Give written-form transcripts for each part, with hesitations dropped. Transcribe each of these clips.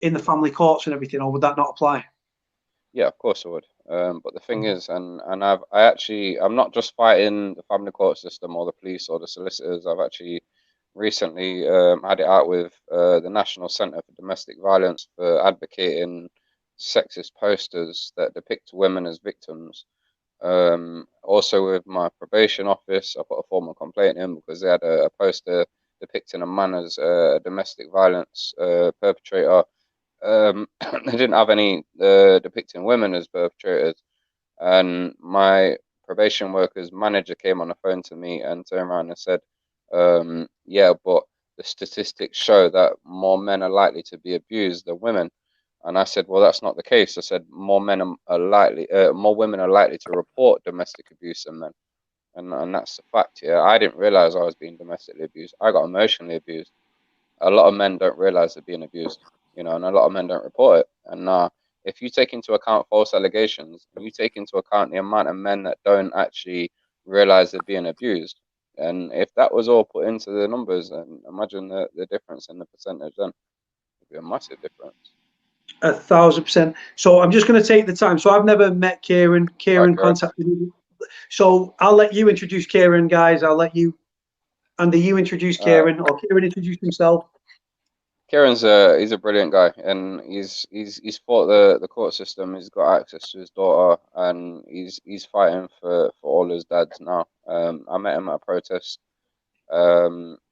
in the family courts and everything, or would that not apply? Yeah, of course I would. But the thing is, I'm not just fighting the family court system or the police or the solicitors. I've actually recently had it out with the National Centre for Domestic Violence for advocating sexist posters that depict women as victims. Also with my probation office, I put a formal complaint in because they had a poster depicting a man as a domestic violence perpetrator. They didn't have any depicting women as perpetrators, and my probation worker's manager came on the phone to me and turned around and said, "Yeah, but the statistics show that more men are likely to be abused than women." And I said, "Well, that's not the case." I said, "More women are likely to report domestic abuse than men." And that's the fact. Yeah, I didn't realize I was being domestically abused. I got emotionally abused. A lot of men don't realize they're being abused, and a lot of men don't report it. And if you take into account false allegations, and you take into account the amount of men that don't actually realize they're being abused, and if that was all put into the numbers, then imagine the difference in the percentage. Then it'd be a massive difference. 1,000%. So I'm just going to take the time. So I've never met Kieron. Kieron contacted me. So I'll let you introduce Kieron, guys. I'll let you, Andy, you introduce Kieron, or Kieron introduce himself. Kieron's he's a brilliant guy, and he's fought the court system. He's got access to his daughter, and he's fighting for all his dads now. I met him at a protest.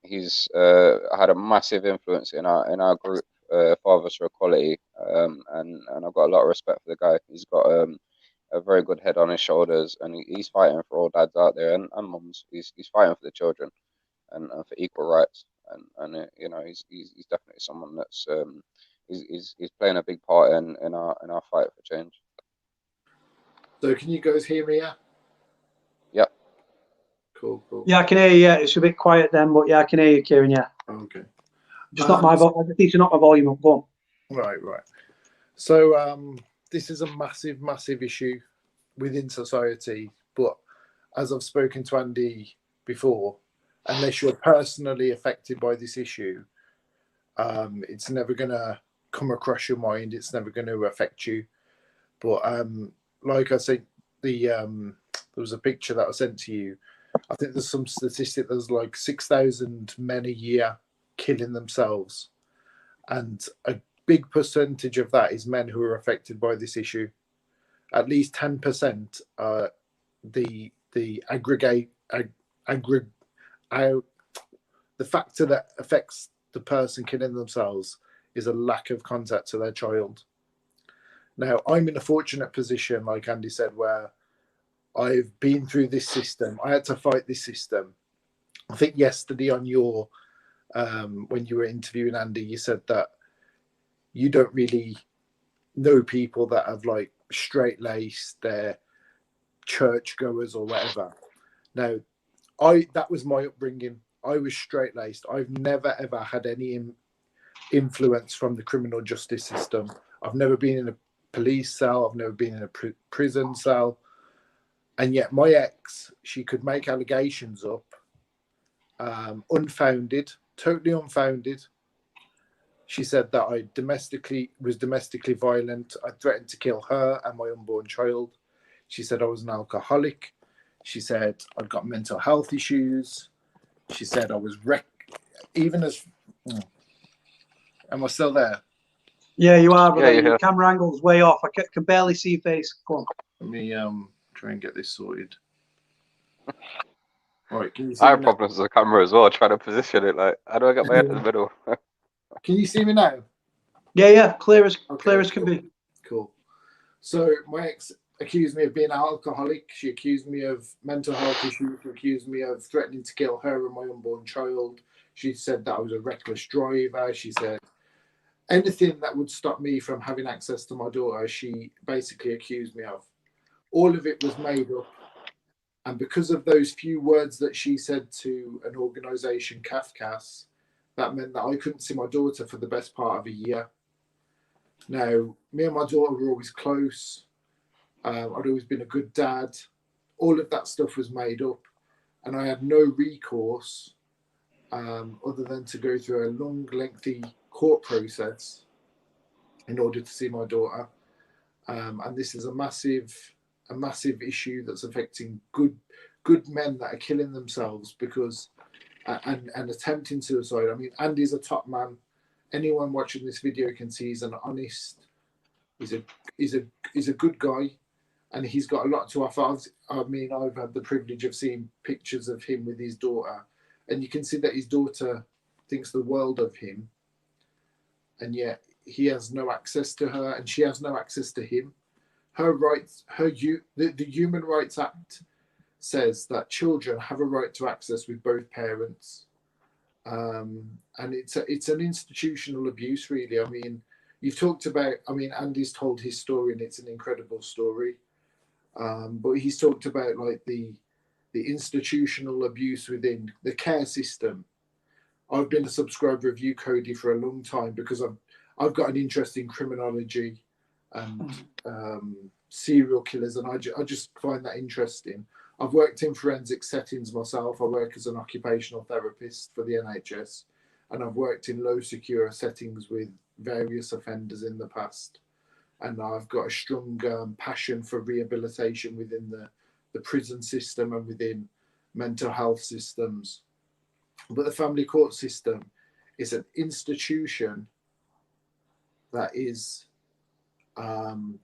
He's had a massive influence in our group, Fathers for Equality, and I've got a lot of respect for the guy. He's got a very good head on his shoulders, and he's fighting for all dads out there and mums. He's fighting for the children and for equal rights. And he's definitely someone that's he's playing a big part in our fight for change. So can you guys hear me? Yeah. Cool. Yeah, I can hear you. Yeah, it's a bit quiet then, but yeah, I can hear you, Kieron. Yeah. Okay. Just not my volume. I just need to knock my volume up. Go on. Right. So this is a massive issue within society, but as I've spoken to Andy before, unless you're personally affected by this issue, it's never going to come across your mind. It's never going to affect you. But like I said, there was a picture that I sent to you. I think there's some statistic. There's like 6,000 men a year killing themselves, and a big percentage of that is men who are affected by this issue. At least 10% the aggregate the factor that affects the person killing themselves is a lack of contact to their child. Now, I'm in a fortunate position, like Andy said, where I've been through this system. I had to fight this system. I think yesterday on your, when you were interviewing Andy, you said that you don't really know people that have like straight-laced, they're churchgoers or whatever. Now, that was my upbringing. I was straight-laced. I've never, ever had any influence from the criminal justice system. I've never been in a police cell. I've never been in a prison cell. And yet my ex, she could make allegations up, unfounded, totally unfounded. She said that I was domestically violent. I threatened to kill her and my unborn child. She said I was an alcoholic. She said I'd got mental health issues. She said I was even as... Am I still there? Yeah, you are, but your camera angle's way off. I can barely see your face. Go on. Let me try and get this sorted. Right, can you see I have problems with the camera as well, trying to position it. Like, how do I get my head in the middle? Can you see me now? Yeah, clear as can be. Cool. So my ex accused me of being an alcoholic. She accused me of mental health issues. She accused me of threatening to kill her and my unborn child. She said that I was a reckless driver. She said anything that would stop me from having access to my daughter, she basically accused me of. All of it was made up. And because of those few words that she said to an organisation, CAFCAS, that meant that I couldn't see my daughter for the best part of a year. Now, me and my daughter were always close. I'd always been a good dad. All of that stuff was made up. And I had no recourse other than to go through a long, lengthy court process in order to see my daughter. And this is a massive issue that's affecting good men that are killing themselves because and attempting suicide. I mean, Andy's a top man. Anyone watching this video can see he's an honest. He's a good guy, and he's got a lot to offer. I mean, I've had the privilege of seeing pictures of him with his daughter, and you can see that his daughter thinks the world of him, and yet he has no access to her, and she has no access to him. Her rights, the Human Rights Act says that children have a right to access with both parents, and it's an institutional abuse, really. I mean, you've talked about. I mean, Andy's told his story, and it's an incredible story. But he's talked about like the institutional abuse within the care system. I've been a subscriber of you, Cody, for a long time because I've got an interest in criminology and serial killers, and I just find that interesting. I've worked in forensic settings myself. I work as an occupational therapist for the NHS, and I've worked in low secure settings with various offenders in the past. And I've got a strong passion for rehabilitation within the prison system and within mental health systems. But the family court system is an institution that is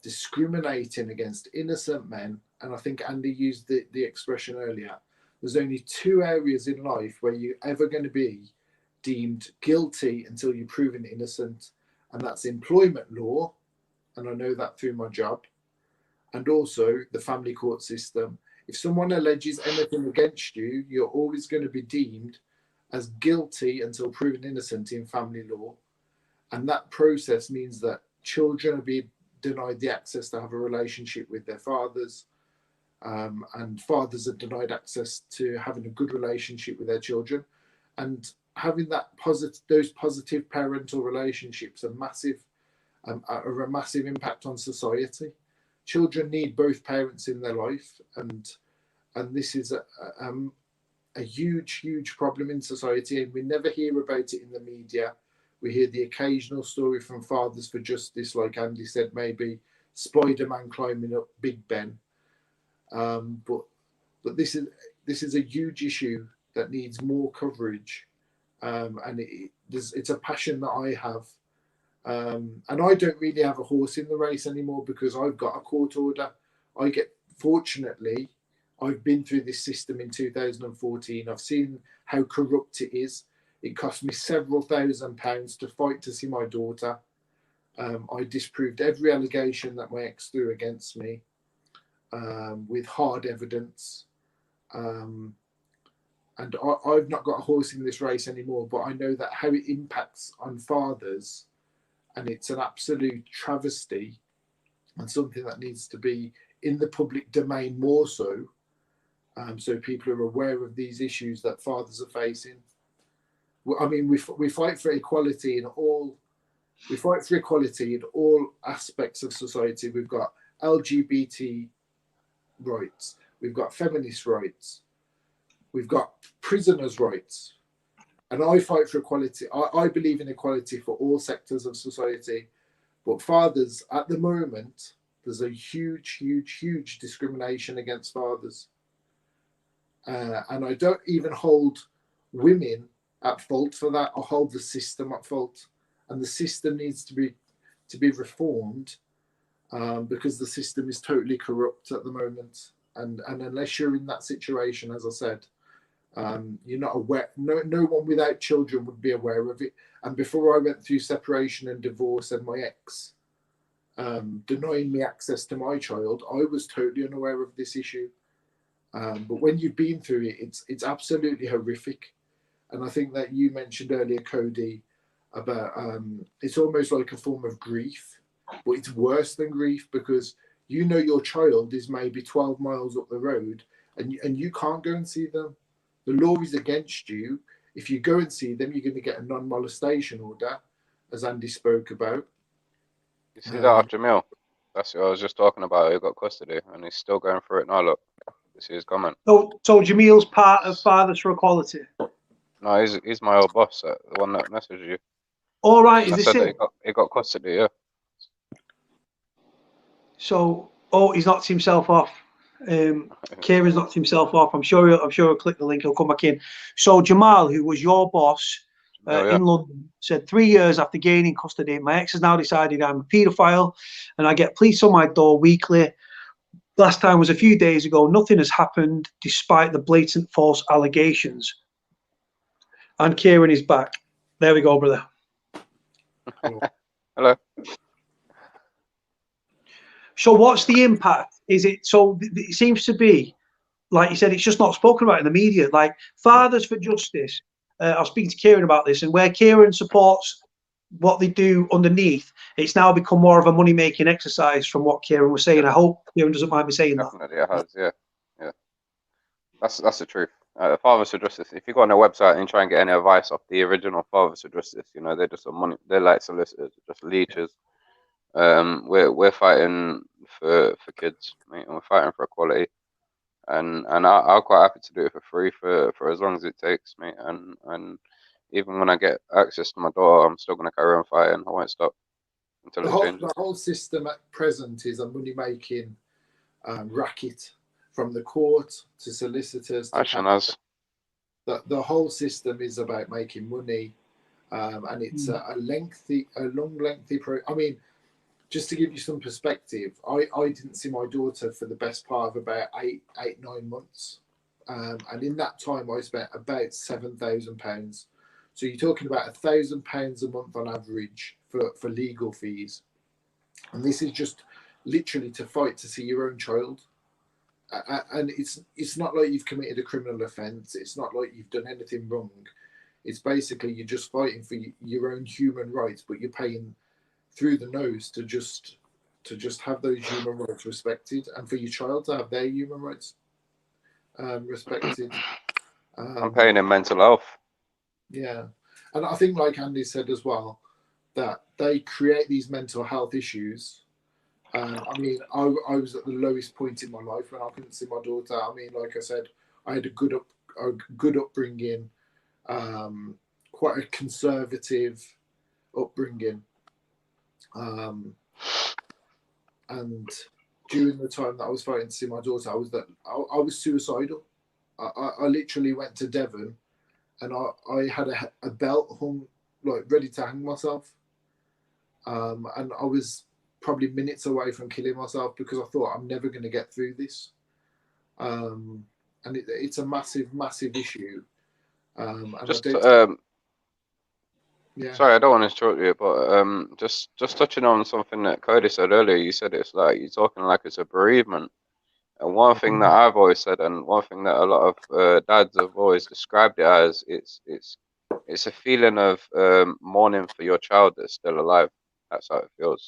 discriminating against innocent men. And I think Andy used the expression earlier. There's only two areas in life where you're ever going to be deemed guilty until you're proven innocent. And that's employment law. And I know that through my job. And also the family court system. If someone alleges anything against you, you're always going to be deemed as guilty until proven innocent in family law. And that process means that children are being denied the access to have a relationship with their fathers. And fathers are denied access to having a good relationship with their children. And having those positive parental relationships are a massive impact on society. Children need both parents in their life, and this is a huge problem in society, and we never hear about it in the media. We hear the occasional story from Fathers for Justice, like Andy said, maybe Spider-Man climbing up Big Ben. But this is a huge issue that needs more coverage, and it's a passion that I have. And I don't really have a horse in the race anymore because I've got a court order. Fortunately, I've been through this system in 2014. I've seen how corrupt it is. It cost me several £1,000s to fight to see my daughter. I disproved every allegation that my ex threw against me with hard evidence. And I've not got a horse in this race anymore, but I know that how it impacts on fathers. And it's an absolute travesty and something that needs to be in the public domain more so, so people are aware of these issues that fathers are facing. I mean, we fight for equality in all aspects of society. We've got LGBT rights, we've got feminist rights, we've got prisoners' rights. And I fight for equality. I believe in equality for all sectors of society. But fathers, at the moment, there's a huge discrimination against fathers. And I don't even hold women at fault for that. I hold the system at fault. And the system needs to be reformed because the system is totally corrupt at the moment. And unless you're in that situation, as I said, you're not aware. No one without children would be aware of it. And before I went through separation and divorce and my ex denying me access to my child, I was totally unaware of this issue. But when you've been through it, it's absolutely horrific. And I think that you mentioned earlier, Cody, about it's almost like a form of grief, but it's worse than grief because you know your child is maybe 12 miles up the road and you can't go and see them. The law is against you. If you go and see them, you're going to get a non-molestation order, as Andy spoke about. You see that after Mill? That's what I was just talking about. He got custody, and he's still going through it now. Look, this is his comment. So Jamil's part of Fathers for Equality. No, he's my old boss, the one that messaged you. All right, is I this said it? that he got custody, yeah. So, oh, he's knocked himself off. Kieran's knocked himself off. I'm sure he'll click the link. He'll come back in. So Jamal, who was your boss in London, said 3 years after gaining custody, my ex has now decided I'm a paedophile, and I get police on my door weekly. Last time was a few days ago. Nothing has happened despite the blatant false allegations. And Kieran is back. There we go, brother. Hello. So what's the impact? Is it so? It seems to be, like you said, it's just not spoken about in the media. Like Fathers for Justice. I was speaking to Kieran about this, and where Kieran supports what they do underneath, it's now become more of a money-making exercise from what Kieran was saying. I hope Kieran doesn't mind me saying Definitely that. Definitely it has, yeah. That's the truth. Fathers for Justice, if you go on their website and try and get any advice off the original Fathers for Justice, you know, they're just money, they're like solicitors, just leeches. We're fighting for kids, mate, and we're fighting for equality. And I'm quite happy to do it for free for as long as it takes, mate. And even when I get access to my daughter, I'm still gonna carry on fighting. I won't stop until it changes. The whole system at present is a money-making racket, from the court to solicitors. To the whole system is about making money, and it's a long, lengthy I mean, just to give you some perspective, I didn't see my daughter for the best part of about 9 months. And in that time, I spent about £7,000. So you're talking about £1,000 a month on average for legal fees. And this is just literally to fight to see your own child. And it's not like you've committed a criminal offence. It's not like you've done anything wrong. It's basically you're just fighting for your own human rights, but you're paying through the nose to just have those human rights respected, and for your child to have their human rights respected. I'm paying in mental health. Yeah, and I think, like Andy said as well, that they create these mental health issues. I mean, I was at the lowest point in my life when I couldn't see my daughter. I mean, like I said, I had a good upbringing, quite a conservative upbringing. And during the time that I was fighting to see my daughter, I was suicidal. I literally went to Devon, and I had a belt hung, like ready to hang myself. And I was probably minutes away from killing myself because I thought I'm never going to get through this. And it's a massive, massive issue. And sorry, I don't want to interrupt you, but just touching on something that Cody said earlier. You said it's like you're talking like it's a bereavement, and one thing that I've always said, and one thing that a lot of dads have always described it as, it's a feeling of mourning for your child that's still alive. That's how it feels.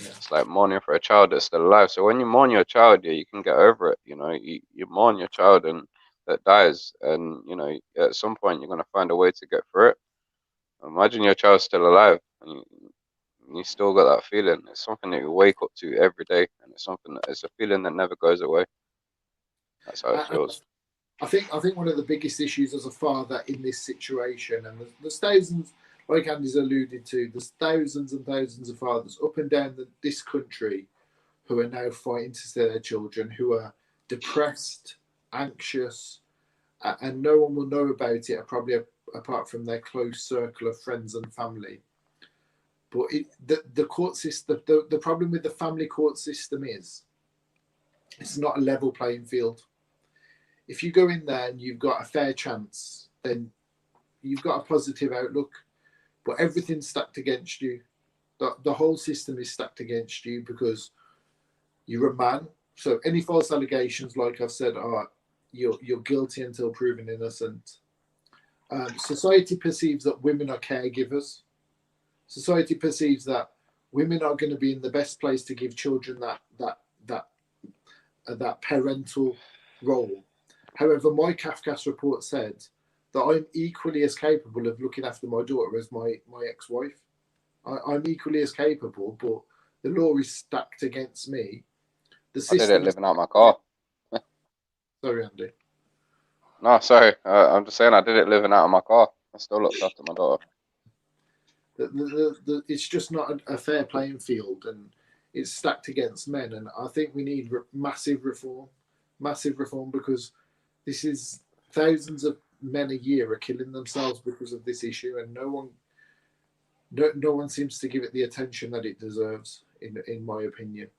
Yeah. It's like mourning for a child that's still alive. So when you mourn your child, you can get over it. You know, you mourn your child and that dies, and you know, at some point you're gonna find a way to get through it. Imagine your child's still alive and you still got that feeling. It's something that you wake up to every day, and it's a feeling that never goes away. That's how it feels. I think one of the biggest issues as a father in this situation, and there's thousands, like Andy's alluded to, there's thousands and thousands of fathers up and down this country who are now fighting to see their children, who are depressed, anxious, and no one will know about it, probably apart from their close circle of friends and family. But the court system, the problem with the family court system is it's not a level playing field. If you go in there and you've got a fair chance, then you've got a positive outlook. But everything's stacked against you. The whole system is stacked against you because you're a man. So any false allegations, like I've said, are you're guilty until proven innocent. Society perceives that women are caregivers. Society perceives that women are going to be in the best place to give children that parental role. However, my Kafkas report said that I'm equally as capable of looking after my daughter as my ex-wife. I'm equally as capable, but the law is stacked against me. The system. I did it living out my car. Sorry, Andy. No, sorry. I'm just saying I did it living out of my car. I still looked after my daughter. It's just not a fair playing field, and it's stacked against men, and I think we need massive reform, because this is thousands of men a year are killing themselves because of this issue, and no one seems to give it the attention that it deserves, in my opinion.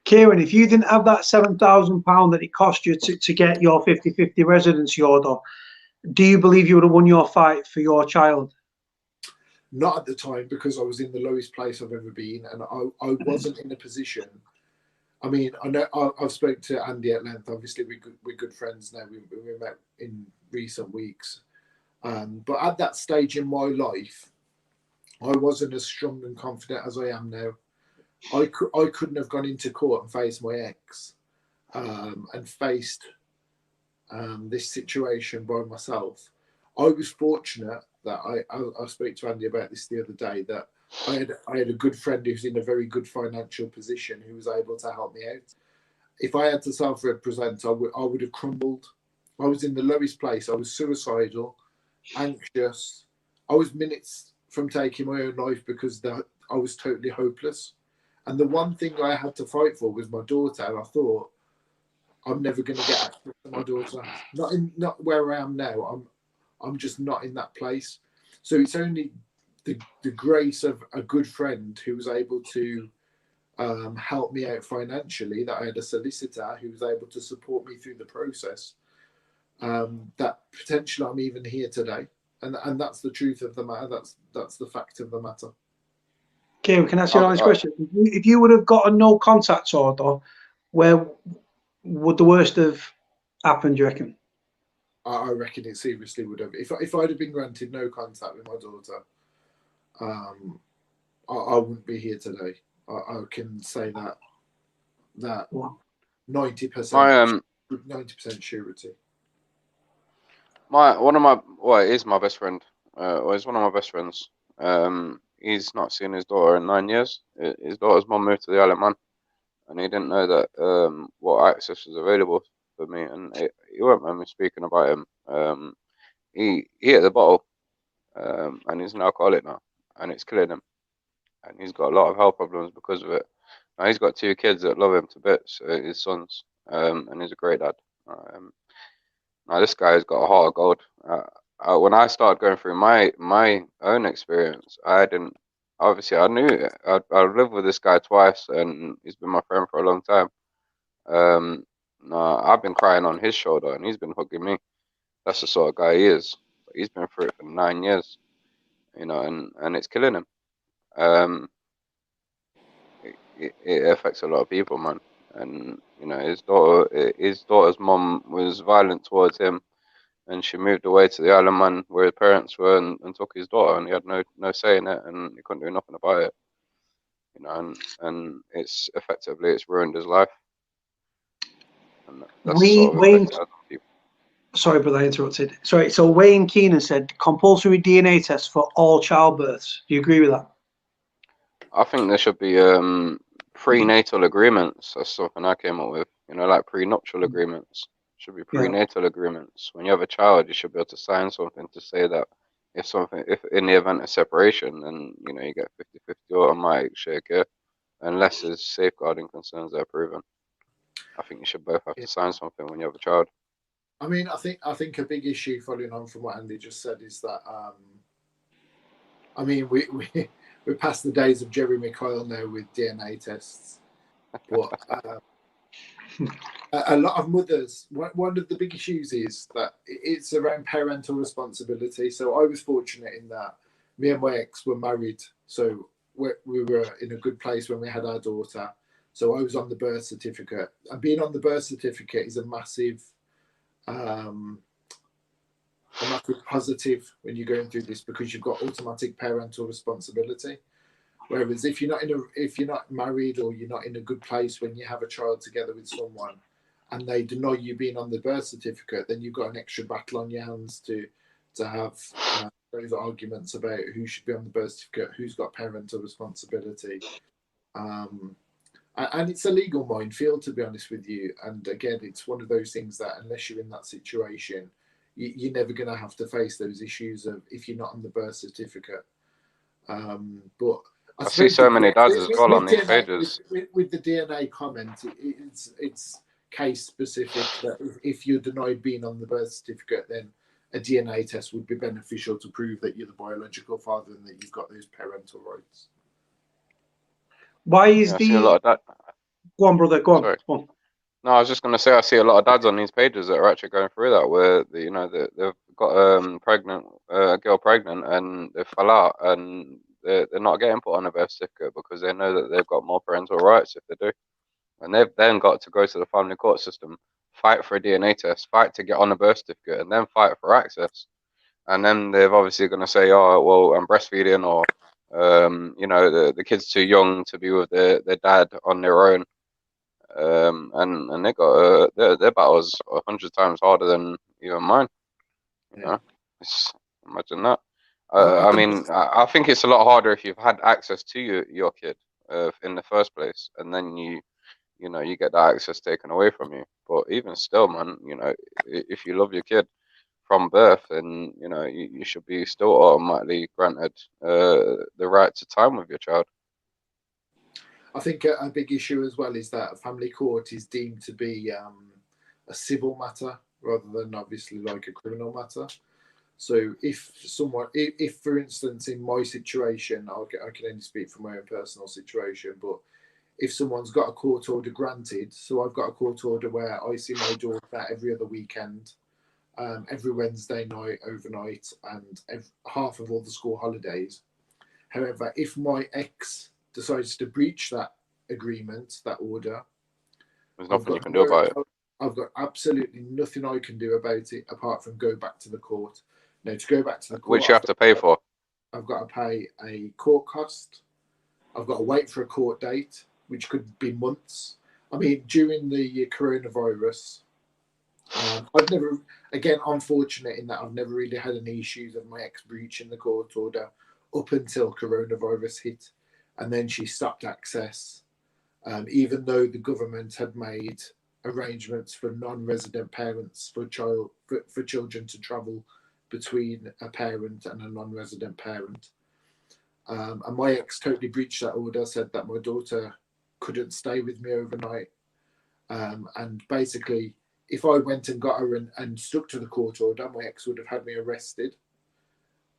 Kieran, if you didn't have that £7,000 that it cost you to get your 50/50 residency order, do you believe you would have won your fight for your child? Not at the time, because I was in the lowest place I've ever been, and I wasn't in a position. I mean, I know I've spoken to Andy at length. Obviously, we're good friends now. We met in recent weeks, but at that stage in my life, I wasn't as strong and confident as I am now. I couldn't have gone into court and faced my ex, and faced this situation by myself. I was fortunate that I spoke to Andy about this the other day, that I had a good friend who's in a very good financial position who was able to help me out. If I had to self-represent, I would have crumbled. I was in the lowest place. I was suicidal, anxious. I was minutes from taking my own life because I was totally hopeless. And the one thing I had to fight for was my daughter. And I thought, I'm never going to get access to my daughter. Not where I am now. I'm just not in that place. So it's only the grace of a good friend who was able to help me out financially, that I had a solicitor who was able to support me through the process, that potentially I'm even here today. And that's the truth of the matter. That's the fact of the matter. Kieran, can I ask you an honest question? If you would have got a no contact order, where would the worst have happened, do you reckon? I reckon it seriously would have. If I'd have been granted no contact with my daughter, I wouldn't be here today. I can say that 90% 90% surety. It is my best friend. He's one of my best friends. He's not seen his daughter in 9 years. His daughter's mum moved to the Isle of Man, and he didn't know that what access was available for me, and he won't mind me speaking about him. He hit the bottle, and he's an alcoholic now, and it's killing him, and he's got a lot of health problems because of it. Now he's got 2 kids that love him to bits, his sons, and he's a great dad. Now this guy's got a heart of gold. When I started going through my own experience, I knew I'd lived with this guy twice, and he's been my friend for a long time. I've been crying on his shoulder, and he's been hugging me. That's the sort of guy he is. He's been through it for 9 years, and it's killing him. It affects a lot of people, man. And his daughter's mum was violent towards him, and she moved away to the Isle of Man where his parents were, and took his daughter, and he had no say in it, and he couldn't do nothing about it. And it's ruined his life. And that's the sort of effect it has on people. Sorry, brother, I interrupted. Sorry, so Wayne Keenan said compulsory DNA tests for all childbirths. Do you agree with that? I think there should be prenatal agreements. That's something I came up with. Like prenuptial agreements. Should be prenatal agreements. When you have a child, you should be able to sign something to say that if in the event of separation, then you get 50/50 automatic share care, unless there's safeguarding concerns that are proven. I think you should both have to sign something when you have a child. I mean, I think a big issue, following on from what Andy just said, is that I mean, we're past the days of Jerry McCoyle now with DNA tests, but a lot of mothers, one of the big issues is that it's around parental responsibility. So I was fortunate in that me and my ex were married, so we were in a good place when we had our daughter. So I was on the birth certificate, and being on the birth certificate is a massive positive when you're going through this, because you've got automatic parental responsibility. Whereas if you're not married, or you're not in a good place when you have a child together with someone, and they deny you being on the birth certificate, then you've got an extra battle on your hands to have those arguments about who should be on the birth certificate, who's got parental responsibility. And it's a legal minefield, to be honest with you. And again, it's one of those things that unless you're in that situation, you're never going to have to face those issues of if you're not on the birth certificate. But I see so many dads as well on these pages. With the DNA comment, it's case specific that if you're denied being on the birth certificate, then a DNA test would be beneficial to prove that you're the biological father and that you've got those parental rights. Why is I see a lot of that. Go on, brother. Go on. Sorry. Go on. No, I was just going to say I see a lot of dads on these pages that are actually going through that, where they've got a girl pregnant and they fell out and they're not getting put on a birth certificate because they know that they've got more parental rights if they do, and they've then got to go to the family court system, fight for a DNA test, fight to get on a birth certificate, and then fight for access. And then they're obviously going to say, oh well, I'm breastfeeding, or the kid's too young to be with their dad on their own. And they got their battles 100 times harder than even mine. Imagine that. I think it's a lot harder if you've had access to your kid in the first place, and then you get that access taken away from you. But even still, man, if you love your kid from birth, then you should be still automatically granted the right to time with your child. I think a big issue as well is that a family court is deemed to be a civil matter rather than obviously like a criminal matter. So if for instance, in my situation, I can only speak from my own personal situation, but if someone's got a court order granted, so I've got a court order where I see my daughter every other weekend, every Wednesday night, overnight, and half of all the school holidays. However, if my ex decides to breach that agreement, that order, there's nothing you can do about it. I've got absolutely nothing I can do about it apart from go back to the court. Now, to go back to the court, which you have to pay for. I've got to pay a court cost. I've got to wait for a court date, which could be months. I mean, during the coronavirus, I've never, again, I'm fortunate in that I've never really had any issues of my ex breaching the court order up until coronavirus hit. And then she stopped access, even though the government had made arrangements for non-resident parents for children to travel between a parent and a non-resident parent. And my ex totally breached that order, said that my daughter couldn't stay with me overnight. And basically, if I went and got her and stuck to the court order, my ex would have had me arrested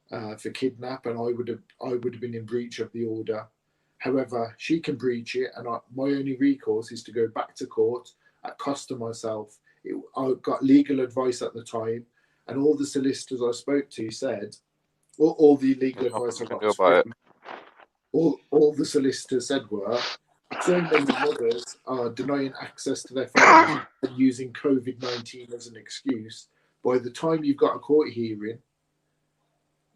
for kidnap, and I would have been in breach of the order. However, she can breach it, and my only recourse is to go back to court at cost to myself. I got legal advice at the time, and all the solicitors I spoke to said, all the legal advice I got, all the solicitors said were, so many mothers are denying access to their families and using COVID-19 as an excuse. By the time you've got a court hearing,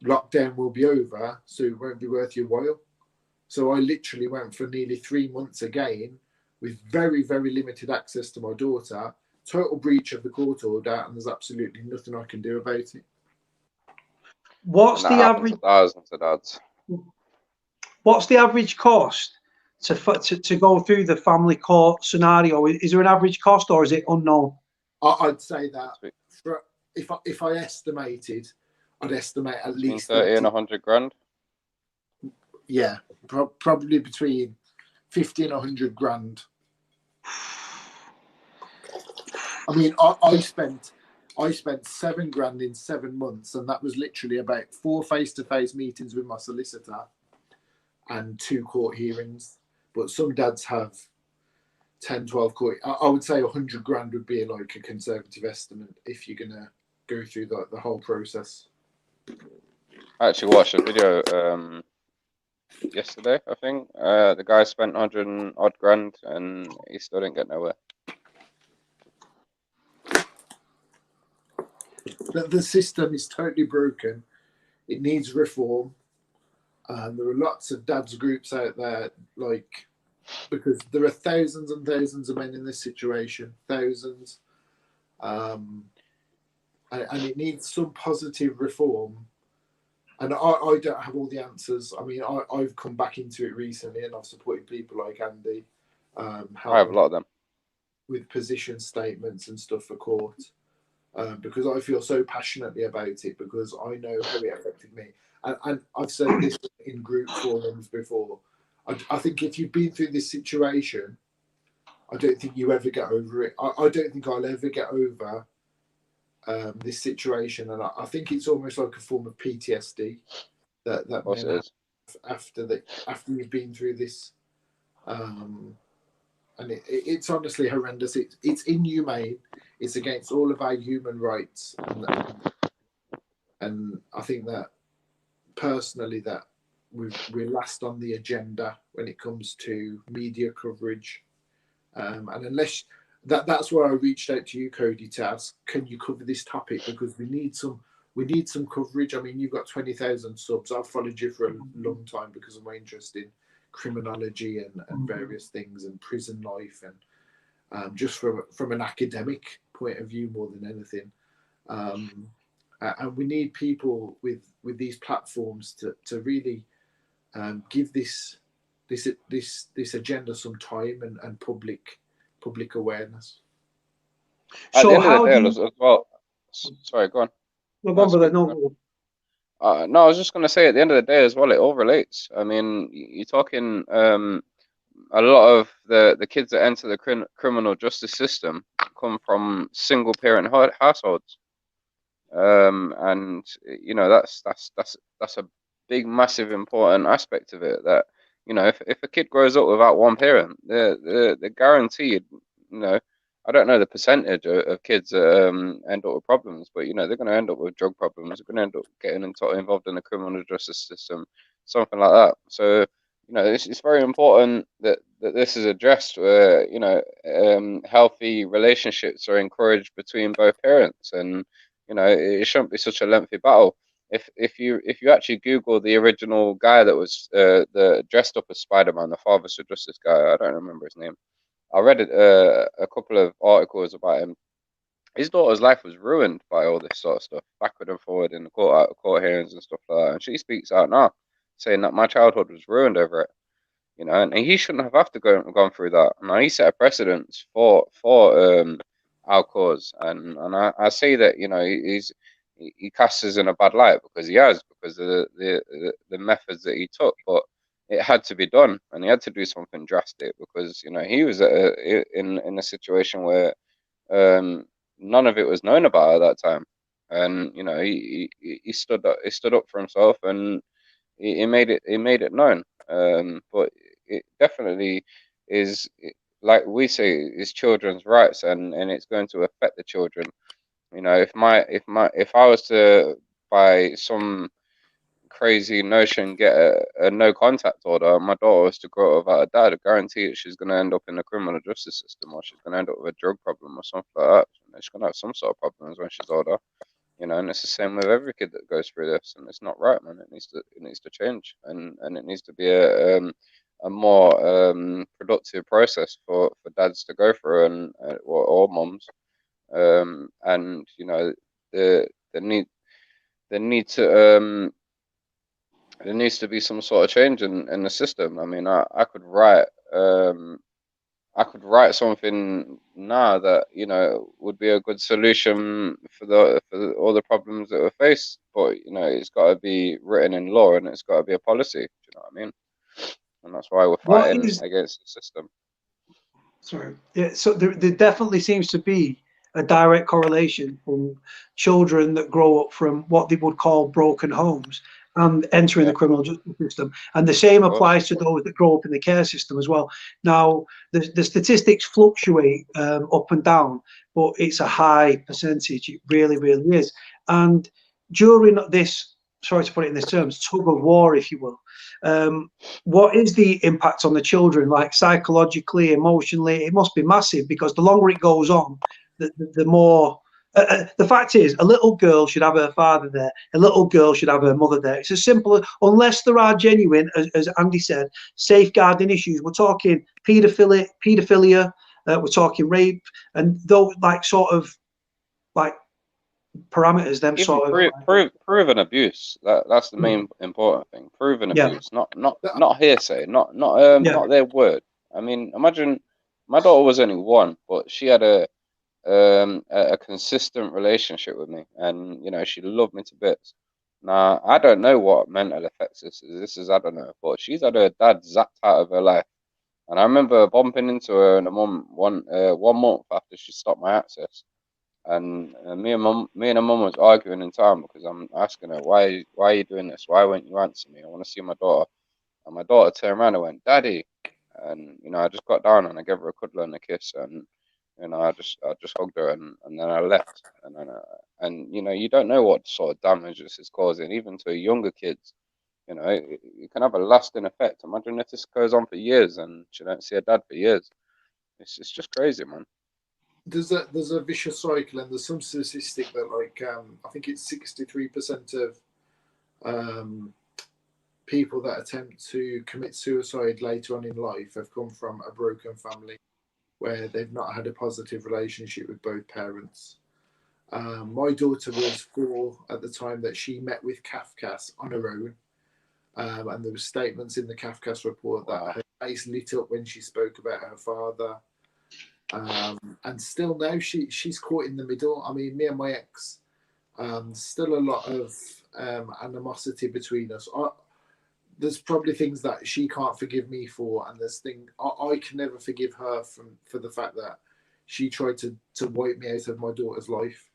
lockdown will be over, so it won't be worth your while. So I literally went for nearly 3 months again with very, very limited access to my daughter, total breach of the court order, and there's absolutely nothing I can do about it. What's the average? What's the average cost to go through the family court scenario? Is there an average cost, or is it unknown? I'd say that if I estimated, I'd estimate at least 30 and 100 grand. Yeah, probably between 50 and 100 grand. I mean, I spent 7 grand in 7 months, and that was literally about 4 face-to-face meetings with my solicitor and 2 court hearings. But some dads have 10, 12 court. I would say 100 grand would be like a conservative estimate if you're gonna go through the whole process. I actually watched a video yesterday, I think. The guy spent 100 and odd grand and he still didn't get nowhere. The system is totally broken. It needs reform. There are lots of dads groups out there, because there are thousands and thousands of men in this situation, thousands. And it needs some positive reform. And I don't have all the answers. I mean, I've come back into it recently, and I've supported people like Andy. I have a lot of them. With position statements and stuff for court. Because I feel so passionately about it, because I know how it affected me. And I've said this in group forums before. I think if you've been through this situation, I don't think you ever get over it. I don't think I'll ever get over this situation, and I think it's almost like a form of PTSD that men have after you've been through this, and it's honestly horrendous. It's inhumane. It's against all of our human rights, and I think that personally that we're last on the agenda when it comes to media coverage, and unless that's why I reached out to you, Cody, to ask, can you cover this topic, because we need some coverage. I mean, you've got 20,000 subs. I've followed you for a long time because of my interest in criminology and various things and prison life, and just from an academic point of view more than anything. And we need people with these platforms to really give this agenda some time and public awareness. At the end of the day, as well. Sorry, go on. No, go on, brother. No, I was just going to say, at the end of the day as well, it all relates. I mean, you're talking a lot of the kids that enter the criminal justice system come from single parent households, and you know that's a big, massive, important aspect of it. That, you know, if a kid grows up without one parent, they're guaranteed. You know, I don't know the percentage of kids that end up with problems, but you know, they're going to end up with drug problems. They're going to end up getting involved in the criminal justice system, something like that. So, you know, it's very important that this is addressed, where, you know, healthy relationships are encouraged between both parents, and you know, it shouldn't be such a lengthy battle. If you actually Google the original guy that was the dressed up as Spider-Man, the Father for Justice guy, I don't remember his name. I read a couple of articles about him. His daughter's life was ruined by all this sort of stuff, backward and forward in the court hearings and stuff like that. And she speaks out now, saying that my childhood was ruined over it. You know, and he shouldn't have to gone through that. Now, he set a precedence for our cause, and I say that, you know, he casts us in a bad light because of the methods that he took, but it had to be done, and he had to do something drastic, because, you know, he was in a situation where none of it was known about at that time, and you know, he stood up for himself, and he made it known. But it definitely is, like we say, is children's rights, and it's going to affect the children. You know, if I was to, by some crazy notion, get a no contact order, my daughter was to grow up without a dad, I guarantee that she's going to end up in the criminal justice system, or she's going to end up with a drug problem or something like that. She's going to have some sort of problems when she's older. You know, and it's the same with every kid that goes through this, and it's not right, man. It needs to change, and it needs to be a more productive process for dads to go through, and or moms, and you know, there needs to be some sort of change in the system. I mean, I could write something now that, you know, would be a good solution for all the problems that we face. But, you know, it's got to be written in law, and it's got to be a policy. Do you know what I mean? And that's why we're fighting against the system. Sorry. Yeah. So there definitely seems to be a direct correlation from children that grow up from what they would call broken homes and entering the criminal justice system, and the same applies to those that grow up in the care system as well. Now, the statistics fluctuate up and down, but it's a high percentage. It really, really is. And during this, sorry to put it in this terms, tug of war, if you will, what is the impact on the children, like psychologically, emotionally? It must be massive, because the longer it goes on, the more. The fact is, a little girl should have her father there. A little girl should have her mother there. It's as simple as, unless there are genuine, as Andy said, safeguarding issues. We're talking paedophilia, we're talking rape, and those sort of parameters. Them even sort of proven abuse. That's the main important thing. Proven abuse, not hearsay, not their word. I mean, imagine my daughter was only 1, but she had a consistent relationship with me, and you know, she loved me to bits. Now, I don't know what mental effects this is. I don't know, but she's had her dad zapped out of her life. And I remember bumping into her and one month after she stopped my access. And me and her mum was arguing in town because I'm asking her, why are you doing this? Why won't you answer me? I want to see my daughter. And my daughter turned around and went, Daddy. And, I just got down and I gave her a cuddle and a kiss. And, I just hugged her and then I left. And you don't know what sort of damage this is causing, even to younger kids. It can have a lasting effect. Imagine if this goes on for years and she don't see her dad for years. It's just crazy, man. There's a vicious cycle, and there's some statistic that I think it's 63% of people that attempt to commit suicide later on in life have come from a broken family where they've not had a positive relationship with both parents. My daughter was 4 at the time that she met with CAFCAS on her own. And there were statements in the CAFCAS report that her face lit up when she spoke about her father. And still now she's caught in the middle. I mean, me and my ex, still a lot of animosity between us. There's probably things that she can't forgive me for, and there's things I can never forgive her for the fact that she tried to wipe me out of my daughter's life.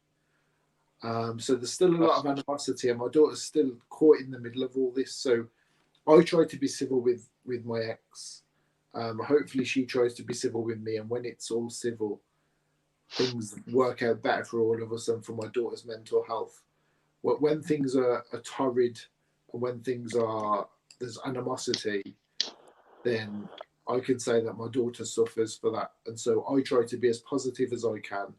So there's still a lot of animosity, and my daughter's still caught in the middle of all this. So I try to be civil with my ex. Hopefully she tries to be civil with me, and when it's all civil, things work out better for all of us and for my daughter's mental health. When things are torrid, and when there's animosity, then I can say that my daughter suffers for that. And so I try to be as positive as I can.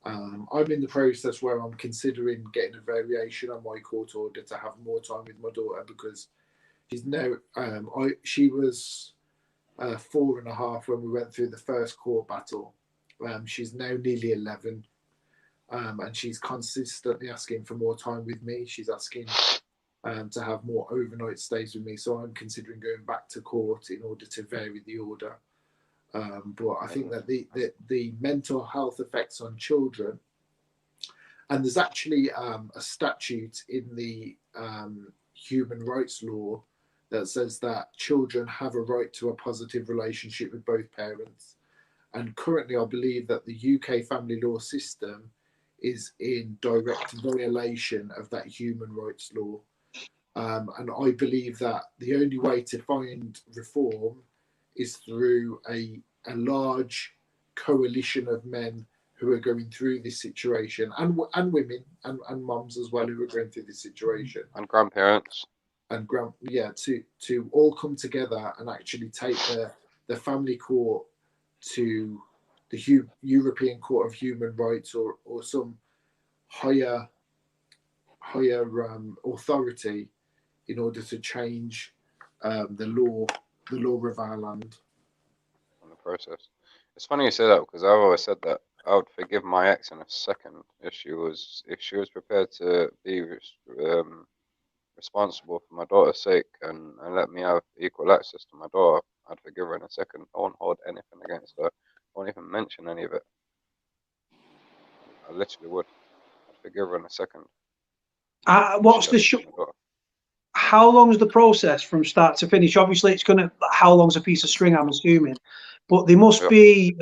I'm in the process where I'm considering getting a variation on my court order to have more time with my daughter, because she's now, she was 4.5 when we went through the first court battle. She's now nearly 11, and she's consistently asking for more time with me. She's asking to have more overnight stays with me. So I'm considering going back to court in order to vary the order. But I think that the mental health effects on children, and there's actually a statute in the human rights law that says that children have a right to a positive relationship with both parents. And currently, I believe that the UK family law system is in direct violation of that human rights law. And I believe that the only way to find reform is through a large coalition of men who are going through this situation, and women and mums as well who are going through this situation, and grandparents, and to all come together and actually take the family court to the European Court of Human Rights or some higher authority in order to change the law of our land. On the process. It's funny you say that, because I've always said that I would forgive my ex in a second if she was prepared to be responsible for my daughter's sake and let me have equal access to my daughter. I'd forgive her in a second. I won't hold anything against her. I won't even mention any of it. I literally would. I'd forgive her in a second. How long is the process from start to finish? Obviously, how long's a piece of string, I'm assuming, but there must be,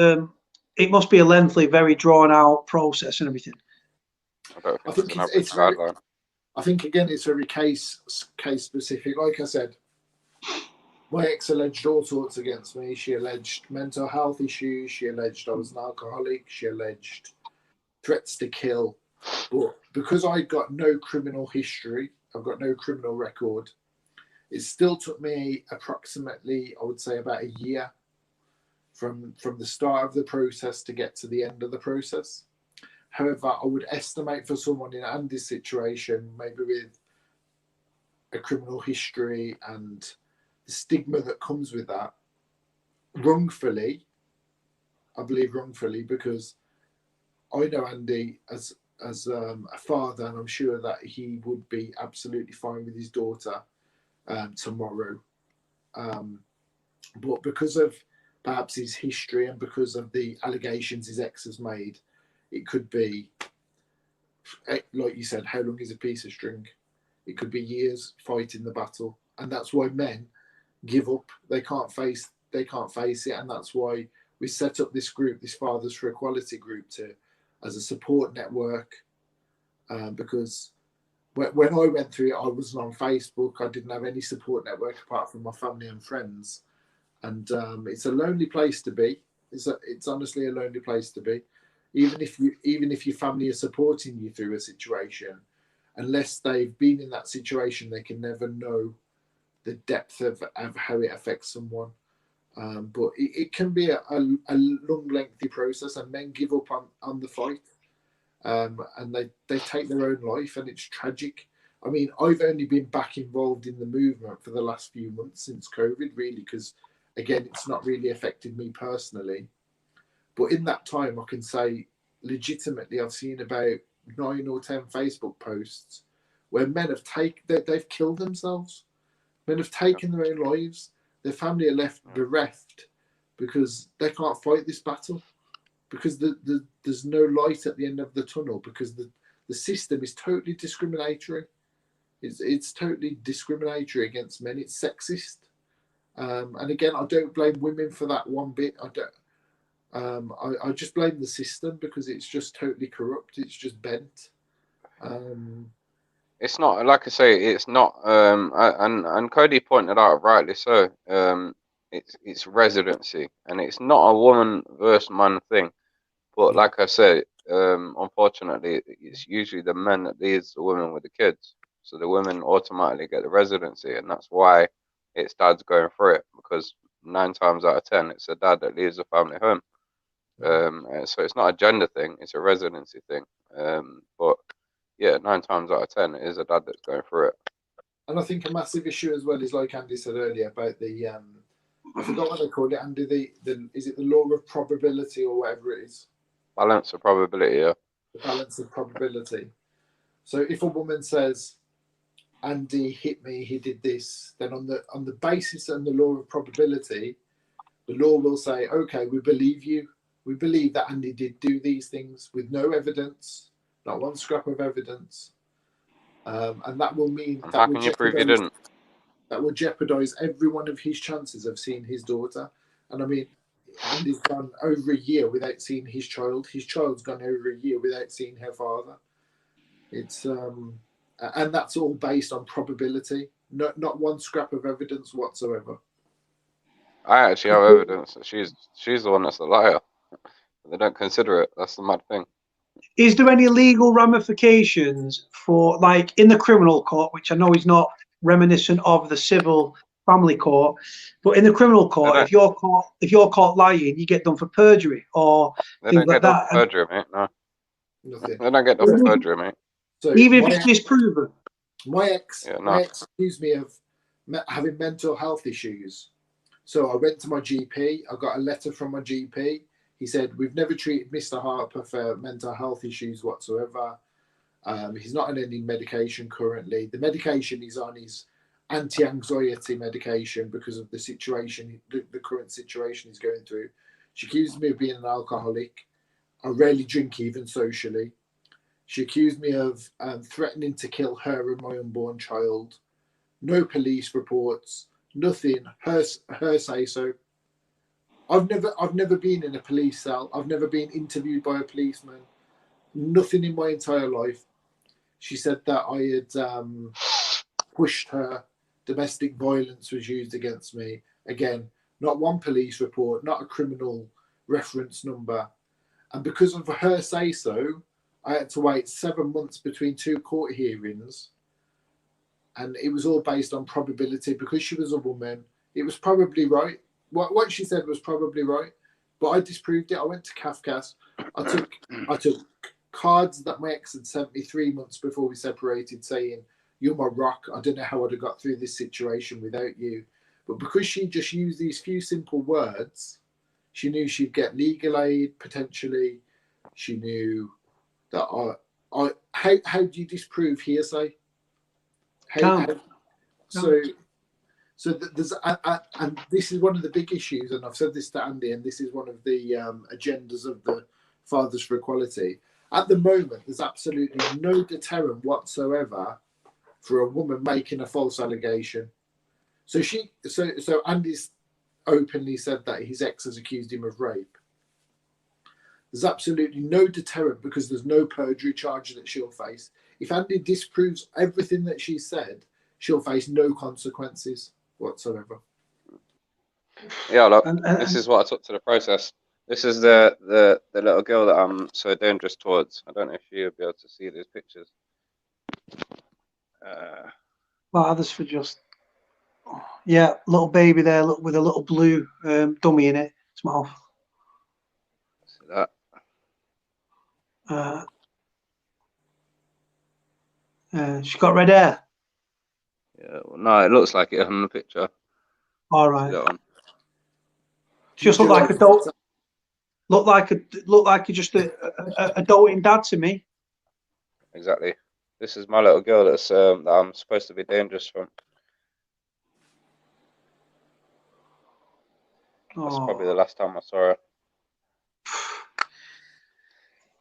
it must be a lengthy, very drawn out process and everything. I think it's very, I think again, it's very case specific. Like I said, my ex alleged all sorts against me. She alleged mental health issues. She alleged I was an alcoholic. She alleged threats to kill. But because I got no criminal history, I've got no criminal record, it still took me approximately, I would say, about a year from the start of the process to get to the end of the process. However, I would estimate for someone in Andy's situation, maybe with a criminal history and the stigma that comes with that, wrongfully, I believe wrongfully, because I know Andy as a father, and I'm sure that he would be absolutely fine with his daughter tomorrow. But because of perhaps his history and because of the allegations his ex has made, it could be, like you said, how long is a piece of string? It could be years fighting the battle, and that's why men give up. They can't face it, and that's why we set up this group, this Fathers for Equality group, as a support network. Because when I went through it, I wasn't on Facebook. I didn't have any support network apart from my family and friends, and it's a lonely place to be. It's honestly a lonely place to be. Even if your family are supporting you through a situation, unless they've been in that situation, they can never know the depth of how it affects someone. But it can be a long, lengthy process, and men give up on the fight, and they take their own life, and it's tragic. I mean, I've only been back involved in the movement for the last few months since COVID, really, because, again, it's not really affected me personally. But in that time, I can say legitimately I've seen about 9 or 10 Facebook posts where men have they've killed themselves. Men have taken their own lives. Their family are left bereft because they can't fight this battle, because there's no light at the end of the tunnel, because the system is totally discriminatory. It's totally discriminatory against men. It's sexist. And again, I don't blame women for that one bit. I don't. I just blame the system, because it's just totally corrupt. It's just bent. It's not, like I say, it's not. And Cody pointed out rightly so. It's residency, and it's not a woman versus man thing. But like I said, unfortunately, it's usually the men that leads the women with the kids. So the women automatically get the residency, and that's why it's dads going through it, because 9 times out of 10, it's a dad that leaves the family home. So it's not a gender thing; it's a residency thing. But yeah, 9 times out of 10, it is a dad that's going through it. And I think a massive issue as well is, like Andy said earlier, about the I forgot what they called it, Andy. Is it the law of probability or whatever it is? Balance of probability, yeah. The balance of probability. So if a woman says, Andy hit me, he did this, then on the basis and the law of probability, the law will say, okay, we believe you. We believe that Andy did do these things with no evidence, not one scrap of evidence. And that will mean and that how can you prove you didn't? That will jeopardize every one of his chances of seeing his daughter. And I mean, Andy's gone over a year without seeing his child. His child's gone over a year without seeing her father. It's and that's all based on probability, not one scrap of evidence whatsoever. I actually have evidence that she's the one that's the liar. They don't consider it. That's the mad thing. Is there any legal ramifications for, like, in the criminal court, which I know is not reminiscent of the civil family court, but in the criminal court, if you're caught lying, you get done for perjury or things like that? They don't get done for perjury, mate. No, Nothing. they don't get done for perjury, mate. So even if it's disproven. My ex accused me of having mental health issues. So I went to my GP. I got a letter from my GP. He said, we've never treated Mr. Harper for mental health issues whatsoever. He's not on any medication currently. The medication he's on is anti-anxiety medication because of the situation, the current situation he's going through. She accused me of being an alcoholic. I rarely drink, even socially. She accused me of threatening to kill her and my unborn child. No police reports, nothing. Her say so. I've never been in a police cell. I've never been interviewed by a policeman. Nothing in my entire life. She said that I had pushed her. Domestic violence was used against me. Again, not one police report, not a criminal reference number. And because of her say so, I had to wait 7 months between 2 court hearings. And it was all based on probability. Because she was a woman, it was probably right. What she said was probably right. But I disproved it. I went to Kafkas. I took cards that my ex had sent me 3 months before we separated saying, you're my rock. I don't know how I'd have got through this situation without you. But because she just used these few simple words, she knew she'd get legal aid potentially. She knew that how do you disprove hearsay? So there's and this is one of the big issues, and I've said this to Andy, and this is one of the agendas of the Fathers for Equality. At the moment, there's absolutely no deterrent whatsoever for a woman making a false allegation. So Andy's openly said that his ex has accused him of rape. There's absolutely no deterrent because there's no perjury charge that she'll face. If Andy disproves everything that she said, she'll face no consequences whatsoever. Yeah, look, this is what I took to the process. This is the little girl that I'm so dangerous towards. I don't know if you'll be able to see these pictures. Fathers for just, yeah, little baby there with a little blue dummy in its mouth. See that? She's got red hair. Yeah, well, no, it looks like it on the picture. All right. See that one? Just look like just a doting dad to me. Exactly. This is my little girl that's that I'm supposed to be dangerous from. That's probably the last time I saw her.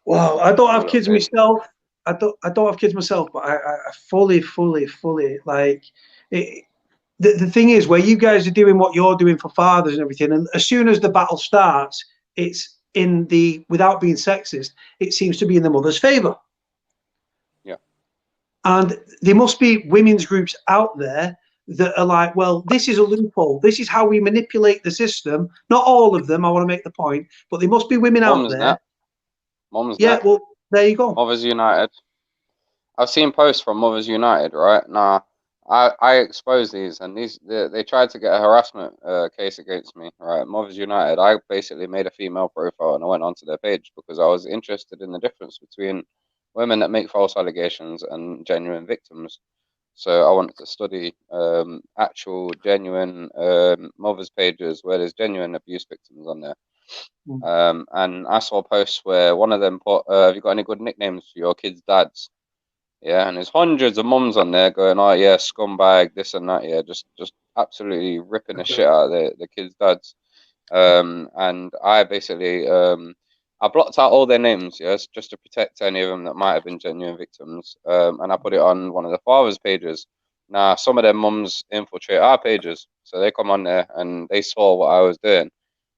Well, I don't have kids myself. I don't have kids myself, but I fully like it. The thing is, where you guys are doing what you're doing for fathers and everything, and as soon as the battle starts, it's in the, without being sexist, it seems to be in the mother's favor. Yeah. And there must be women's groups out there that are like, well, this is a loophole. This is how we manipulate the system. Not all of them, I want to make the point, but there must be women out there. Mom's yeah, well, there you go. Mothers United. I've seen posts from Mothers United, right? Now, I exposed these, and they tried to get a harassment case against me, right? Mothers United. I basically made a female profile and I went onto their page because I was interested in the difference between women that make false allegations and genuine victims. So I wanted to study actual genuine mothers pages where there's genuine abuse victims on there. And I saw posts where one of them put, have you got any good nicknames for your kids' dads? Yeah, and there's hundreds of mums on there going, oh yeah, scumbag, this and that, yeah, just absolutely ripping the shit out of the kids' dads. And I basically I blocked out all their names, yes, just to protect any of them that might have been genuine victims. And I put it on one of the fathers' pages. Now, some of their mums infiltrate our pages, so they come on there and they saw what I was doing,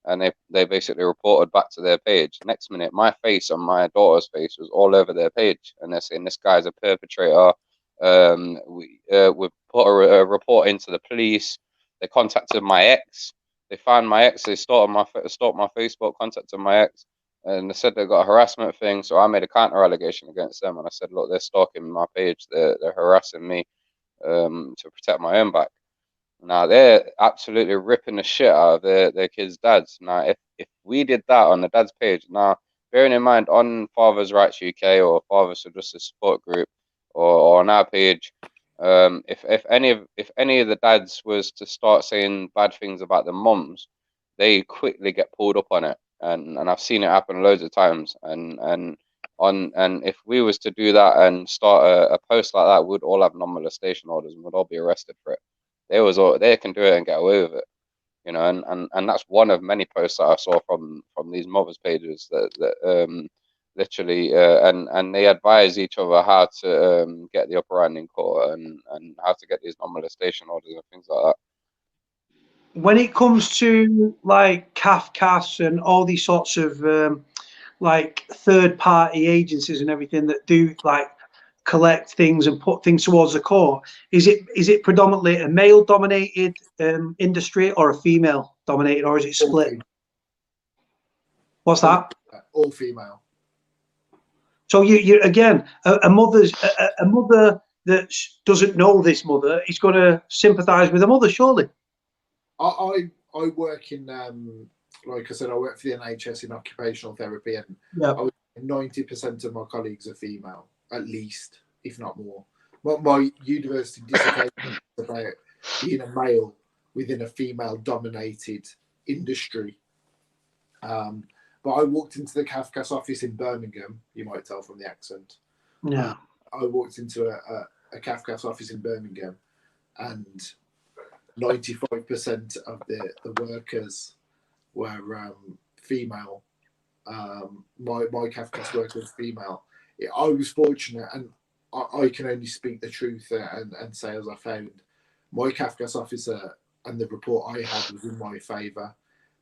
and they basically reported back to their page. Next minute, my face and my daughter's face was all over their page, and they're saying this guy's a perpetrator. We've put a report into the police. They contacted my ex. They found my ex. They stalked my Facebook, contacted my ex, and they said they got a harassment thing. So I made a counter allegation against them, and I said, look, they're stalking my page. They're harassing me to protect my own back. Now they're absolutely ripping the shit out of their kids' dads. Now, if we did that on the dad's page, now bearing in mind on Fathers Rights UK or Fathers for Justice support group or on our page, if any of the dads was to start saying bad things about the mums, they quickly get pulled up on it, and I've seen it happen loads of times. And if we was to do that and start a post like that, we'd all have non-molestation orders and we'd all be arrested for it. They can do it and get away with it, you know, and that's one of many posts that I saw from these mothers pages that literally and they advise each other how to get the upper hand in court and how to get these non-molestation orders and things like that. When it comes to like CAFCAS and all these sorts of like third-party agencies and everything that do like collect things and put things towards the court, is it predominantly a male-dominated industry or a female-dominated, or is it split? What's that? All female. So you again, a mother that doesn't know this mother is going to sympathise with the mother, surely. I work in like I said, I work for the NHS in occupational therapy, and 90% of my colleagues are female, at least, if not more. My university dissertation is about being a male within a female-dominated industry. But I walked into the CAFCAS office in Birmingham. You might tell from the accent. Yeah. I walked into a CAFCAS office in Birmingham, and 95% of the workers were female. My CAFCAS worker was female. I was fortunate, and I can only speak the truth and say as I found. My CAFCAS officer and the report I had was in my favour,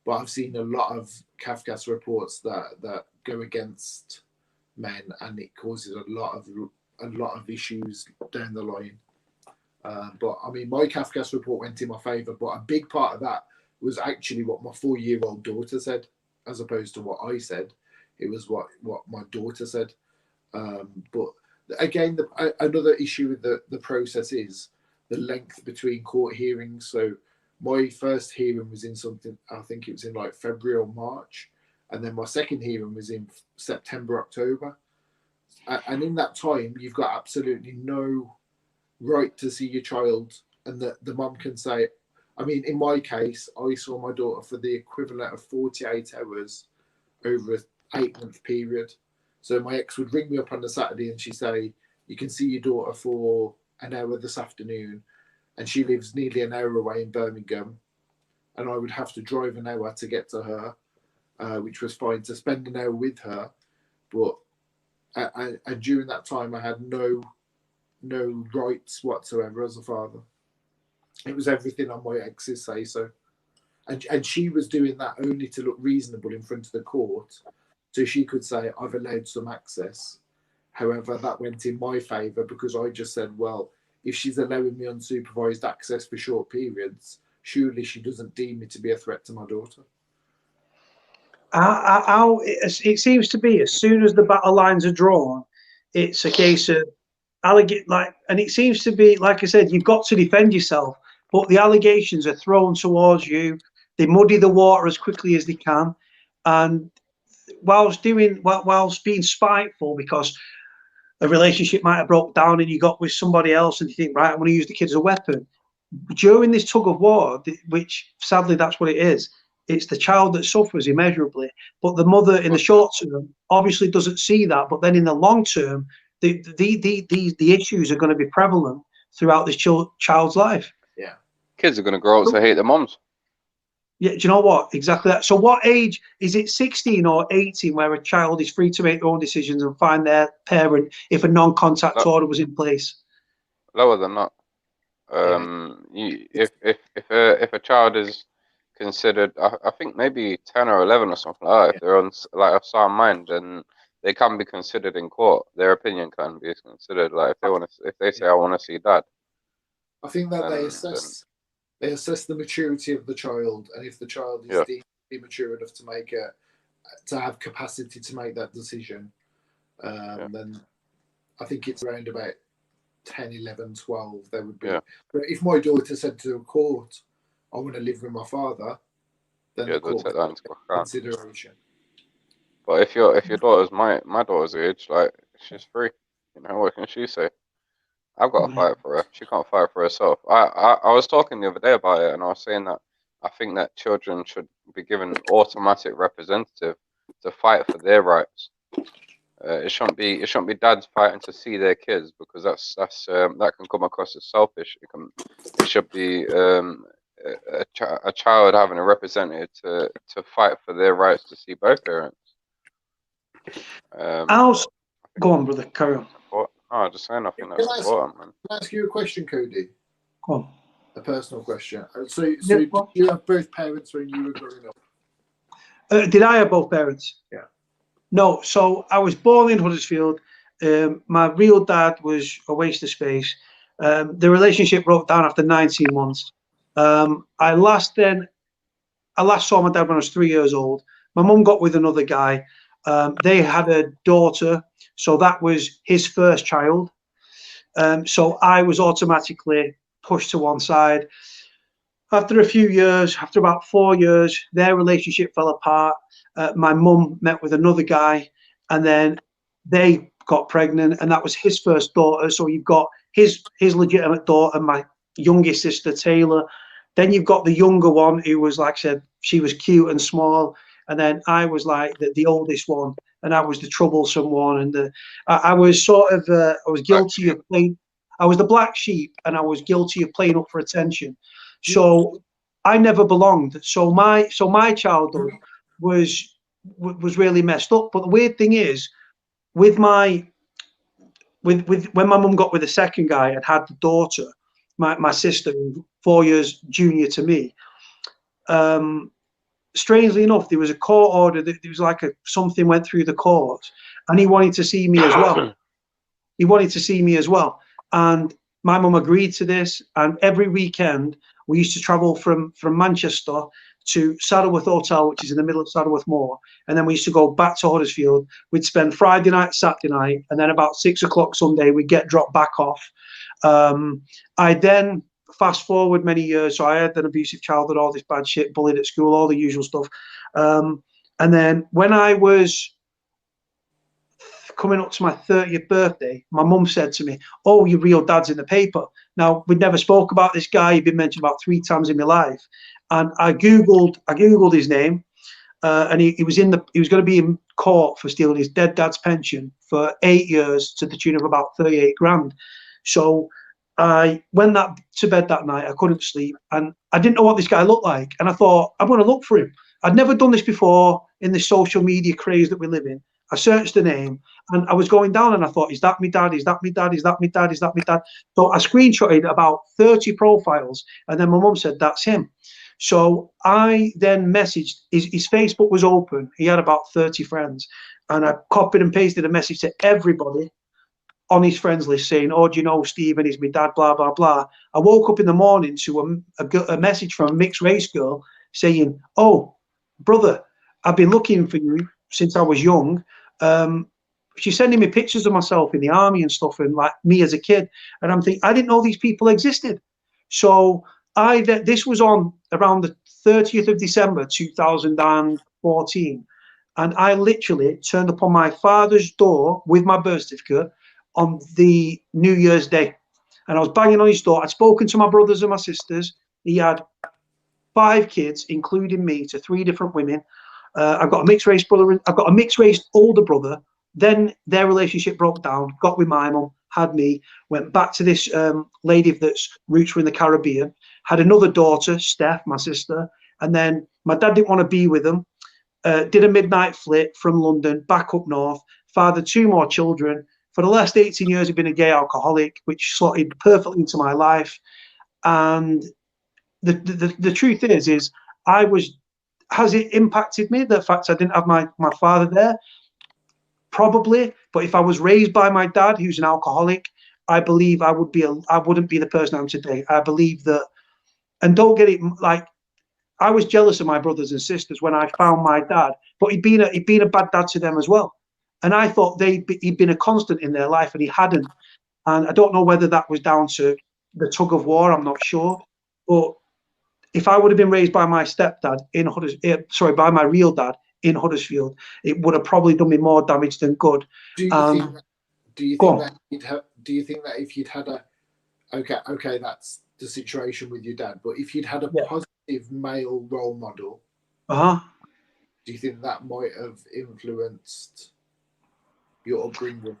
but I've seen a lot of CAFCAS reports that go against men, and it causes a lot of issues down the line. But I mean, my CAFCAS report went in my favour, but a big part of that was actually what my 4-year-old daughter said, as opposed to what I said. It was what my daughter said. But again, another issue with the process is the length between court hearings. So my first hearing was in something, I think it was in like February or March, and then my second hearing was in September, October. And in that time, you've got absolutely no right to see your child, and the mum can say, I mean, in my case, I saw my daughter for the equivalent of 48 hours over an 8-month period. So my ex would ring me up on a Saturday and she'd say, you can see your daughter for an hour this afternoon. And she lives nearly an hour away in Birmingham. And I would have to drive an hour to get to her, which was fine, to spend an hour with her. But and during that time, I had no rights whatsoever as a father. It was everything on my ex's say so. And she was doing that only to look reasonable in front of the court, so she could say, I've allowed some access. However, that went in my favour because I just said, well, if she's allowing me unsupervised access for short periods, surely she doesn't deem me to be a threat to my daughter. It seems to be as soon as the battle lines are drawn, it's a case of and it seems to be, like I said, you've got to defend yourself, but the allegations are thrown towards you. They muddy the water as quickly as they can, and whilst being spiteful because a relationship might have broke down and you got with somebody else and you think, right, I'm going to use the kid as a weapon. During this tug of war, which sadly that's what it is, it's the child that suffers immeasurably. But the mother in the short term obviously doesn't see that. But then in the long term, the issues are going to be prevalent throughout this child's life. Yeah. Kids are going to grow up to hate their moms. Yeah, do you know what? Exactly that. So what age, is it 16 or 18 where a child is free to make their own decisions and find their parent if a non-contact order was in place? Lower than that. If a child is considered, I think maybe 10 or 11 or something like that, if they're on like of sound mind, then they can be considered in court. Their opinion can be considered. Like if they say I want to see dad. I think that they assess the maturity of the child, and if the child is deemed mature enough to have capacity to make that decision, then I think it's around about 10, 11, 12 there would be. But if my daughter said to a court, I want to live with my father, then the court would take consideration. But if your daughter's my daughter's age, like, she's free, you know, what can she say? I've got to fight for her. She can't fight for herself. I was talking the other day about it, and I was saying that I think that children should be given automatic representative to fight for their rights. It shouldn't be dads fighting to see their kids, because that can come across as selfish. It should be a child having a representative to fight for their rights to see both parents. Go on, brother, carry on. Oh, just saying, I think that's important, man. Can I ask you a question, Cody? Go on. A personal question. So did you have both parents when you were growing up? Did I have both parents? Yeah. No, so I was born in Huddersfield. My real dad was a waste of space. The relationship broke down after 19 months. I last saw my dad when I was 3 years old. My mum got with another guy. They had a daughter, so that was his first child. So I was automatically pushed to one side. After a few years, after about 4 years, their relationship fell apart. My mum met with another guy, and then they got pregnant, and that was his first daughter. So you've got his legitimate daughter, my youngest sister, Taylor. Then you've got the younger one who was, like I said, she was cute and small. And then I was like the oldest one, and I was the troublesome one. And I was sort of, I was guilty of playing. I was the black sheep, and I was guilty of playing up for attention. So I never belonged. So my childhood was really messed up. But the weird thing is, with my when my mum got with the second guy and had the daughter, my sister, 4 years junior to me, strangely enough, there was a court order that there was like something went through the court, and he wanted to see me as well. He wanted to see me as well, and my mum agreed to this. And every weekend we used to travel from Manchester to Saddleworth Hotel, which is in the middle of Saddleworth Moor, and then we used to go back to Huddersfield. We'd spend Friday night, Saturday night, and then about 6 o'clock Sunday we'd get dropped back off. I then fast forward many years, so I had an abusive childhood, all this bad shit, bullied at school, all the usual stuff. And then when I was coming up to my 30th birthday, my mum said to me, "Oh, your real dad's in the paper." Now, we'd never spoke about this guy. He'd been mentioned about 3 times in my life. And I googled his name, and he was going to be in court for stealing his dead dad's pension for 8 years to the tune of about 38 grand. So I went to bed that night. I couldn't sleep, and I didn't know what this guy looked like. And I thought, I'm going to look for him. I'd never done this before in the social media craze that we live in. I searched the name, and I was going down, and I thought, is that me dad? Is that me dad? Is that me dad? Is that me dad? So I screenshotted about 30 profiles, and then my mum said, that's him. So I then messaged, his Facebook was open. He had about 30 friends, and I copied and pasted a message to everybody on his friends list saying, "Oh, do you know Stephen? He's my dad, blah, blah, blah." I woke up in the morning to a message from a mixed race girl saying, "Oh, brother, I've been looking for you since I was young." She's sending me pictures of myself in the army and stuff, and like me as a kid. And I'm thinking, I didn't know these people existed. So this was on around the 30th of December, 2014. And I literally turned up on my father's door with my birth certificate on the New Year's Day. And I was banging on his door. I'd spoken to my brothers and my sisters. He had 5 kids, including me, to 3 different women. I've got a mixed race brother. I've got a mixed race older brother. Then their relationship broke down, got with my mum, had me, went back to this lady that's roots were in the Caribbean, had another daughter, Steph, my sister. And then my dad didn't want to be with them. Did a midnight flit from London, back up north, fathered 2 more children. For the last 18 years, I've been a gay alcoholic, which slotted perfectly into my life. And the truth is has it impacted me, the fact I didn't have my father there? Probably. But if I was raised by my dad, who's an alcoholic, I believe I wouldn't be the person I am today. I believe that, and don't get it, like, I was jealous of my brothers and sisters when I found my dad, but he'd been a bad dad to them as well. And I thought he'd been a constant in their life, and he hadn't. And I don't know whether that was down to the tug of war. I'm not sure. But if I would have been raised by my stepdad by my real dad in Huddersfield, it would have probably done me more damage than good. Do you think that if you'd had okay, that's the situation with your dad, but if you'd had a positive male role model, do you think that might have influenced your upbringing?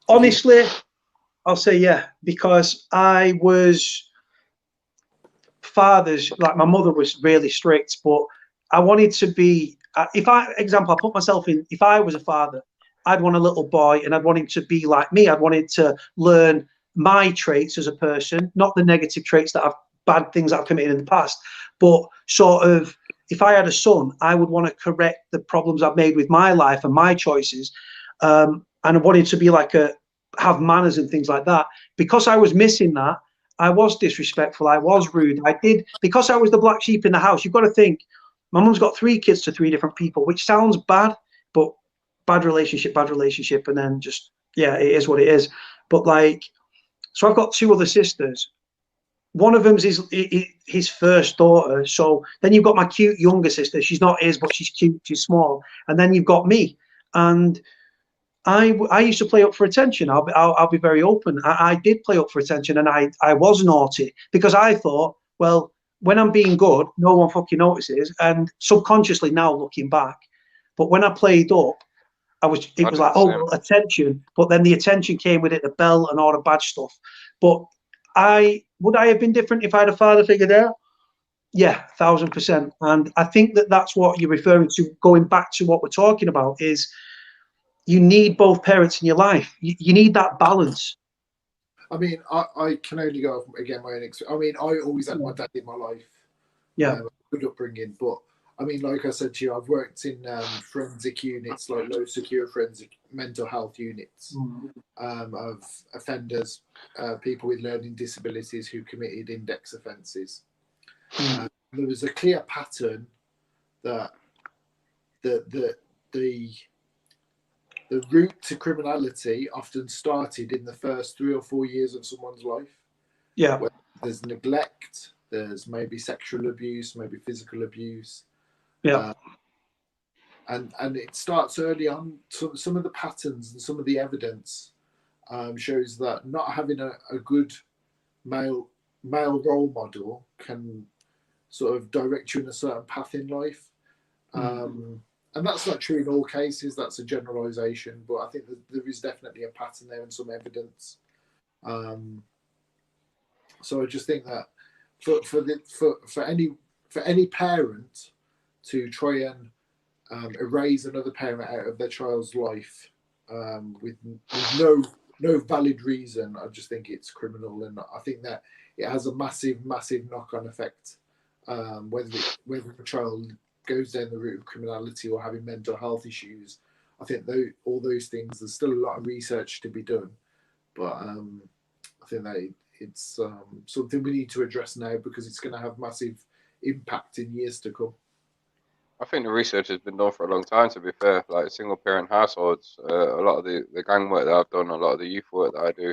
Honestly, I'll say yeah, because I was fathers, like my mother was really strict, but I wanted to be, I put myself in, if I was a father, I'd want a little boy and I'd want him to be like me. I'd wanted to learn my traits as a person, not the negative traits bad things that I've committed in the past, but sort of, if I had a son, I would want to correct the problems I've made with my life and my choices. And I wanted to be have manners and things like that. Because I was missing that, I was disrespectful, I was rude. Because I was the black sheep in the house. You've got to think, my mum's got 3 kids to 3 different people, which sounds bad, but bad relationship, and then just, yeah, it is what it is. But like, so I've got 2 other sisters. One of them's his first daughter. So then you've got my cute younger sister. She's not his, but she's cute, she's small. And then you've got me. And I used to play up for attention. I'll be very open. I did play up for attention, and I was naughty because I thought, well, when I'm being good, no one fucking notices. And subconsciously now looking back, but when I played up, it was like, oh, well, attention. But then the attention came with it, the bell and all the bad stuff. But would I have been different if I had a father figure there? Yeah, 1000%. And I think that's what you're referring to, going back to what we're talking about, is you need both parents in your life. You need that balance. I mean, I can only go off, again, my own experience. I mean, I always had my dad in my life. Yeah. Good upbringing. But, I mean, like I said to you, I've worked in forensic units, like low secure forensic mental health units of offenders, people with learning disabilities who committed index offences. There was a clear pattern that the route to criminality often started in the first 3 or 4 years of someone's life. Yeah. Where there's neglect, there's maybe sexual abuse, maybe physical abuse. Yeah. And it starts early on. Some of the patterns and some of the evidence shows that not having a good male role model can sort of direct you in a certain path in life. And that's not true in all cases. That's a generalization, but I think that there is definitely a pattern there and some evidence. So I just think that for any parent to try and erase another parent out of their child's life with no valid reason, I just think it's criminal, and I think that it has a massive knock-on effect, whether the child goes down the route of criminality or having mental health issues. I think all those things, there's still a lot of research to be done, but I think that it's something we need to address now because it's going to have massive impact in years to come. I think the research has been done for a long time, to be fair. Like single parent households, a lot of the gang work that I've done, a lot of the youth work that I do,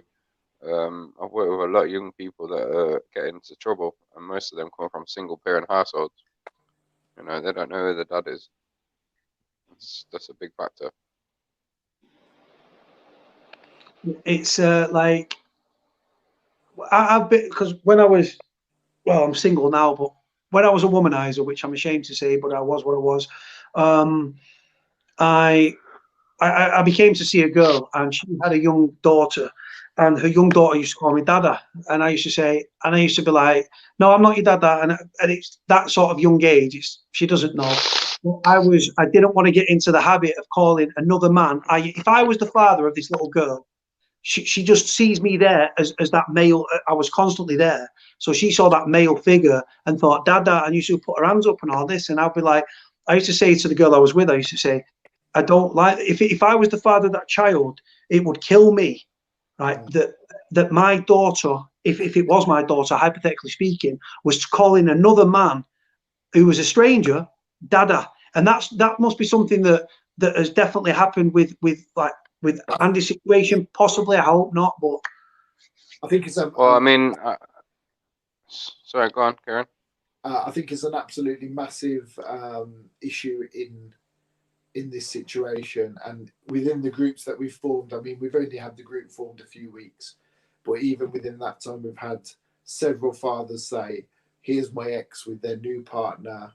I've worked with a lot of young people that get into trouble, and most of them come from single parent households. You know, they don't know who the dad is. That's a big factor. It's like I've been, because when I was, well, I'm single now, but when I was a womanizer, which I'm ashamed to say, but I was what I was, I became to see a girl, and she had a young daughter, and her young daughter used to call me Dada, and I used to be like, no, I'm not your Dada, and it's that sort of young age. She doesn't know. I didn't want to get into the habit of calling another man. If I was the father of this little girl, she just sees me there as that male. I was constantly there, so she saw that male figure and thought Dada, and used to put her hands up and all this, and I'd be like, I used to say to the girl I was with, I used to say, I don't like, if I was the father of that child, it would kill me, right? That my daughter, if it was my daughter, hypothetically speaking, was calling another man who was a stranger Dada, and that must be something that has definitely happened with Andy's situation. Possibly, I hope not, but I think it's well, I mean, sorry, go on, Kieran. I think it's an absolutely massive issue in this situation, and within the groups that we've formed. I mean, we've only had the group formed a few weeks, but even within that time, we've had several fathers say, here's my ex with their new partner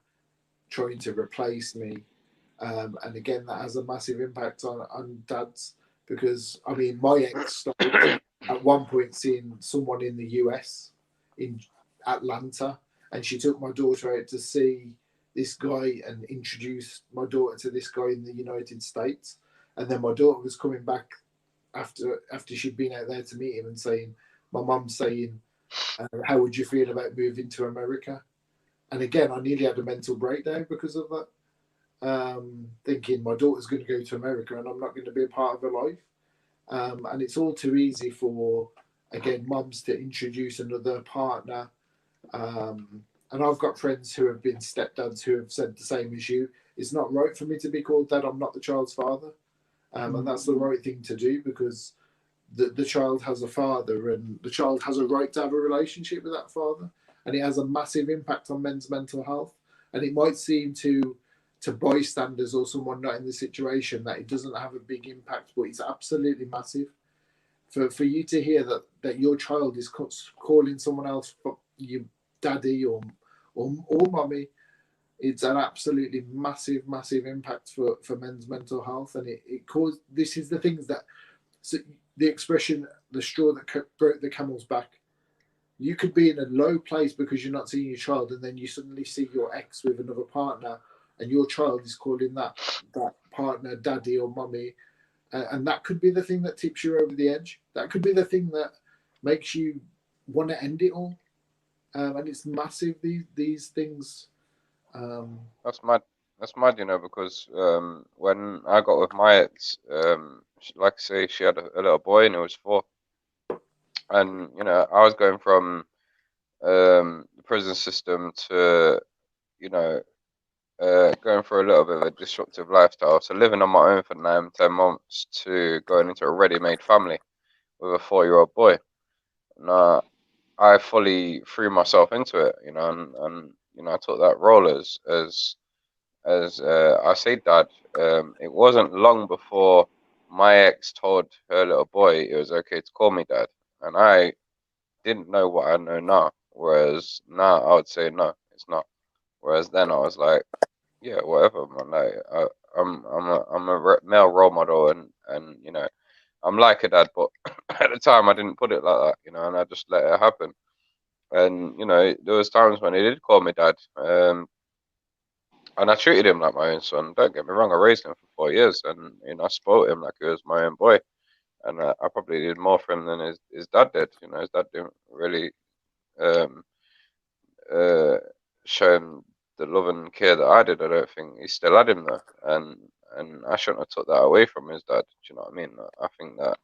trying to replace me. And again, that has a massive impact on dads, because I mean, my ex started at one point seeing someone in the US, in Atlanta, and she took my daughter out to see this guy and introduced my daughter to this guy in the United States. And then my daughter was coming back after she'd been out there to meet him and saying, my mum's saying, how would you feel about moving to America? And again, I nearly had a mental breakdown because of that, thinking my daughter's going to go to America and I'm not going to be a part of her life. And it's all too easy for, again, mums to introduce another partner. And I've got friends who have been stepdads who have said the same as you. It's not right for me to be called dad. I'm not the child's father. And that's the right thing to do, because the child has a father, and the child has a right to have a relationship with that father. And it has a massive impact on men's mental health. And it might seem to bystanders or someone not in the situation that it doesn't have a big impact, but it's absolutely massive. For you to hear that your child is calling someone else your daddy or mummy, it's an absolutely massive impact for men's mental health. And it caused, this is the things that, so the expression, the straw that broke the camel's back. You could be in a low place because you're not seeing your child, and then you suddenly see your ex with another partner, and your child is calling that partner daddy or mummy, and that could be the thing that tips you over the edge. That could be the thing that makes you want to end it all. And it's massive. These things. That's mad. That's mad, you know, because when I got with my ex, like I say, she had a little boy and he was 4, and you know, I was going from the prison system to, you know, going for a little bit of a disruptive lifestyle. So living on my own for 9, 10 months to going into a ready-made family with a 4-year-old boy. And I fully threw myself into it, you know, and you know, I took that role as I say dad. It wasn't long before my ex told her little boy it was okay to call me dad, and I didn't know what I know now. Whereas now I would say no, it's not. Whereas then I was like, yeah, whatever, man. Like, I'm a male role model, and you know, I'm like a dad, but at the time I didn't put it like that, you know, and I just let it happen. And you know, there was times when he did call me dad, and I treated him like my own son. Don't get me wrong, I raised him for 4 years, and you know, I spoiled him like he was my own boy. And I probably did more for him than his dad did. You know, his dad didn't really um, uh, show him the love and care that I did. I don't think he still had him though, and I shouldn't have took that away from his dad. Do you know what I mean? I think that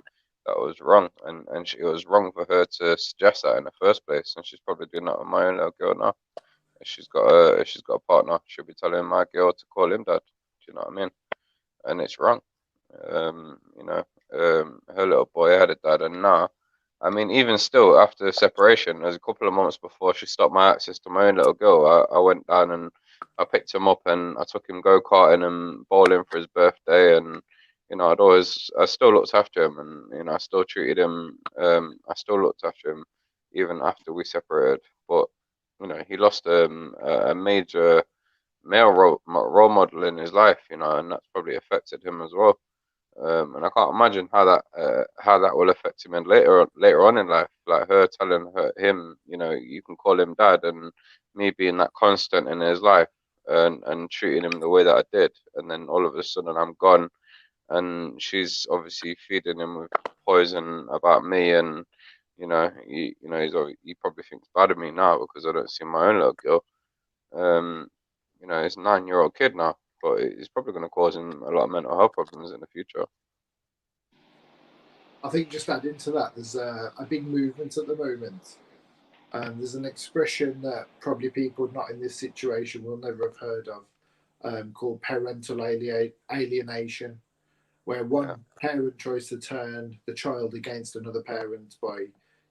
was wrong, and it was wrong for her to suggest that in the first place. And she's probably doing that with my own little girl now. If she's got a partner, she'll be telling my girl to call him dad. Do you know what I mean? And it's wrong. You know, her little boy had a dad, and now, I mean, even still after separation, there's a couple of months before she stopped my access to my own little girl. I went down and I picked him up and I took him go-karting and bowling for his birthday, and you know, I still looked after him, and you know, I still treated him. I still looked after him even after we separated. But you know, he lost a major male role model in his life, you know, and that's probably affected him as well. And I can't imagine how that will affect him in later on in life, like her telling him, you know, you can call him dad, and me being that constant in his life, and treating him the way that I did, and then all of a sudden I'm gone, and she's obviously feeding him with poison about me, and you know, he probably thinks bad of me now because I don't see my own little girl. You know, he's a 9-year-old kid now, but it's probably going to cause him a lot of mental health problems in the future. I think just adding to that, there's a big movement at the moment, and there's an expression that probably people not in this situation will never have heard of, called parental alienation, where one parent tries to turn the child against another parent by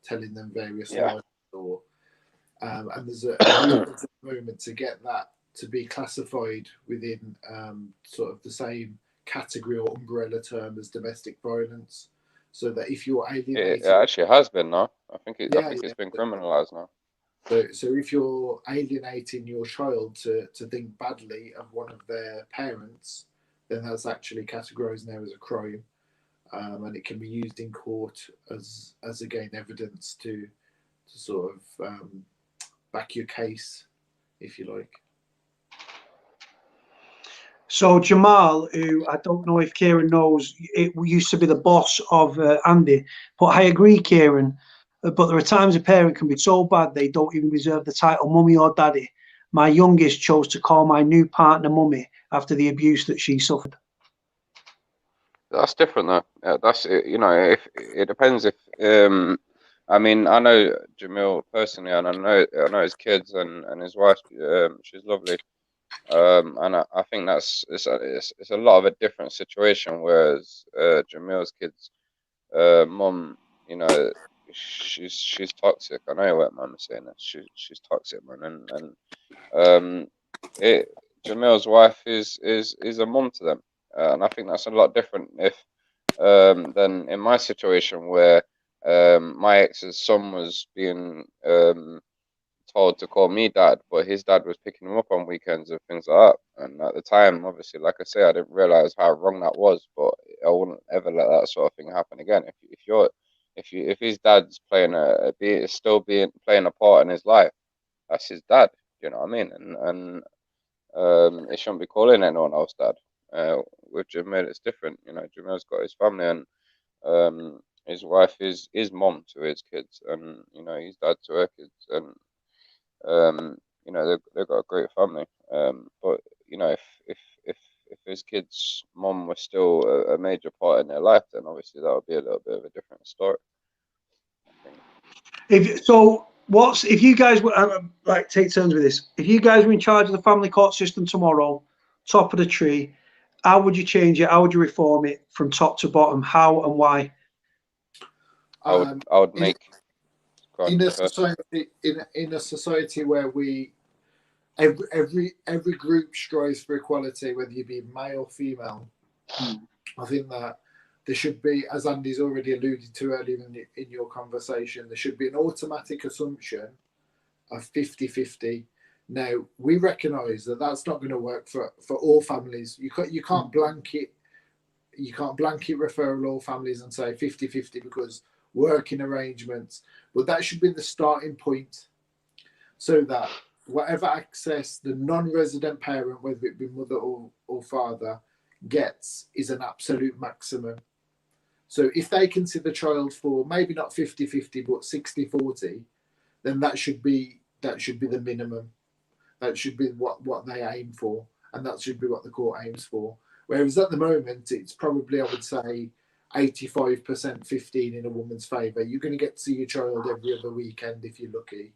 telling them various lies, or and there's a movement at the moment to get that to be classified within sort of the same category or umbrella term as domestic violence, so that if you're alienating, it actually has been now. I think it's been criminalized now. So if you're alienating your child to think badly of one of their parents, then that's actually categorized now as a crime, and it can be used in court as again evidence to sort of back your case, if you like. So Jamal, who I don't know if Kieron knows, it used to be the boss of Andy. But I agree, Kieron. But there are times a parent can be so bad they don't even deserve the title mummy or daddy. My youngest chose to call my new partner mummy after the abuse that she suffered. That's different though. That's you know, if it depends if I mean, I know Jamil personally, and I know his kids and his wife. She's lovely. And I think it's a lot of a different situation. Whereas Jamil's kids, mum, you know, she's toxic. I know you weren't mum saying that. She's toxic, man, and Jamil's wife is a mum to them, and I think that's a lot different if than in my situation where my ex's son was being told to call me dad, but his dad was picking him up on weekends and things like that. And at the time, obviously, like I say, I didn't realize how wrong that was, but I wouldn't ever let that sort of thing happen again. If his dad's playing playing a part in his life, that's his dad. You know what I mean? And it shouldn't be calling anyone else dad. With Jamil, it's different. You know, Jamil's got his family, and his wife is mom to his kids, and you know, he's dad to her kids, and you know, they've got a great family. But you know, if his kids' mom was still a major part in their life, then obviously that would be a little bit of a different story, I think. If you guys were like, take turns with this, if you guys were in charge of the family court system tomorrow, top of the tree, how would you change it? How would you reform it from top to bottom? How and why? I would make in a society where every group strives for equality, whether you be male or female. I think that there should be, as Andy's already alluded to earlier in your conversation, there should be an automatic assumption of 50-50. Now, we recognise that that's not going to work for all families. You can't blanket referral all families and say 50-50 because working arrangements, but that should be the starting point, so that whatever access the non-resident parent, whether it be mother or father, gets is an absolute maximum. So if they consider the child for maybe not 50-50 but 60-40, then that should be the minimum. That should be what they aim for, and that should be what the court aims for. Whereas at the moment, it's probably, I would say, 85% 15 in a woman's favour. You're going to get to see your child every other weekend if you're lucky,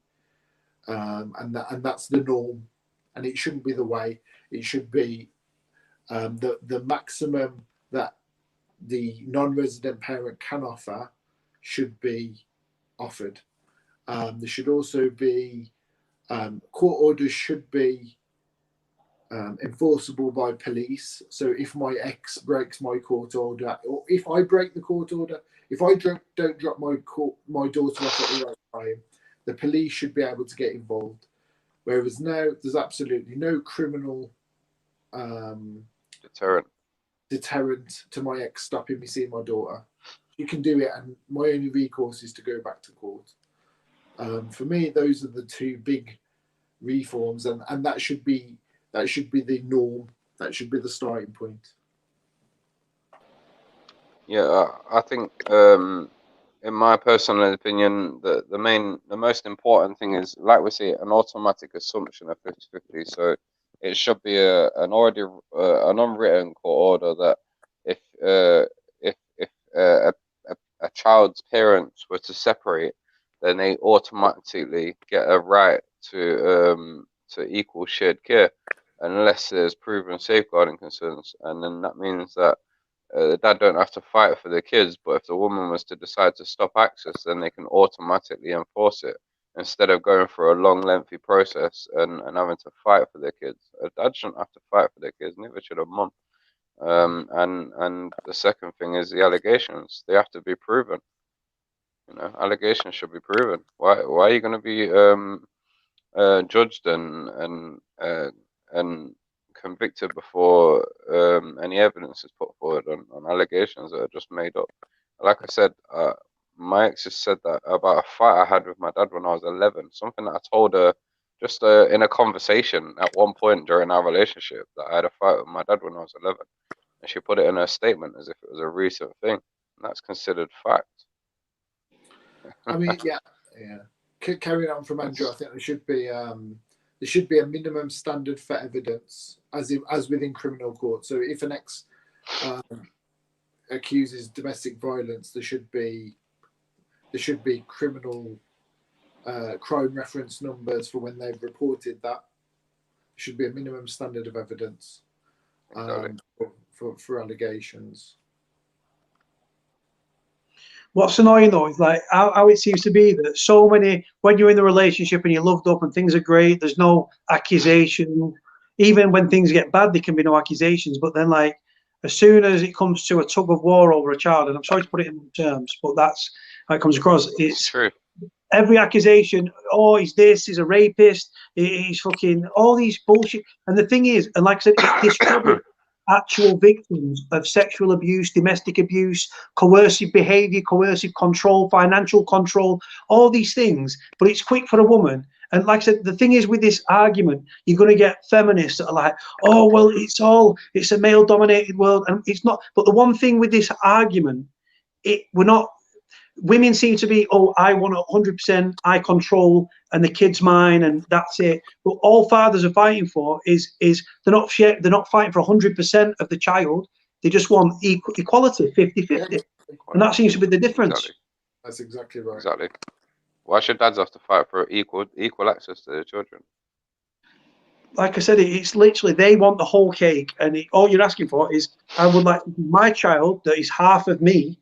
and that's the norm. And it shouldn't be the way. It should be the maximum that the non-resident parent can offer should be offered. There should also be court orders should be enforceable by police. So if my ex breaks my court order, or if I break the court order, if I don't drop my daughter off at the right time, the police should be able to get involved. Whereas now there's absolutely no criminal deterrent to my ex stopping me seeing my daughter. You can do it, and my only recourse is to go back to court. For me, those are the two big reforms, and that should be the norm. That should be the starting point. Yeah, I think, in my personal opinion, the most important thing is, like we say, an automatic assumption of 50-50. So it should be an unwritten court order that if a child's parents were to separate, then they automatically get a right to equal shared care, unless there's proven safeguarding concerns, and then that means that the dad don't have to fight for the kids. But if the woman was to decide to stop access, then they can automatically enforce it instead of going through a long, lengthy process and having to fight for their kids. A dad shouldn't have to fight for their kids, neither should a mum. And the second thing is the allegations. They have to be proven. You know, allegations should be proven. Why are you going to be judged and convicted before any evidence is put forward on allegations that are just made up? Like I said, my ex just said that about a fight I had with my dad when I was 11. Something that I told her just in a conversation at one point during our relationship, that I had a fight with my dad when I was 11. And she put it in her statement as if it was a recent thing. And that's considered fact. I mean, yeah. Carrying on from Andrew, I think there should be a minimum standard for evidence, as within criminal court. So if an ex accuses domestic violence, there should be criminal crime reference numbers for when they've reported that. There should be a minimum standard of evidence for allegations. What's annoying though is like how it seems to be that so many, when you're in the relationship and you're loved up and things are great, there's no accusation. Even when things get bad, there can be no accusations. But then, like, as soon as it comes to a tug of war over a child, and I'm sorry to put it in terms, but that's how it comes across. It's true. Every accusation, oh, he's this, he's a rapist, he's fucking all these bullshit. And the thing is, and like I said, it's discredited. actual victims of sexual abuse, domestic abuse, coercive behavior, coercive control, financial control, all these things. But it's quick for a woman. And like I said, the thing is with this argument, you're going to get feminists that are like, oh, well, it's a male dominated world. And it's not. But the one thing with this argument, women seem to be, oh, I want 100%, I control, and the kid's mine, and that's it. But all fathers are fighting for is they're not fighting for 100% of the child. They just want equality, 50-50. Yeah. And that seems to be the difference. Exactly. That's exactly right. Exactly. Why should dads have to fight for equal access to their children? Like I said, it's literally they want the whole cake, and all you're asking for is, I would like my child that is half of me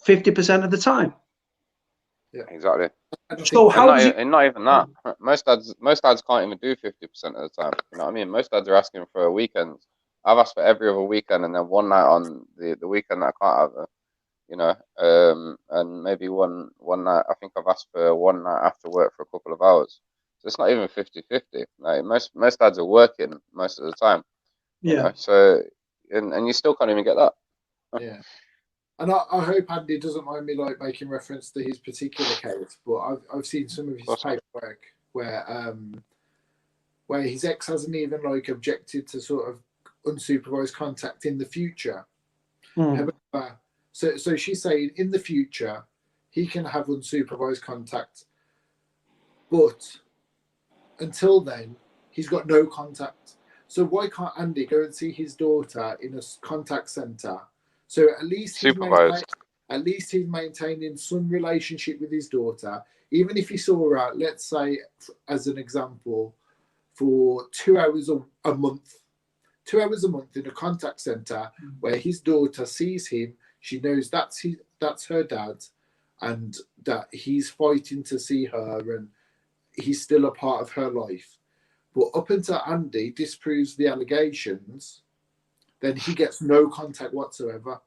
50% of the time. Yeah, exactly. So and not even that. Most dads can't even do 50% of the time. You know what I mean? Most dads are asking for a weekend. I've asked for every other weekend, and then one night on the weekend that I can't have it. You know, and maybe one night. I think I've asked for one night after work for a couple of hours. So it's not even 50-50. Like most dads are working most of the time. Yeah. You know? So and you still can't even get that. Yeah. And I hope Andy doesn't mind me like making reference to his particular case, but I've seen some of his paperwork where his ex hasn't even like objected to sort of unsupervised contact in the future. However, so she's saying in the future he can have unsupervised contact, but until then he's got no contact. So why can't Andy go and see his daughter in a contact centre? So at least he's maintaining some relationship with his daughter, even if he saw her out, let's say, as an example, for 2 hours a month. 2 hours a month in a contact centre where his daughter sees him, she knows that's her dad, and that he's fighting to see her, and he's still a part of her life. But up until Andy disproves the allegations, then he gets no contact whatsoever.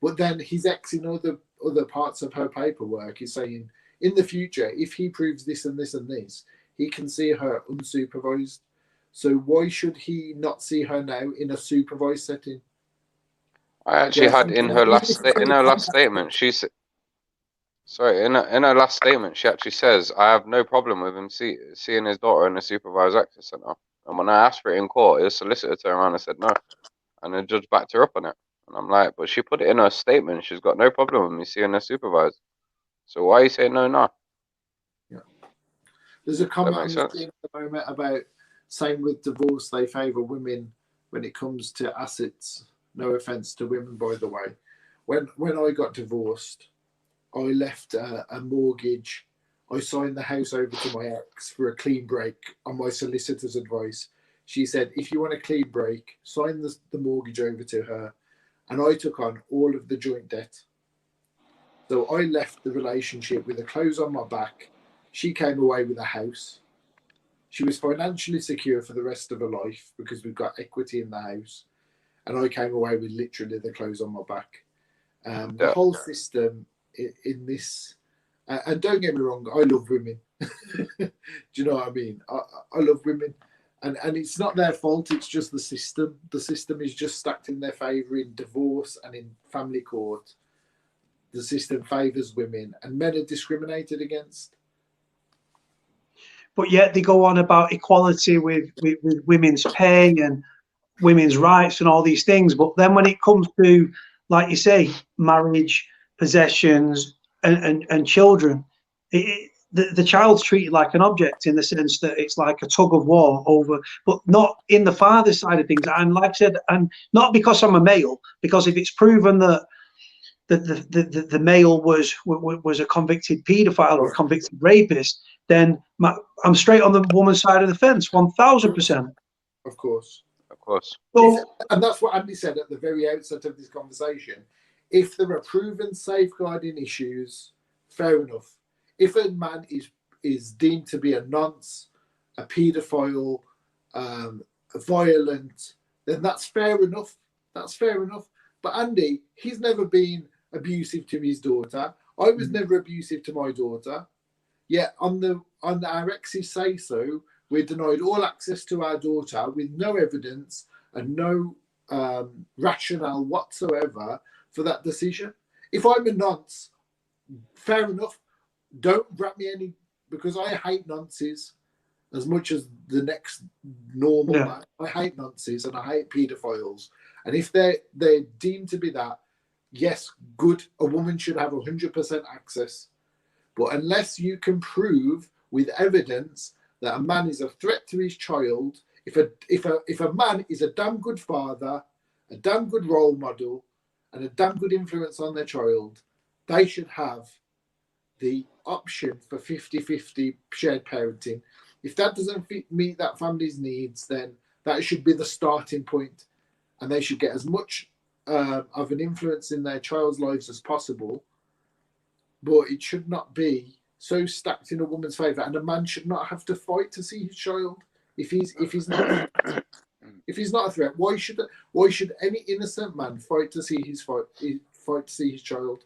But then his ex in other parts of her paperwork is saying, in the future, if he proves this and this and this, he can see her unsupervised. So why should he not see her now in a supervised setting? I actually had in her last statement, she said, sorry, in her last statement, she actually says, I have no problem with him seeing his daughter in a supervised access centre. And when I asked for it in court, his solicitor turned around and said no. And the judge backed her up on it. And I'm like, but she put it in her statement. She's got no problem with me seeing her supervised. So why are you saying no now? Yeah. There's a comment on the screen at the moment about saying with divorce, they favour women when it comes to assets. No offence to women, by the way. When I got divorced, I left a mortgage. I signed the house over to my ex for a clean break on my solicitor's advice. She said, if you want a clean break, sign the mortgage over to her. And I took on all of the joint debt. So I left the relationship with the clothes on my back. She came away with a house. She was financially secure for the rest of her life because we've got equity in the house. And I came away with literally the clothes on my back. The whole system in this, and don't get me wrong, I love women. Do you know what I mean? I love women. And it's not their fault, it's just the system. The system is just stacked in their favour in divorce and in family court. The system favours women and men are discriminated against. But yet they go on about equality with women's pay and women's rights and all these things. But then when it comes to, like you say, marriage, possessions, and children, the child's treated like an object in the sense that it's like a tug of war over, but not in the father's side of things. And like I said, and not because I'm a male, because if it's proven that the male was a convicted paedophile or a convicted rapist, then I'm straight on the woman's side of the fence, 1000%. Of course. Of course. So, and that's what Andy said at the very outset of this conversation. If there are proven safeguarding issues, fair enough. If a man is deemed to be a nonce, a paedophile, violent, then that's fair enough. That's fair enough. But Andy, he's never been abusive to his daughter. I was never abusive to my daughter. Yet on our ex's say so, we're denied all access to our daughter with no evidence and no rationale whatsoever for that decision. If I'm a nonce, fair enough. Don't grab me any, because I hate nonces as much as the next normal man. I hate nonces and I hate paedophiles. And if they're deemed to be that, yes, good. A woman should have 100% access. But unless you can prove with evidence that a man is a threat to his child, if a man is a damn good father, a damn good role model, and a damn good influence on their child, they should have the option for 50-50 shared parenting. If that doesn't meet that family's needs, then that should be the starting point, and they should get as much of an influence in their child's lives as possible. But it should not be so stacked in a woman's favour, and a man should not have to fight to see his child if he's not if he's not a threat. Why should any innocent man fight to see his child?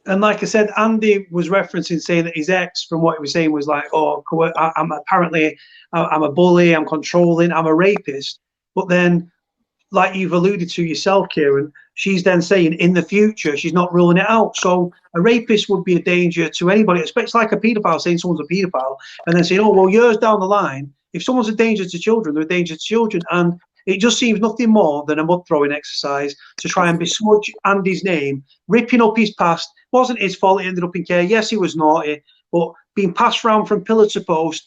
And like I said, Andy was referencing saying that his ex, from what he was saying, was like, "Oh, I'm a bully, I'm controlling, I'm a rapist." But then, like you've alluded to yourself, Kieron, she's then saying in the future she's not ruling it out. So a rapist would be a danger to anybody. It's like a paedophile saying someone's a paedophile and then saying, "Oh, well, years down the line, if someone's a danger to children, they're a danger to children." And it just seems nothing more than a mud throwing exercise to try and besmudge Andy's name, ripping up his past. Wasn't his fault he ended up in care. Yes, he was naughty, but being passed around from pillar to post,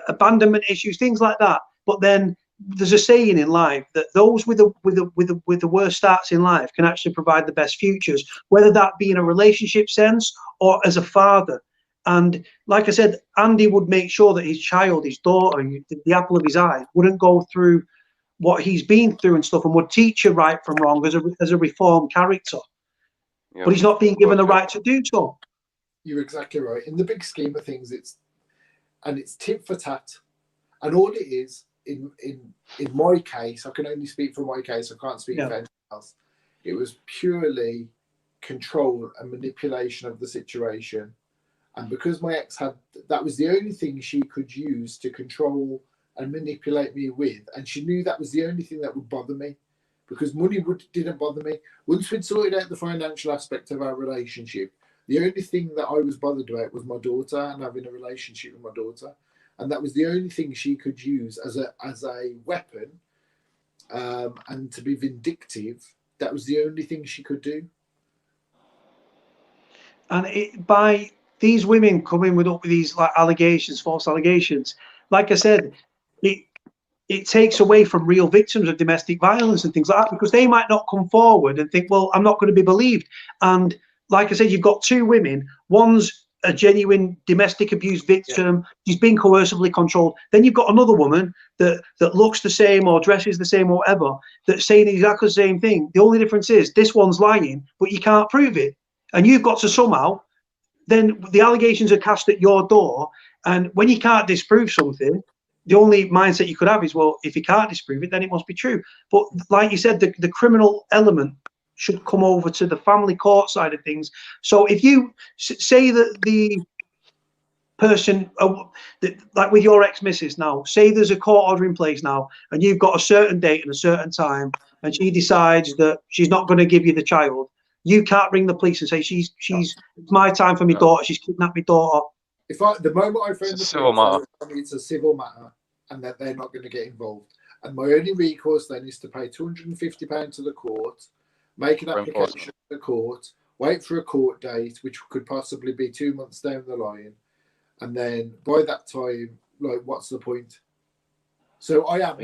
abandonment issues, things like that. But then there's a saying in life that those with the worst starts in life can actually provide the best futures, whether that be in a relationship sense or as a father. And like I said, Andy would make sure that his child, his daughter, the apple of his eye, wouldn't go through what he's been through and stuff, and would teach her right from wrong as a reformed character. But he's not being given the right to do so. You're exactly right. In the big scheme of things, it's tit for tat, and all it is. In my case, I can only speak for my case. I can't speak for anyone else. It was purely control and manipulation of the situation, and because my ex that was the only thing she could use to control and manipulate me with, and she knew that was the only thing that would bother me, because money didn't bother me. Once we'd sorted out the financial aspect of our relationship, the only thing that I was bothered about was my daughter and having a relationship with my daughter. And that was the only thing she could use as a weapon, and to be vindictive. That was the only thing she could do. And by these women coming with these like allegations, false allegations, like I said, it takes away from real victims of domestic violence and things like that, because they might not come forward and think, well, I'm not going to be believed. And like I said, you've got two women. One's a genuine domestic abuse victim. She's been coercively controlled. Then you've got another woman that looks the same or dresses the same or whatever, that's saying exactly the same thing. The only difference is this one's lying, but you can't prove it. And you've got to somehow, then the allegations are cast at your door. And when you can't disprove something, the only mindset you could have is, well, if you can't disprove it, then it must be true. But like you said, the criminal element should come over to the family court side of things. So if you say that the person, like with your ex-missus now, say there's a court order in place now, and you've got a certain date and a certain time, and she decides that she's not going to give you the child, you can't ring the police and say, it's my time for my daughter, she's kidnapped my daughter. The moment I phone the police, it's a civil matter, and that they're not going to get involved. And my only recourse then is to pay £250 to the court, make an application to the court, wait for a court date, which could possibly be 2 months down the line, and then by that time, like, what's the point? So I have,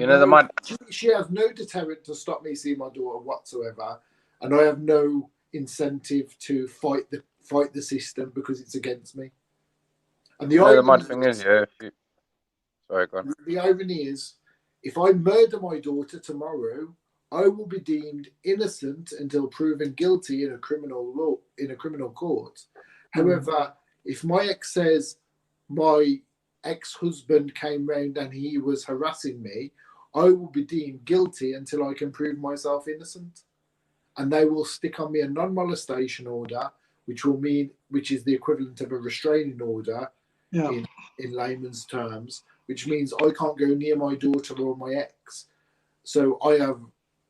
she has no deterrent to stop me seeing my daughter whatsoever, and I have no incentive to fight the system because it's against me. And the thing is, sorry, go on. The irony is, if I murder my daughter tomorrow, I will be deemed innocent until proven guilty in a criminal court. However, if my ex says my ex-husband came round and he was harassing me, I will be deemed guilty until I can prove myself innocent. And they will stick on me a non-molestation order, which is the equivalent of a restraining order in layman's terms, which means I can't go near my daughter or my ex. So I have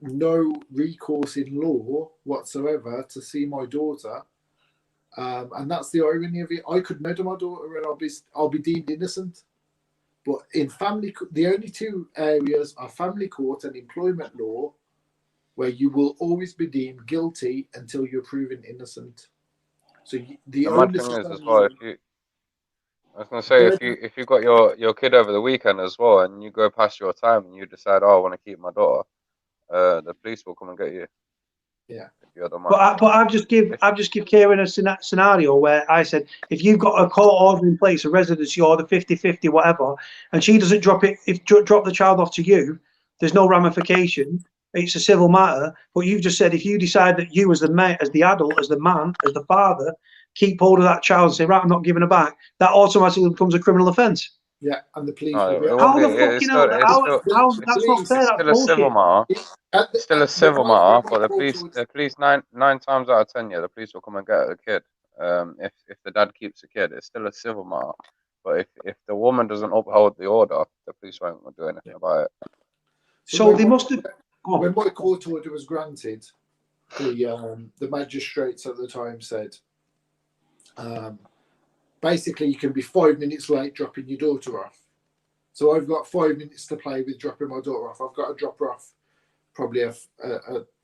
no recourse in law whatsoever to see my daughter. And that's the irony of it. I could murder my daughter and I'll be deemed innocent. But in family, the only two areas are family court and employment law, where you will always be deemed guilty until you're proven innocent. So the mad thing is as well, I was gonna say, if you got your kid over the weekend as well, and you go past your time and you decide, oh, I want to keep my daughter, the police will come and get you. Yeah. If you're the man. But I've just give Kieron a scenario where I said, if you've got a court order in place, a residency order, 50-50, whatever, and she doesn't drop the child off to you, there's no ramification. It's a civil matter. But you've just said, if you decide that you as the adult, as the man, as the father, keep hold of that child and say, right, I'm not giving her back, that automatically becomes a criminal offence. Yeah, and the police No, will be. How the fucking hell? That's not fair. That's still a civil matter. It's still a civil matter, but the police nine times out of 10, the police will come and get the kid. If the dad keeps the kid, it's still a civil matter. But if the woman doesn't uphold the order, the police won't do anything about it. So they must have. When my court order was granted, the magistrates at the time said, basically, you can be 5 minutes late dropping your daughter off. So I've got 5 minutes to play with dropping my daughter off. I've got to drop her off probably a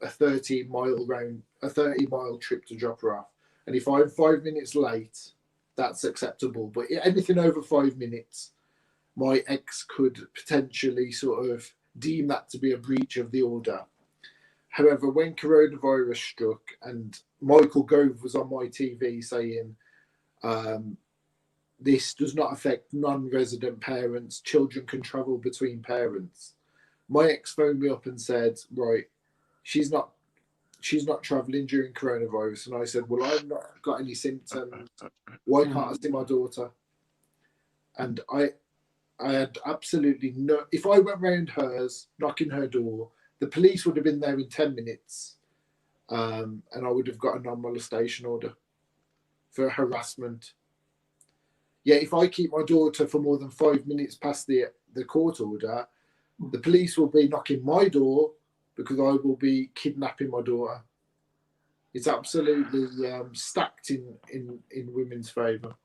30-mile trip to drop her off. And if I'm 5 minutes late, that's acceptable. But anything over 5 minutes, my ex could potentially sort of deem that to be a breach of the order. However, when coronavirus struck and Michael Gove was on my TV saying, this does not affect non-resident parents, children can travel between parents, my ex phoned me up and said, right, she's not traveling during coronavirus. And I said, well, I've not got any symptoms. Why can't I see my daughter? And I had absolutely no. If I went round hers, knocking her door, the police would have been there in 10 minutes, and I would have got a non-molestation order for harassment. Yeah, if I keep my daughter for more than 5 minutes past the court order, the police will be knocking my door because I will be kidnapping my daughter. It's absolutely stacked in women's favour.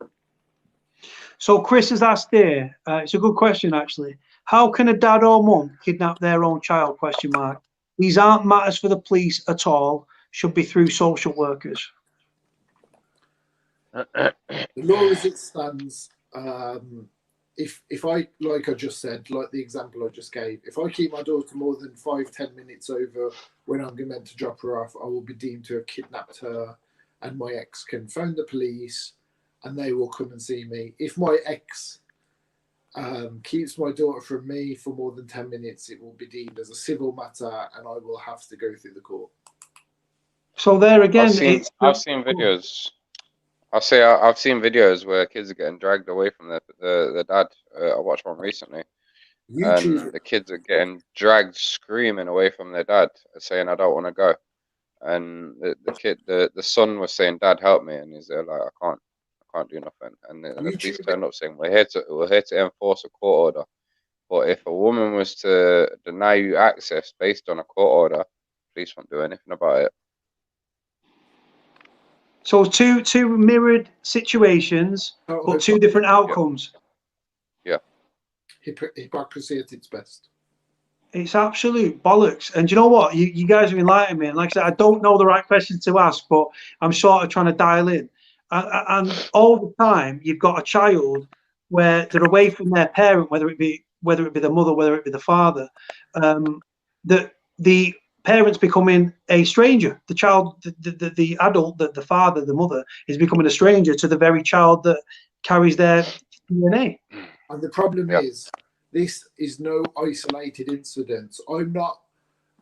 So Chris has asked here, it's a good question actually. How can a dad or mum kidnap their own child? ? These aren't matters for the police at all. Should be through social workers. The law as it stands, if I, like I just said, like the example I just gave, if I keep my daughter more than 5-10 minutes over when I'm meant to drop her off, I will be deemed to have kidnapped her, and my ex can phone the police and they will come and see me. If my ex keeps my daughter from me for more than 10 minutes, it will be deemed as a civil matter and I will have to go through the court. So there again, I've seen videos. I've seen videos where kids are getting dragged away from the dad. I watched one recently, and the kids are getting dragged screaming away from their dad, saying, "I don't want to go." And the son was saying, "Dad, help me," and he's there like, "I can't do nothing." And the police turned up saying, "We're here to enforce a court order." But if a woman was to deny you access based on a court order, police won't do anything about it. So two mirrored situations, but two different outcomes. Yeah. Hypocrisy at its best. It's absolute bollocks. And you know what? You guys have enlightened me. And like I said, I don't know the right questions to ask, but I'm sort of trying to dial in. And all the time, you've got a child where they're away from their parent, whether it be the mother, whether it be the father, that the parents becoming a stranger. The child, the adult, the father, the mother is becoming a stranger to the very child that carries their DNA. And the problem is, this is no isolated incident. I'm not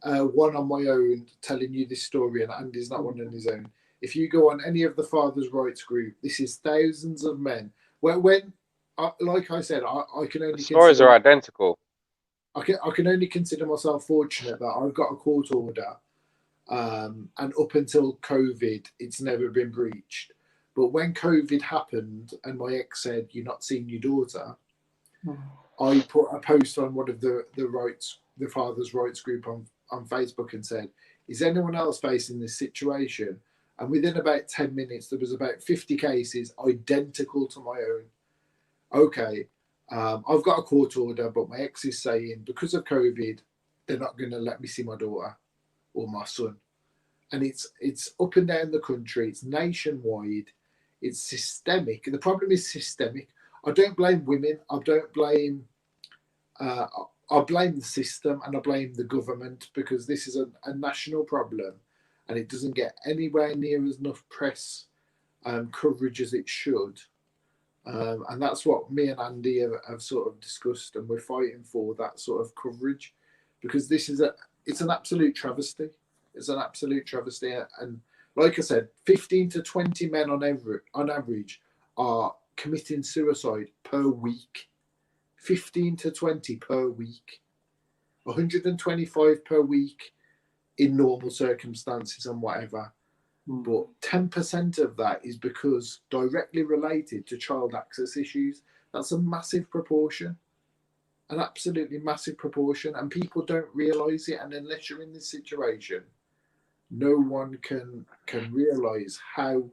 one on my own telling you this story, and Andy's not one on his own. If you go on any of the Fathers' Rights group, this is thousands of men. When like I said, I can only. The stories are identical. I can only consider myself fortunate that I've got a court order, and up until COVID, it's never been breached. But when COVID happened and my ex said, "You're not seeing your daughter," I put a post on one of the the Fathers' Rights group on Facebook and said, is anyone else facing this situation? And within about 10 minutes, there was about 50 cases identical to my own. Okay, I've got a court order, but my ex is saying because of COVID, they're not going to let me see my daughter or my son. And it's up and down the country. It's nationwide. It's systemic. The problem is systemic. I don't blame women. I don't blame. I blame the system and I blame the government, because this is a national problem, and it doesn't get anywhere near as enough press coverage as it should. And that's what me and Andy have sort of discussed, and we're fighting for that sort of coverage, because this is it's an absolute travesty. It's an absolute travesty. And like I said, 15 to 20 men on average are committing suicide per week. 15 to 20 per week. 125 per week in normal circumstances and whatever. But 10% of that is because directly related to child access issues. That's a massive proportion. An absolutely massive proportion. And people don't realise it. And unless you're in this situation, no one can realise how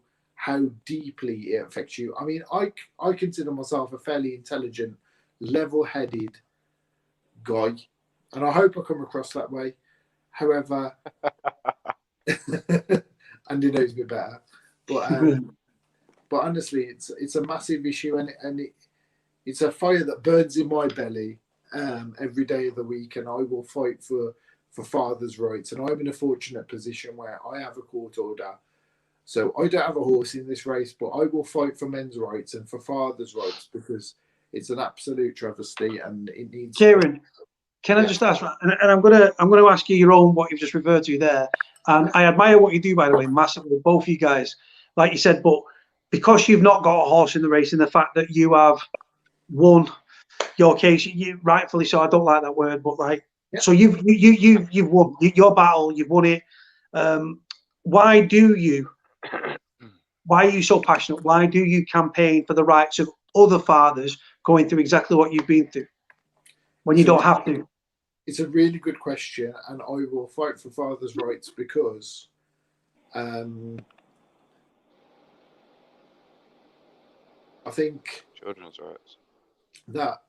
deeply it affects you. I mean, I consider myself a fairly intelligent, level-headed guy, and I hope I come across that way. However, Andy knows me better, but honestly, it's a massive issue, and it's a fire that burns in my belly every day of the week, and I will fight for fathers' rights. And I'm in a fortunate position where I have a court order, so I don't have a horse in this race, but I will fight for men's rights and for fathers' rights, because it's an absolute travesty, and it needs. Kieran, can I just ask, and I'm gonna ask you your own, what you've just referred to there. And I admire what you do, by the way, massively, both of you guys, like you said. But because you've not got a horse in the race, and the fact that you have won your case, you rightfully so. I don't like that word, but like, so you've won your battle. You've won it. Why are you so passionate? Why do you campaign for the rights of other fathers going through exactly what you've been through when you don't have to? It's a really good question, and I will fight for fathers' rights because I think children's rights, that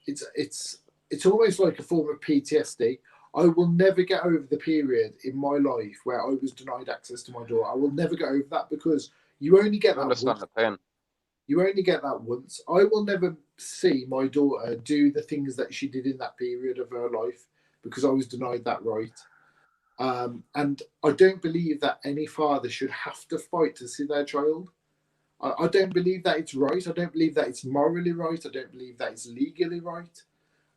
it's almost like a form of PTSD. I will never get over the period in my life where I was denied access to my daughter. I will never get over that, because you only get that understand once. the pain. You only get that once. I will never see my daughter do the things that she did in that period of her life, because I was denied that right. And I don't believe that any father should have to fight to see their child. I don't believe that it's right. I don't believe that it's morally right. I don't believe that it's legally right.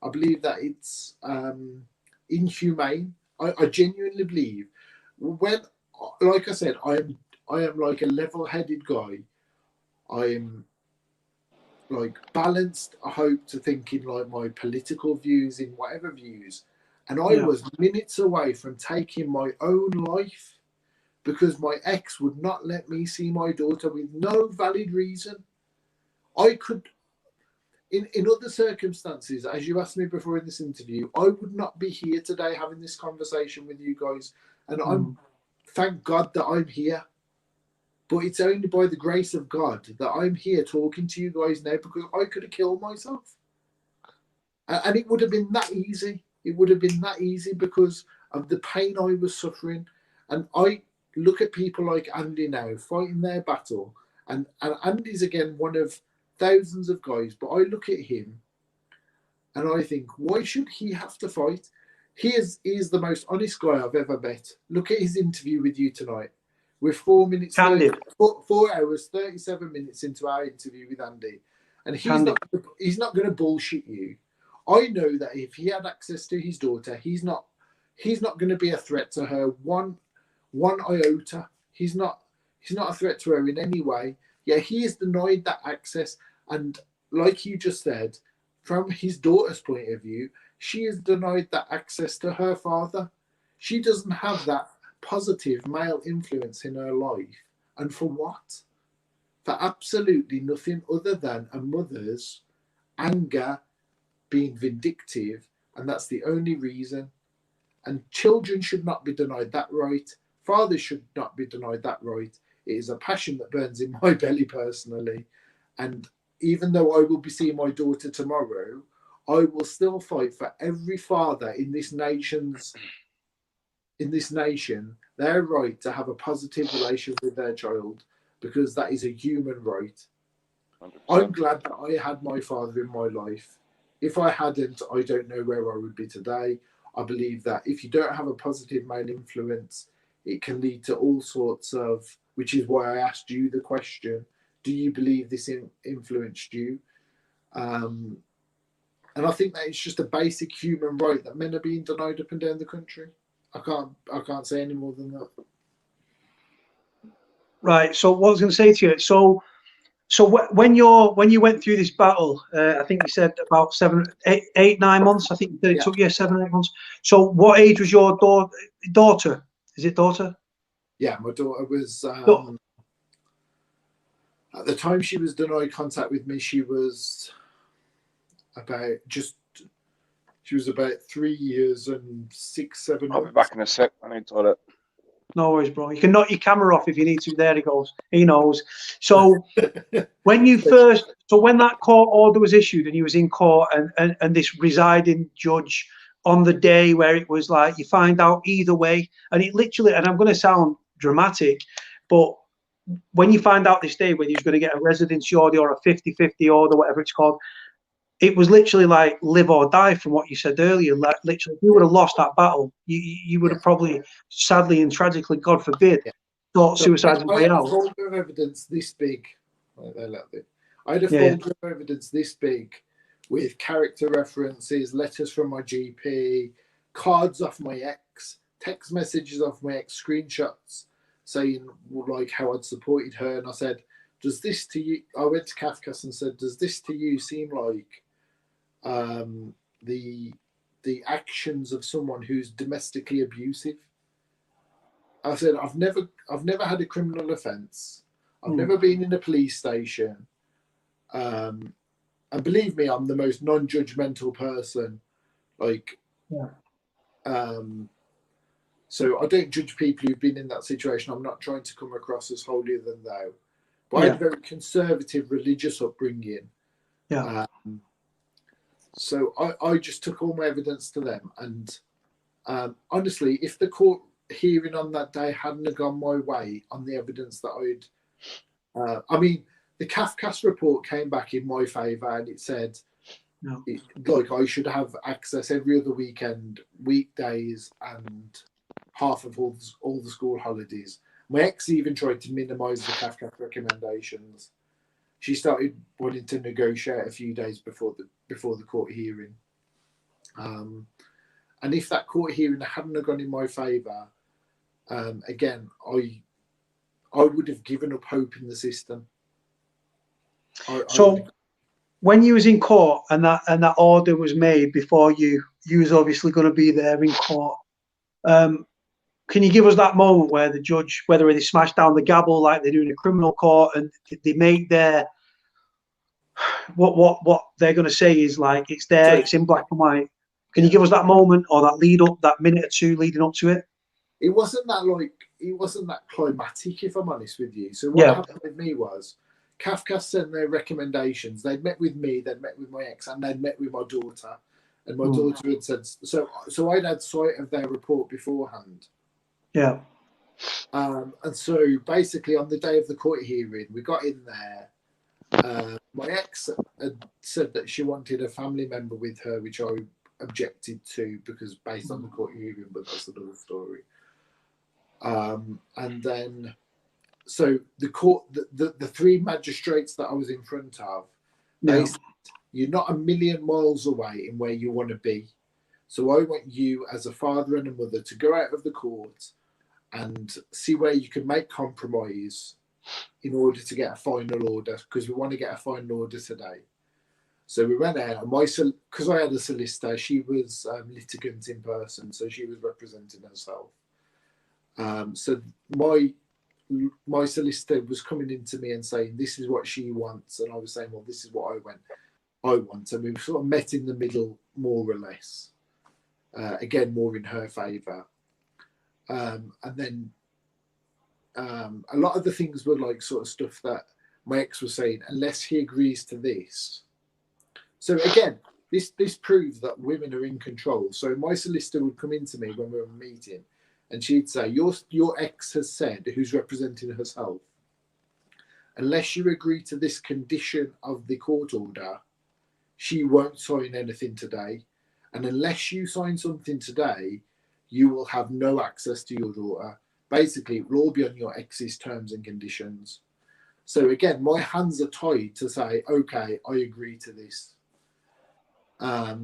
I believe that it's inhumane. I genuinely believe, when, like I said, I am like a level-headed guy. I'm like balanced, I hope, to thinking like my political views in whatever views. And I was minutes away from taking my own life, because my ex would not let me see my daughter with no valid reason. I could, in other circumstances, as you asked me before in this interview, I would not be here today having this conversation with you guys. And thank God that I'm here. But it's only by the grace of God that I'm here talking to you guys now, because I could have killed myself. And it would have been that easy. It would have been that easy because of the pain I was suffering. And I look at people like Andy now fighting their battle. And Andy's, again, one of thousands of guys. But I look at him and I think, why should he have to fight? He is the most honest guy I've ever met. Look at his interview with you tonight. We're 4 hours, 37 minutes into our interview with Andy, and he's not going to bullshit you. I know that if he had access to his daughter, he's not going to be a threat to her one iota. He's not a threat to her in any way. Yeah, he is denied that access, and like you just said, from his daughter's point of view, she is denied that access to her father. She doesn't have that positive male influence in her life. And for what? For absolutely nothing other than a mother's anger being vindictive, and that's the only reason. And children should not be denied that right. Fathers should not be denied that right. It is a passion that burns in my belly personally. And even though I will be seeing my daughter tomorrow, I will still fight for every father in this nation, their right to have a positive relation with their child, because that is a human right. 100%. I'm glad that I had my father in my life. If I hadn't, I don't know where I would be today. I believe that if you don't have a positive male influence, it can lead to all sorts of, which is why I asked you the question, do you believe this influenced you? And I think that it's just a basic human right that men are being denied up and down the country. I can't say any more than that. Right. So what I was going to say to you, so when you went through this battle, I think you said about 8, 9 months. I think it took you 7, 8 months. So what age was your daughter? Is it daughter? Yeah, my daughter was at the time she was denied contact with me. She was about 3 years and 6, 7 months. I'll be back in a sec. I need toilet. No worries, bro. You can knock your camera off if you need to. There he goes. He knows. So when that court order was issued and you was in court and this presiding judge on the day where it was like you find out either way, and it literally, and I'm going to sound dramatic, but when you find out this day when you're going to get a residency order or a 50-50 order, whatever it's called, it was literally like live or die from what you said earlier. Like literally, if you would have lost that battle, you would have probably, sadly and tragically, God forbid, thought suicide's way out. I had a folder of evidence this big. I had a folder of evidence this big with character references, letters from my GP, cards off my ex, text messages off my ex, screenshots saying like how I'd supported her. And I said, does this to you, I went to Kafkas and said, does this to you seem like the actions of someone who's domestically abusive? I said, I've never had a criminal offence. I've never been in a police station. And believe me, I'm the most non-judgmental person. So I don't judge people who've been in that situation. I'm not trying to come across as holier than thou. But I had a very conservative religious upbringing. Yeah. So I just took all my evidence to them. And honestly, if the court hearing on that day hadn't gone my way on the evidence that the Kafkas report came back in my favour, and it said, I should have access every other weekend, weekdays, and half of all the school holidays. My ex even tried to minimise the Kafkas recommendations. She started wanting to negotiate a few days before the court hearing. And if that court hearing hadn't gone in my favour, again, I would have given up hope in the system. When you was in court and that order was made before you was obviously going to be there in court, can you give us that moment where the judge, whether they smash down the gavel like they do in a criminal court, and they make their what they're going to say is like it's there, it's in black and white. Can you give us that moment or that lead up, that minute or two leading up to it? It wasn't that climatic, if I'm honest with you. So what happened with me was Kafka sent their recommendations. They'd met with me, they'd met with my ex, and they'd met with my daughter. And my daughter had said, so I'd had sight of their report beforehand. Yeah. And so basically on the day of the court hearing, we got in there. My ex had said that she wanted a family member with her, which I objected to because based on the court hearing, but that's another story. And then, so the court, the three magistrates that I was in front of, they said, you're not a million miles away in where you want to be. So I want you as a father and a mother to go out of the court and see where you can make compromise in order to get a final order, because we want to get a final order today. So we went out, and because I had a solicitor, she was litigant in person, so she was representing herself. So my solicitor was coming into me and saying, this is what she wants. And I was saying, well, this is what I want. I want. And we've sort of met in the middle, more or less. Again, more in her favour. And then a lot of the things were like sort of stuff that my ex was saying, unless he agrees to this. So again, this proves that women are in control. So my solicitor would come into me when we were meeting, and she'd say, your ex has said, who's representing herself, unless you agree to this condition of the court order, she won't sign anything today. And unless you sign something today, you will have no access to your daughter. Basically, it will all be on your ex's terms and conditions. So again, my hands are tied to say, okay, I agree to this.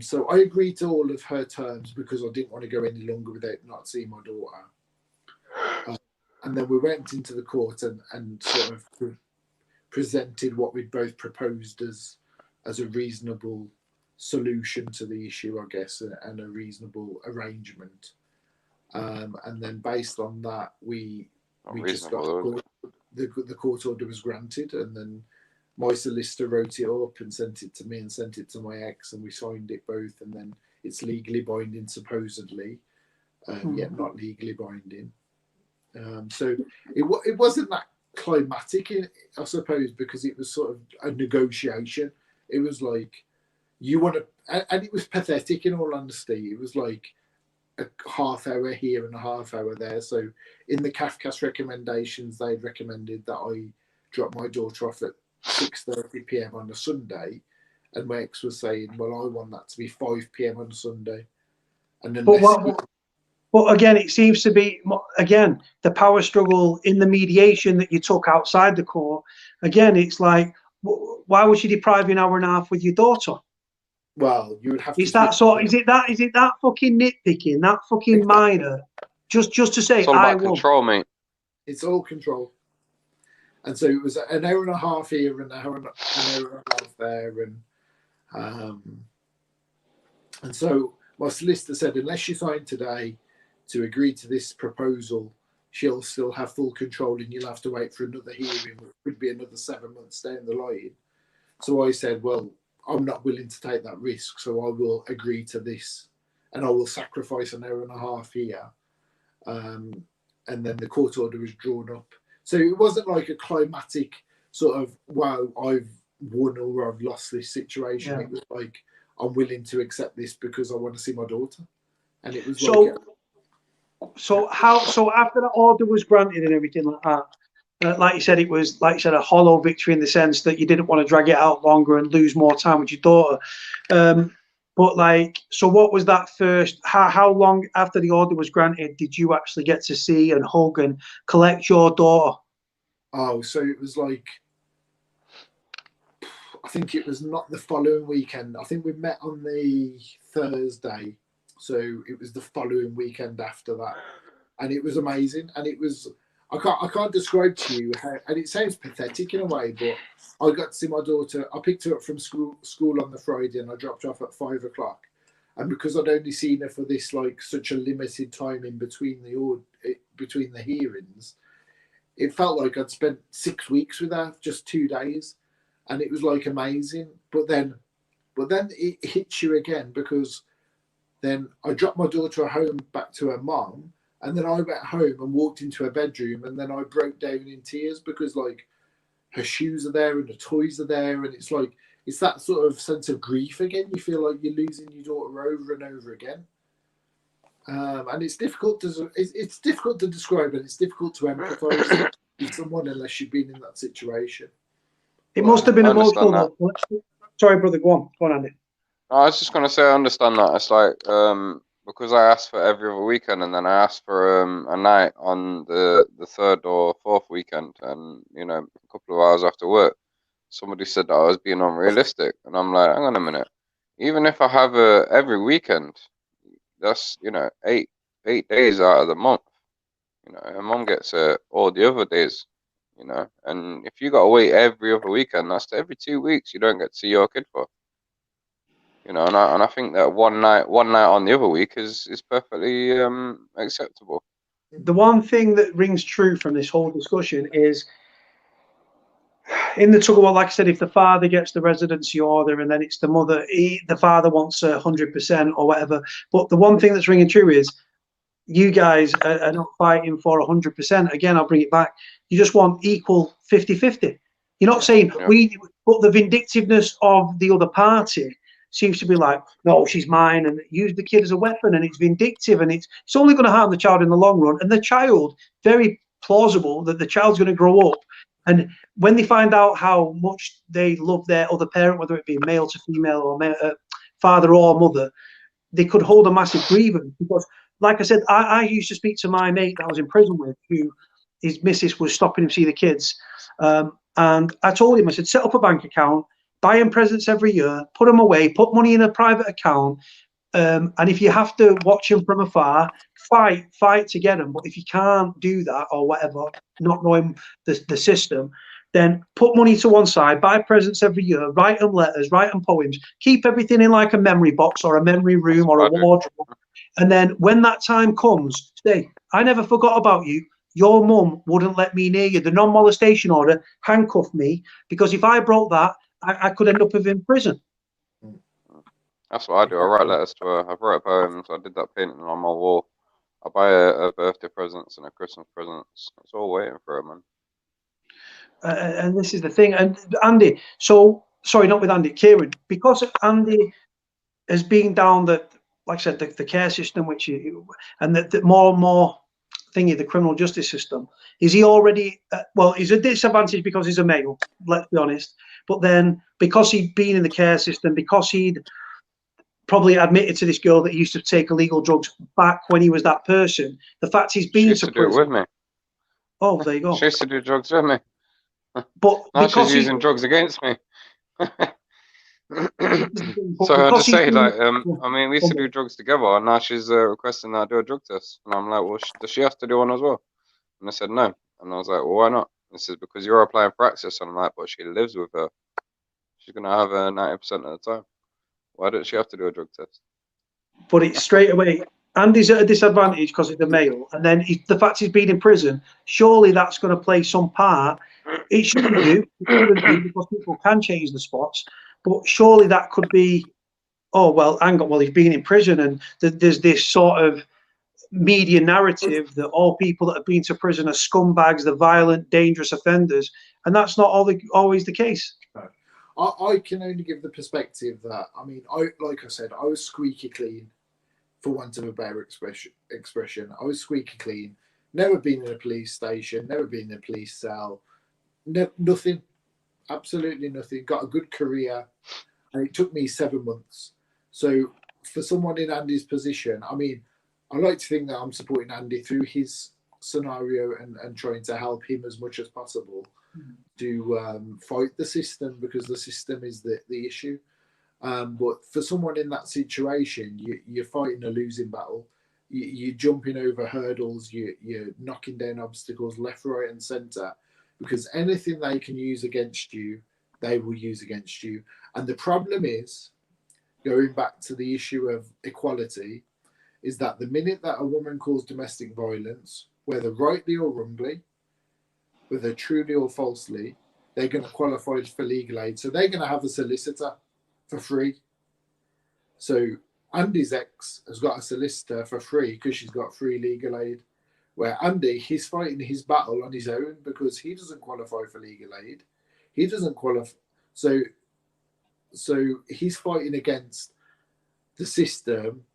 So I agreed to all of her terms because I didn't want to go any longer without not seeing my daughter. And then we went into the court and sort of presented what we'd both proposed as a reasonable solution to the issue, I guess, and a reasonable arrangement. And then based on that, we just got the court order was granted, and then my solicitor wrote it up and sent it to me and sent it to my ex, and we signed it both, and then it's legally binding supposedly, yet not legally binding. So it wasn't that climatic, I suppose, because it was sort of a negotiation. It was like, you want to, and it was pathetic in all honesty. It was like a half hour here and a half hour there. So in the CAFCAS recommendations, they'd recommended that I drop my daughter off at 6:30 p.m. on a Sunday, and my ex was saying, well, I want that to be 5 p.m. on a Sunday. And then but again, it seems to be, again, the power struggle in the mediation that you took outside the court. Again, it's like, why would you deprive you an hour and a half with your daughter? Well, you would have is to. Is it that fucking nitpicking, that fucking exactly. Minor, just to say it's all about control, mate. It's all control. And so it was an hour and a half here and an hour and a half there, and so my solicitor said, unless you sign today to agree to this proposal, she'll still have full control, and you'll have to wait for another hearing, which could be another 7 months down the line. So I said, well, I'm not willing to take that risk, so I will agree to this, and I will sacrifice an hour and a half here. And then the court order was drawn up. So it wasn't like a climatic sort of, wow, I've won or I've lost this situation. Yeah. It was like, I'm willing to accept this because I want to see my daughter. And it was so after the order was granted and everything like that, like you said, it was, like you said, a hollow victory in the sense that you didn't want to drag it out longer and lose more time with your daughter. But like, so what was that first, how long after the order was granted did you actually get to see and hug and collect your daughter? Oh, so it was like, I think it was not the following weekend. I think we met on the Thursday. So it was the following weekend after that. And it was amazing. And it was, I can't describe to you how, and it sounds pathetic in a way, but I got to see my daughter. I picked her up from school on the Friday, and I dropped her off at 5 o'clock. And because I'd only seen her for this, like, such a limited time in between the hearings, it felt like I'd spent 6 weeks with her, just 2 days, and it was like amazing. But then it hits you again, because then I dropped my daughter home back to her mom. And then I went home and walked into her bedroom, and then I broke down in tears because, like, her shoes are there and the toys are there, and it's like, it's that sort of sense of grief again. You feel like you're losing your daughter over and over again, and it's difficult to describe, and it's difficult to empathise with someone unless you've been in that situation. It must have been emotional. Sorry, brother, go on, Andy. I was just going to say, I understand that. It's like, because I asked for every other weekend, and then I asked for a night on the third or fourth weekend, and, you know, a couple of hours after work, somebody said that I was being unrealistic, and I'm like, hang on a minute. Even if I have every weekend, that's, you know, eight days out of the month. You know, and mom gets all the other days, you know, and if you got to wait every other weekend, that's every 2 weeks you don't get to see your kid for. You know, and I think that one night on the other week is perfectly acceptable. The one thing that rings true from this whole discussion is in the tug of war, like I said, if the father gets the residency order and then it's the mother, the father wants 100% or whatever. But the one thing that's ringing true is you guys are not fighting for 100%. Again, I'll bring it back. You just want equal 50-50. You're not saying but the vindictiveness of the other party seems to be like, no, she's mine, and use the kid as a weapon, and it's vindictive, and it's only going to harm the child in the long run. And the child, very plausible that the child's going to grow up, and when they find out how much they love their other parent, whether it be male to female or father or mother, they could hold a massive grievance. Because, like I said, I used to speak to my mate that I was in prison with, who his missus was stopping him see the kids. And I told him, I said, set up a bank account, buy him presents every year, put them away, put money in a private account. And if you have to watch him from afar, fight to get him. But if you can't do that or whatever, not knowing the system, then put money to one side, buy presents every year, write them letters, write them poems, keep everything in like a memory box or a memory room or a wardrobe. And then when that time comes, say, I never forgot about you. Your mum wouldn't let me near you. The non-molestation order handcuffed me, because if I broke that, I could end up in prison. That's what I do. I write letters to her. I've wrote poems. I did that painting on my wall. I buy her birthday presents and her Christmas presents. It's all waiting for her, man. And this is the thing. And Andy, sorry, not with Andy, Kieron, because Andy has been down the, like I said, the care system, and the more and more thingy, the criminal justice system, is he already, well, he's a disadvantage because he's a male, let's be honest. But then because he'd been in the care system, because he'd probably admitted to this girl that he used to take illegal drugs back when he was that person, the fact he's been to prison. Do it with me. Oh, there you go. She used to do drugs with me. But now she's using drugs against me. So I just say, like, I mean, we used to do drugs together, and now she's requesting that I do a drug test. And I'm like, well, does she have to do one as well? And I said, no. And I was like, well, why not? This is because you're applying for access. And I'm like, but she lives with her. She's going to have her 90% of the time. Why does she have to do a drug test? But it's straight away, Andy's at a disadvantage because he's a male. And then the fact he's been in prison, surely that's going to play some part. It shouldn't do. Because people can change the spots. But surely that could be, oh, well, hang on, well, he's been in prison, and there's this sort of media narrative that all people that have been to prison are scumbags, they're violent, dangerous offenders, and that's not always the case. No. I can only give the perspective that, I mean, like I said, I was squeaky clean, for want of a better expression. I was squeaky clean, never been in a police station, never been in a police cell, nothing. Absolutely nothing. Got a good career, and it took me 7 months. So for someone in Andy's position, I mean, I like to think that I'm supporting Andy through his scenario and trying to help him as much as possible to fight the system, because the system is the issue. But for someone in that situation, you're fighting a losing battle. You're jumping over hurdles. You're knocking down obstacles left, right, and centre. Because anything they can use against you, they will use against you. And the problem is, going back to the issue of equality, is that the minute that a woman calls domestic violence, whether rightly or wrongly, whether truly or falsely, they're going to qualify for legal aid. So they're going to have a solicitor for free. So Andy's ex has got a solicitor for free because she's got free legal aid. Where Andy, he's fighting his battle on his own because he doesn't qualify for legal aid. He doesn't qualify. So he's fighting against the system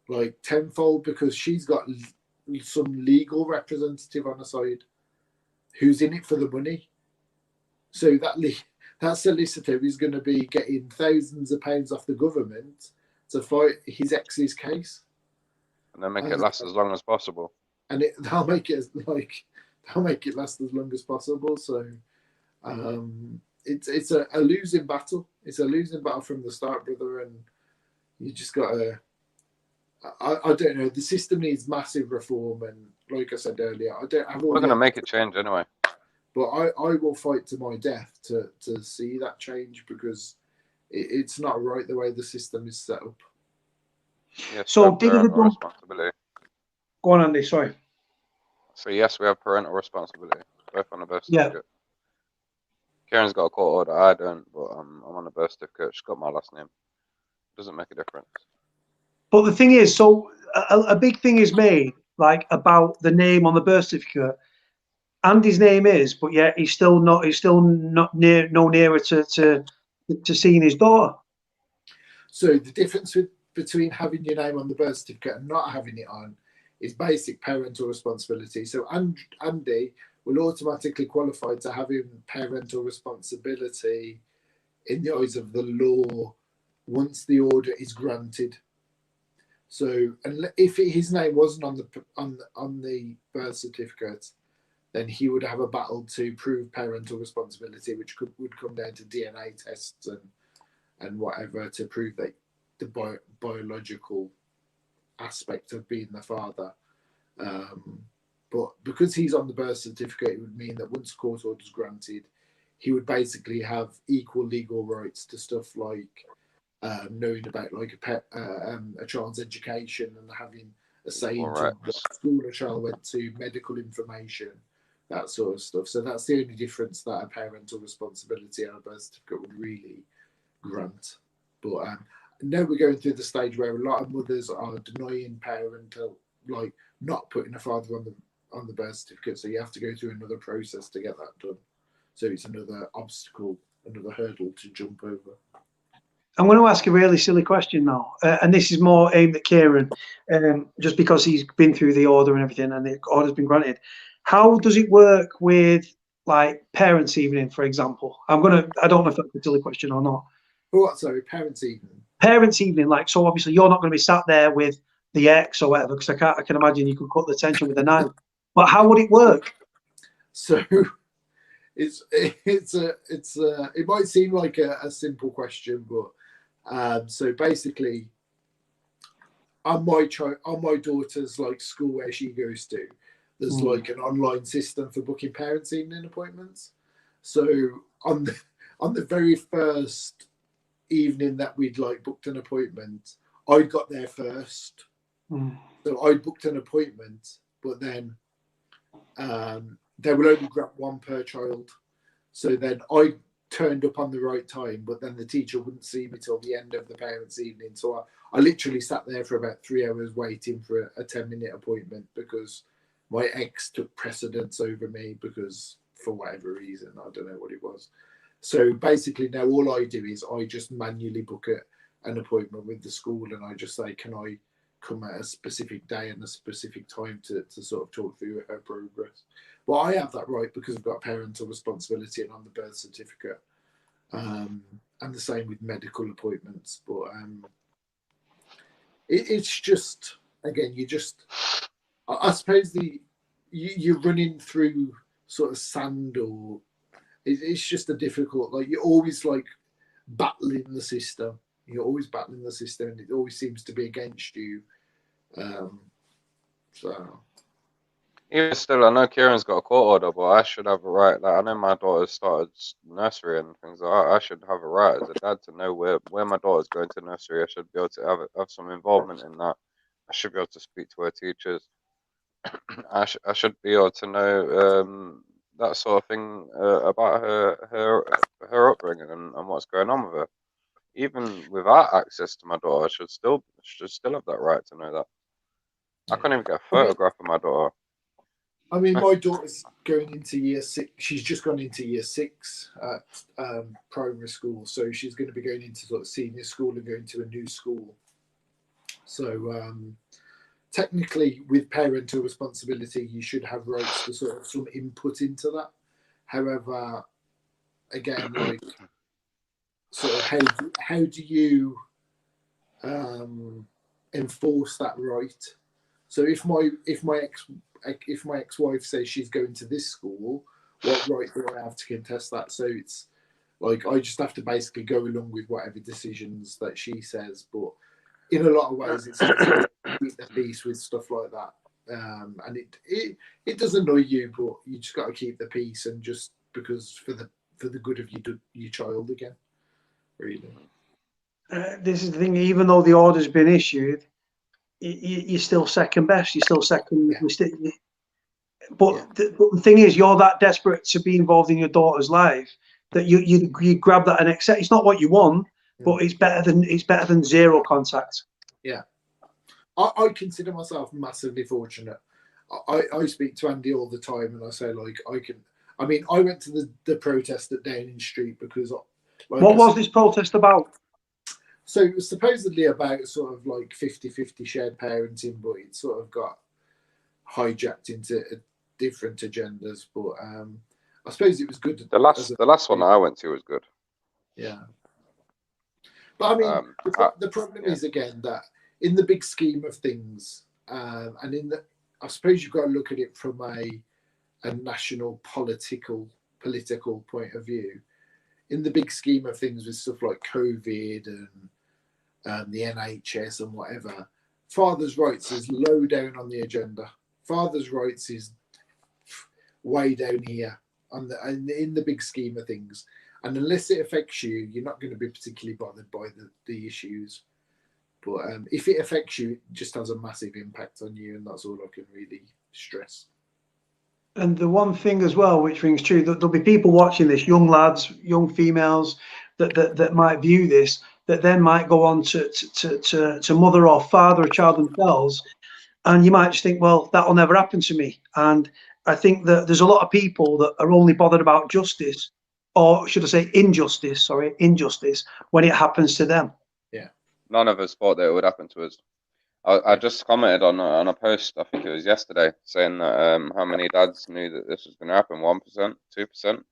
like tenfold, because she's got some legal representative on the side who's in it for the money. So that solicitor is going to be getting thousands of pounds off the government to fight his ex's case. And then make it last as long as possible. And they'll make it last as long as possible. So it's a losing battle. It's a losing battle from the start, brother. And you just got to. I don't know. The system needs massive reform, and like I said earlier, I don't have. We're going to make it change anyway. But I will fight to my death to see that change, because it's not right the way the system is set up. Yes, so digging the responsibility. Go on, Andy. Sorry. So yes, we have parental responsibility, both on the birth certificate. Kieran's got a court order. I don't, but I'm on a birth certificate. She's got my last name. Doesn't make a difference. But the thing is, so a big thing is made like about the name on the birth certificate. Andy's name is, but yeah, he's still not nearer to seeing his daughter. So the difference between having your name on the birth certificate and not having it on is basic parental responsibility. So Andy will automatically qualify to having parental responsibility in the eyes of the law once the order is granted. So, and if his name wasn't on the birth certificate, then he would have a battle to prove parental responsibility, which would come down to DNA tests and whatever to prove that the biological aspect of being the father. But because he's on the birth certificate, it would mean that once court order is granted, he would basically have equal legal rights to stuff like knowing about like a child's education and having a say into what school a child went to, medical information, that sort of stuff. So that's the only difference that a parental responsibility on a birth certificate would really grant. But now we're going through the stage where a lot of mothers are denying parental, like not putting a father on the birth certificate. So you have to go through another process to get that done. So it's another obstacle, another hurdle to jump over. I'm going to ask a really silly question now, and this is more aimed at Kieran, just because he's been through the order and everything, and the order's been granted. How does it work with like parents' evening, for example? I don't know if that's a silly question or not. What? Sorry, parents' evening. Parents' evening, like, so obviously you're not going to be sat there with the ex or whatever, because I can imagine you could cut the tension with a knife. But how would it work? So it might seem like a simple question, but so basically, on my daughter's like school where she goes to, there's like an online system for booking parents' evening appointments. So on the very first evening that we'd like booked an appointment, I got there first. So I booked an appointment, but then they will only grab one per child. So then I turned up on the right time, but then the teacher wouldn't see me till the end of the parents' evening. So I literally sat there for about 3 hours waiting for a 10-minute appointment because my ex took precedence over me because for whatever reason, I don't know what it was. So basically now all I do is I just manually book an appointment with the school and I just say, can I come at a specific day and a specific time to sort of talk through her progress. But I have that right because I've got parental responsibility and on the birth certificate. And the same with medical appointments. But it's just, again, I suppose you're running through sort of sand, or it's just a difficult, like you're always like battling the system. You're always battling the system and it always seems to be against you. So even still, I know Kieran's got a court order, but I should have a right. Like I know my daughter's started nursery and things like that. I should have a right as a dad to know where my daughter's going to nursery. I should be able to have some involvement in that. I should be able to speak to her teachers. I should be able to know that sort of thing about her upbringing and what's going on with her. Even without access to my daughter, I should still have that right to know that. I couldn't even get a photograph of my daughter. I mean, my daughter's going into year 6. She's just gone into year 6 at primary school. So she's going to be going into sort of senior school and going to a new school. So technically, with parental responsibility, you should have rights to sort of some input into that. However, again, like, sort of how do you enforce that right? So if my ex-wife says she's going to this school, what right do I have to contest that? So it's like I just have to basically go along with whatever decisions that she says. But in a lot of ways, it's keep the peace with stuff like that. And it does annoy you, but you just got to keep the peace and just because for the good of your child again, really. This is the thing. Even though the order's been issued, you're still second best. You're still second. Yeah. But the thing is, you're that desperate to be involved in your daughter's life. that you grab that and accept. It's not what you want, but it's better than zero contact. Yeah, I consider myself massively fortunate. I speak to Andy all the time, and I say, like, I mean, I went to the protest at Downing Street because, like, what was this protest about? So it was supposedly about sort of like 50-50 shared parenting, but it sort of got hijacked into different agendas. But I suppose it was good. The last one I went to was good. Yeah. But I mean, the problem is, again, that in the big scheme of things, and I suppose you've got to look at it from a national political point of view. In the big scheme of things, with stuff like COVID and the NHS and whatever, fathers' rights is low down on the agenda. Fathers' rights is way down here in the big scheme of things. And unless it affects you, you're not going to be particularly bothered by the issues. But if it affects you, it just has a massive impact on you, and that's all I can really stress. And the one thing as well, which rings true, that there'll be people watching this, young lads, young females, that might view this, that then might go on to mother or father a child themselves, and you might just think, well, that'll never happen to me. And I think that there's a lot of people that are only bothered about justice, or should I say injustice, when it happens to them. Yeah. None of us thought that it would happen to us. I just commented on a post, I think it was yesterday, saying that how many dads knew that this was going to happen? 1%, 2%,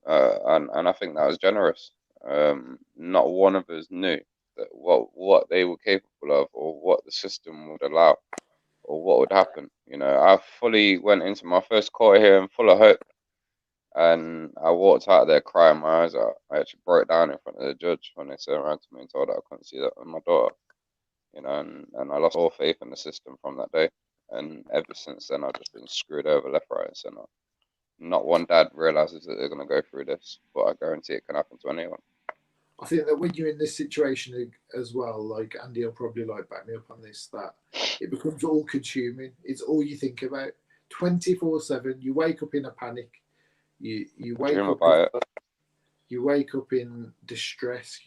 and I think that was generous. Not one of us knew that what they were capable of, or what the system would allow, or what would happen. You know, I fully went into my first court hearing full of hope, and I walked out of there crying my eyes out. I actually broke down in front of the judge when they turned around to me and told her I couldn't see that with my daughter. You know, and I lost all faith in the system from that day. And ever since then, I've just been screwed over left, right, and centre. Not one dad realises that they're going to go through this, but I guarantee it can happen to anyone. I think that when you're in this situation as well, like Andy will probably back me up on this, that it becomes all consuming. It's all you think about 24/7. You wake up in a panic. You wake up in distress.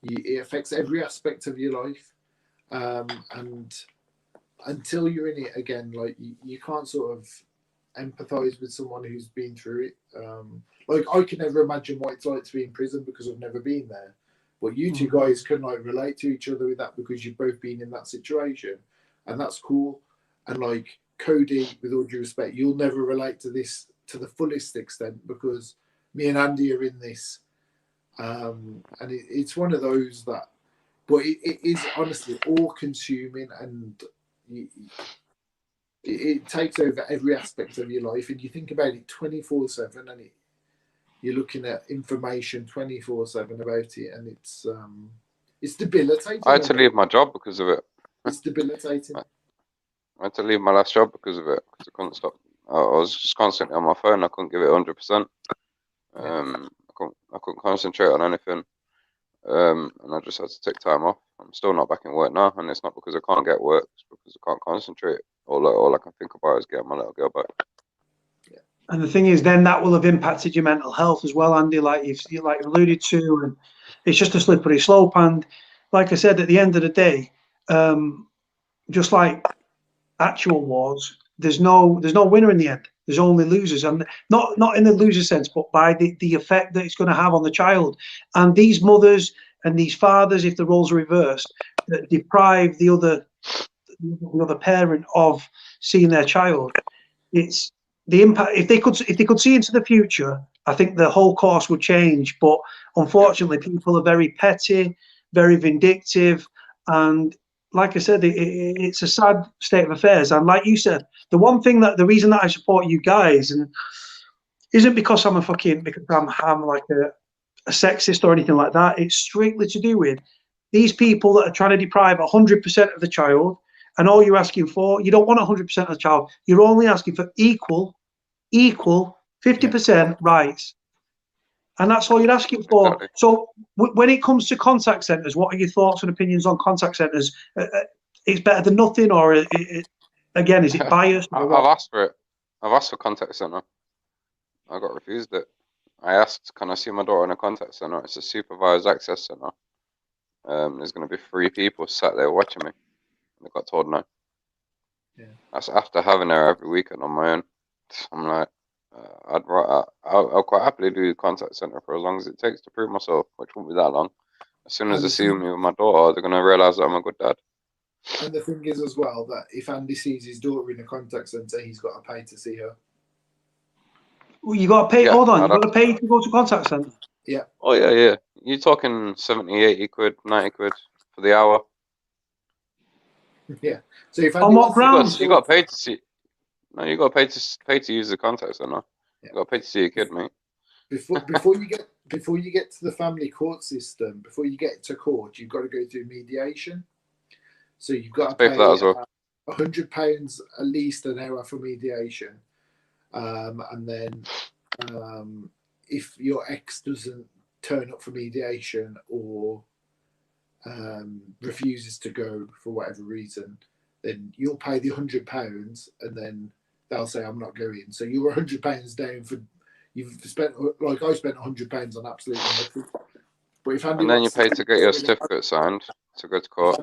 It affects every aspect of your life. And until you're in it again, like you can't sort of empathize with someone who's been through it. Like I can never imagine what it's like to be in prison because I've never been there. But you two guys can like relate to each other with that because you've both been in that situation, and that's cool. And like Cody, with all due respect, you'll never relate to this to the fullest extent because me and Andy are in this, and it's one of those that. But it is honestly all-consuming, and it takes over every aspect of your life. And you think about it 24/7, and you're looking at information 24/7 about it, and it's debilitating. I had to leave my job because of it. It's debilitating. I had to leave my last job because of it, because I couldn't stop. I was just constantly on my phone. I couldn't give it 100%. I couldn't concentrate on anything. And I just had to take time off. I'm still not back in work now, and it's not because I can't get work, it's because I can't concentrate. All I can think about is getting my little girl back. Yeah. And the thing is, then that will have impacted your mental health as well, Andy, like you alluded to, and it's just a slippery slope. And like I said, at the end of the day, just like actual wars, there's no winner in the end. There's only losers, and not in the loser sense, but by the effect that it's going to have on the child. And these mothers and these fathers, if the roles are reversed, that deprive the other parent of seeing their child. It's the impact. If they could see into the future, I think the whole course would change. But unfortunately, people are very petty, very vindictive, and like I said, it's a sad state of affairs. And like you said, the reason that I support you guys and isn't because I'm like a sexist or anything like that. It's strictly to do with these people that are trying to deprive 100% of the child. And all you're asking for, you don't want 100% of the child. You're only asking for equal 50% rights. And that's all you're asking for. Exactly. So when it comes to contact centres, what are your thoughts and opinions on contact centres? It's better than nothing, or again, is it biased? I've asked for it. I've asked for contact centre. I got refused it. I asked, can I see my daughter in a contact center? It's a supervised access center. There's going to be 3 people sat there watching me. And I got told no. Yeah. That's after having her every weekend on my own. I'm like, I'll quite happily do the contact center for as long as it takes to prove myself, which won't be that long. As soon as they see me with my daughter, they're going to realize that I'm a good dad. And the thing is as well that if Andy sees his daughter in a contact center, he's got to pay to see her. Well, you got to pay. Yeah, hold on, you got to pay to go to contact center. Yeah. Oh yeah. You're talking 70, 80 quid, 90 quid for the hour. Yeah. So if on what grounds? You got to pay to see. No, you got to pay to use the contact center. Yeah. You got to pay to see your kid, mate. Before you get to the family court system, before you get to court, you've got to go through mediation. So you've got to pay for that as well. £100 at least an hour for mediation, and then if your ex doesn't turn up for mediation or refuses to go for whatever reason, then you'll pay the £100, and then they'll say I'm not going. So you're £100 down for you've spent, like I spent £100 on absolutely nothing. But if Andy and then you pay to get your certificate signed to go to court.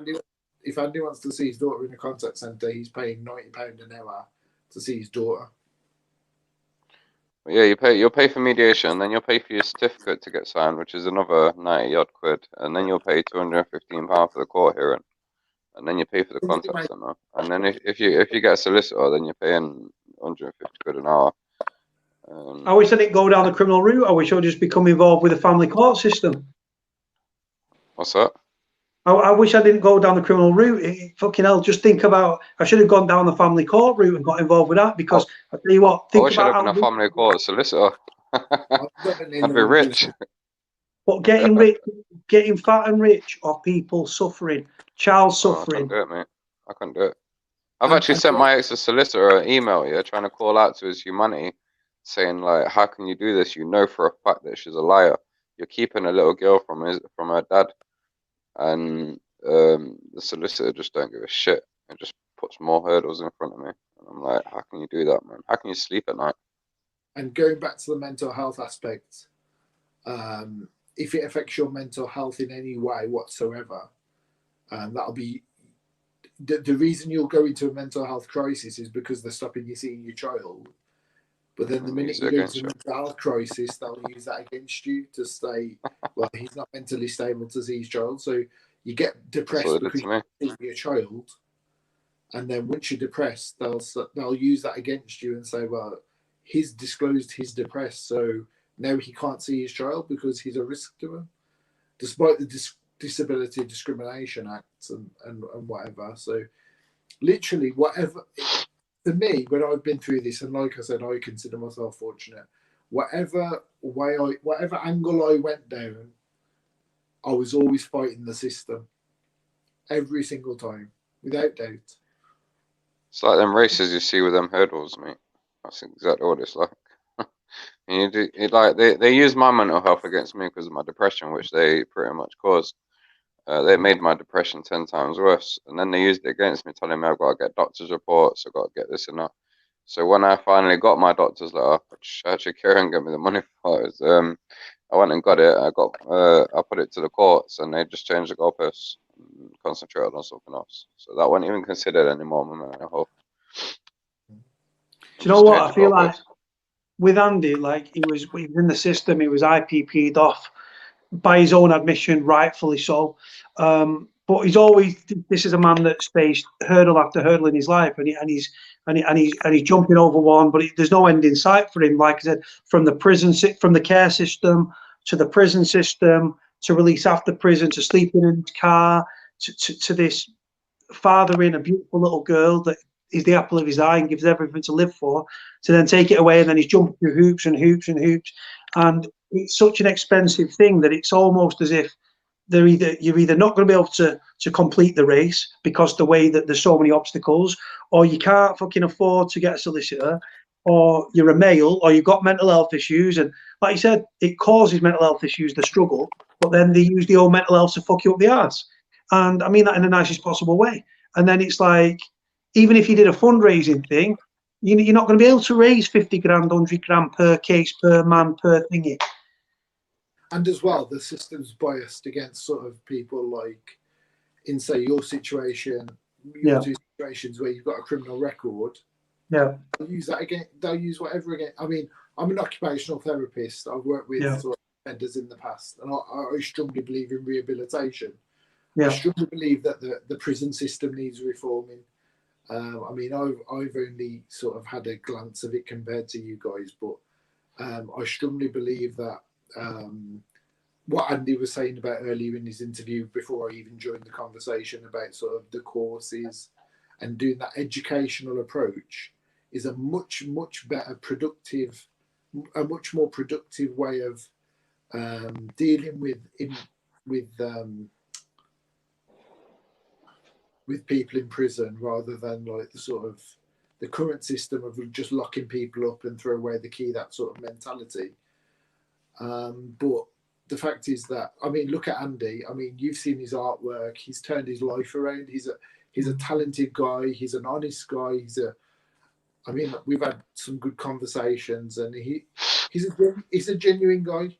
If Andy wants to see his daughter in a contact centre, he's paying £90 an hour to see his daughter. Yeah, you'll pay for mediation, and then you'll pay for your certificate to get signed, which is another 90 odd quid, and then you'll pay £215 for the court hearing, and then you pay for the contact centre, and then if you get a solicitor, then you're paying 150 quid an hour. I wish I didn't go down the criminal route. I wish I would just become involved with the family court system. What's that? I wish I didn't go down the criminal route. Fucking hell, just think about, I should have gone down the family court route and got involved with that, because I tell you what, I wish I'd have been a family court solicitor. I'd be rich. But getting fat and rich are people suffering, child suffering. I couldn't do it, mate. I couldn't do it. I've actually sent my ex solicitor an email, trying to call out to his humanity, saying like, how can you do this? You know for a fact that she's a liar. You're keeping a little girl from her dad. And the solicitor just don't give a shit. It just puts more hurdles in front of me. And I'm like, how can you do that, man? How can you sleep at night? And going back to the mental health aspect, if it affects your mental health in any way whatsoever, that'll be the reason you'll go into a mental health crisis is because they're stopping you seeing your child. But then the minute you go into a mental health crisis, they'll use that against you to say, well, he's not mentally stable to see his child. So you get depressed because you see your child. And then once you're depressed, they'll use that against you and say, well, he's disclosed he's depressed, so now he can't see his child because he's a risk to him, despite the Disability Discrimination Act and whatever. So literally whatever... For me, when I've been through this, and like I said, I consider myself fortunate. Whatever angle I went down, I was always fighting the system. Every single time, without doubt. It's like them races you see with them hurdles, mate. That's exactly what it's like. And they use my mental health against me because of my depression, which they pretty much caused. They made my depression 10 times worse, and then they used it against me, telling me I've got to get doctor's reports, I've got to get this and that. So when I finally got my doctor's letter, which actually Kieran gave me the money for, I went and got it. I put it to the courts, and they just changed the goalposts and concentrated on something else. So that wasn't even considered anymore, my mental health. Do you know what? I feel like with Andy, like he was in the system, he was IPP'd off by his own admission, rightfully so. But he's always, this is a man that's faced hurdle after hurdle in his life, and he's jumping over one, but there's no end in sight for him. Like I said, from the care system to the prison system, to release after prison, to sleeping in his car, to this fathering a beautiful little girl that is the apple of his eye and gives everything to live for, to then take it away, and then he's jumping through hoops and hoops and hoops. And it's such an expensive thing that it's almost as if you're either not going to be able to complete the race because the way that there's so many obstacles, or you can't fucking afford to get a solicitor, or you're a male, or you've got mental health issues. And like you said, it causes mental health issues, the struggle, but then they use the old mental health to fuck you up the arse. And I mean that in the nicest possible way. And then it's like, even if you did a fundraising thing, You're not going to be able to raise 50 grand, 100 grand per case, per man, per thingy. And as well, the system's biased against sort of people like, in say your situation, your two situations where you've got a criminal record. Yeah. They'll use that again. They'll use whatever again. I mean, I'm an occupational therapist. I've worked with sort of offenders in the past, and I strongly believe in rehabilitation. I strongly believe that the prison system needs reforming. I mean, I've only sort of had a glance of it compared to you guys, but I strongly believe that what Andy was saying about earlier in his interview, before I even joined the conversation about sort of the courses and doing that educational approach, is a much better productive, a much more productive way of dealing with people in prison, rather than like the sort of the current system of just locking people up and throw away the key, that sort of mentality. But the fact is that, I mean, look at Andy. I mean, you've seen his artwork. He's turned his life around. He's a talented guy. He's an honest guy. I mean, we've had some good conversations, and he's a genuine guy.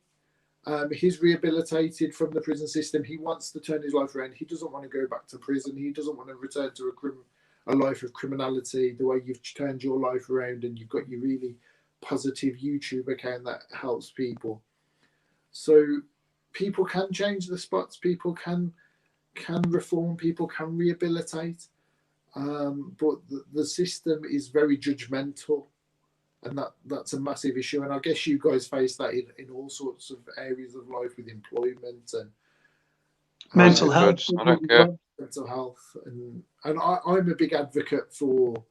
He's rehabilitated from the prison system. He wants to turn his life around. He doesn't want to go back to prison. He doesn't want to return to a life of criminality, the way you've turned your life around, and you've got your really positive YouTube account that helps people. So people can change the spots. People can reform. People can rehabilitate. But the system is very judgmental, and that's a massive issue. And I guess you guys face that in all sorts of areas of life, with employment and mental health. I don't care. Mental health, and I'm a big advocate for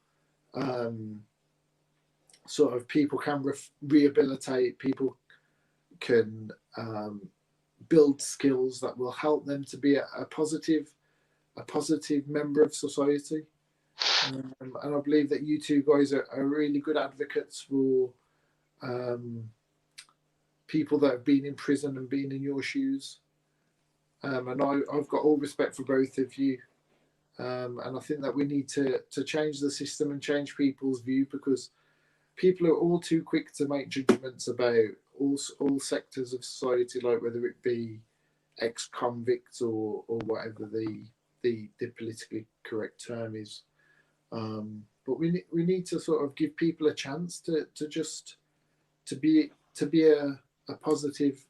sort of people can rehabilitate. People can build skills that will help them to be a positive member of society. And I believe that you two guys are really good advocates for people that have been in prison and been in your shoes. And I've got all respect for both of you. And I think that we need to change the system and change people's view, because people are all too quick to make judgments about all sectors of society, like whether it be ex-convicts or whatever the politically correct term is. But we need to sort of give people a chance to be a positive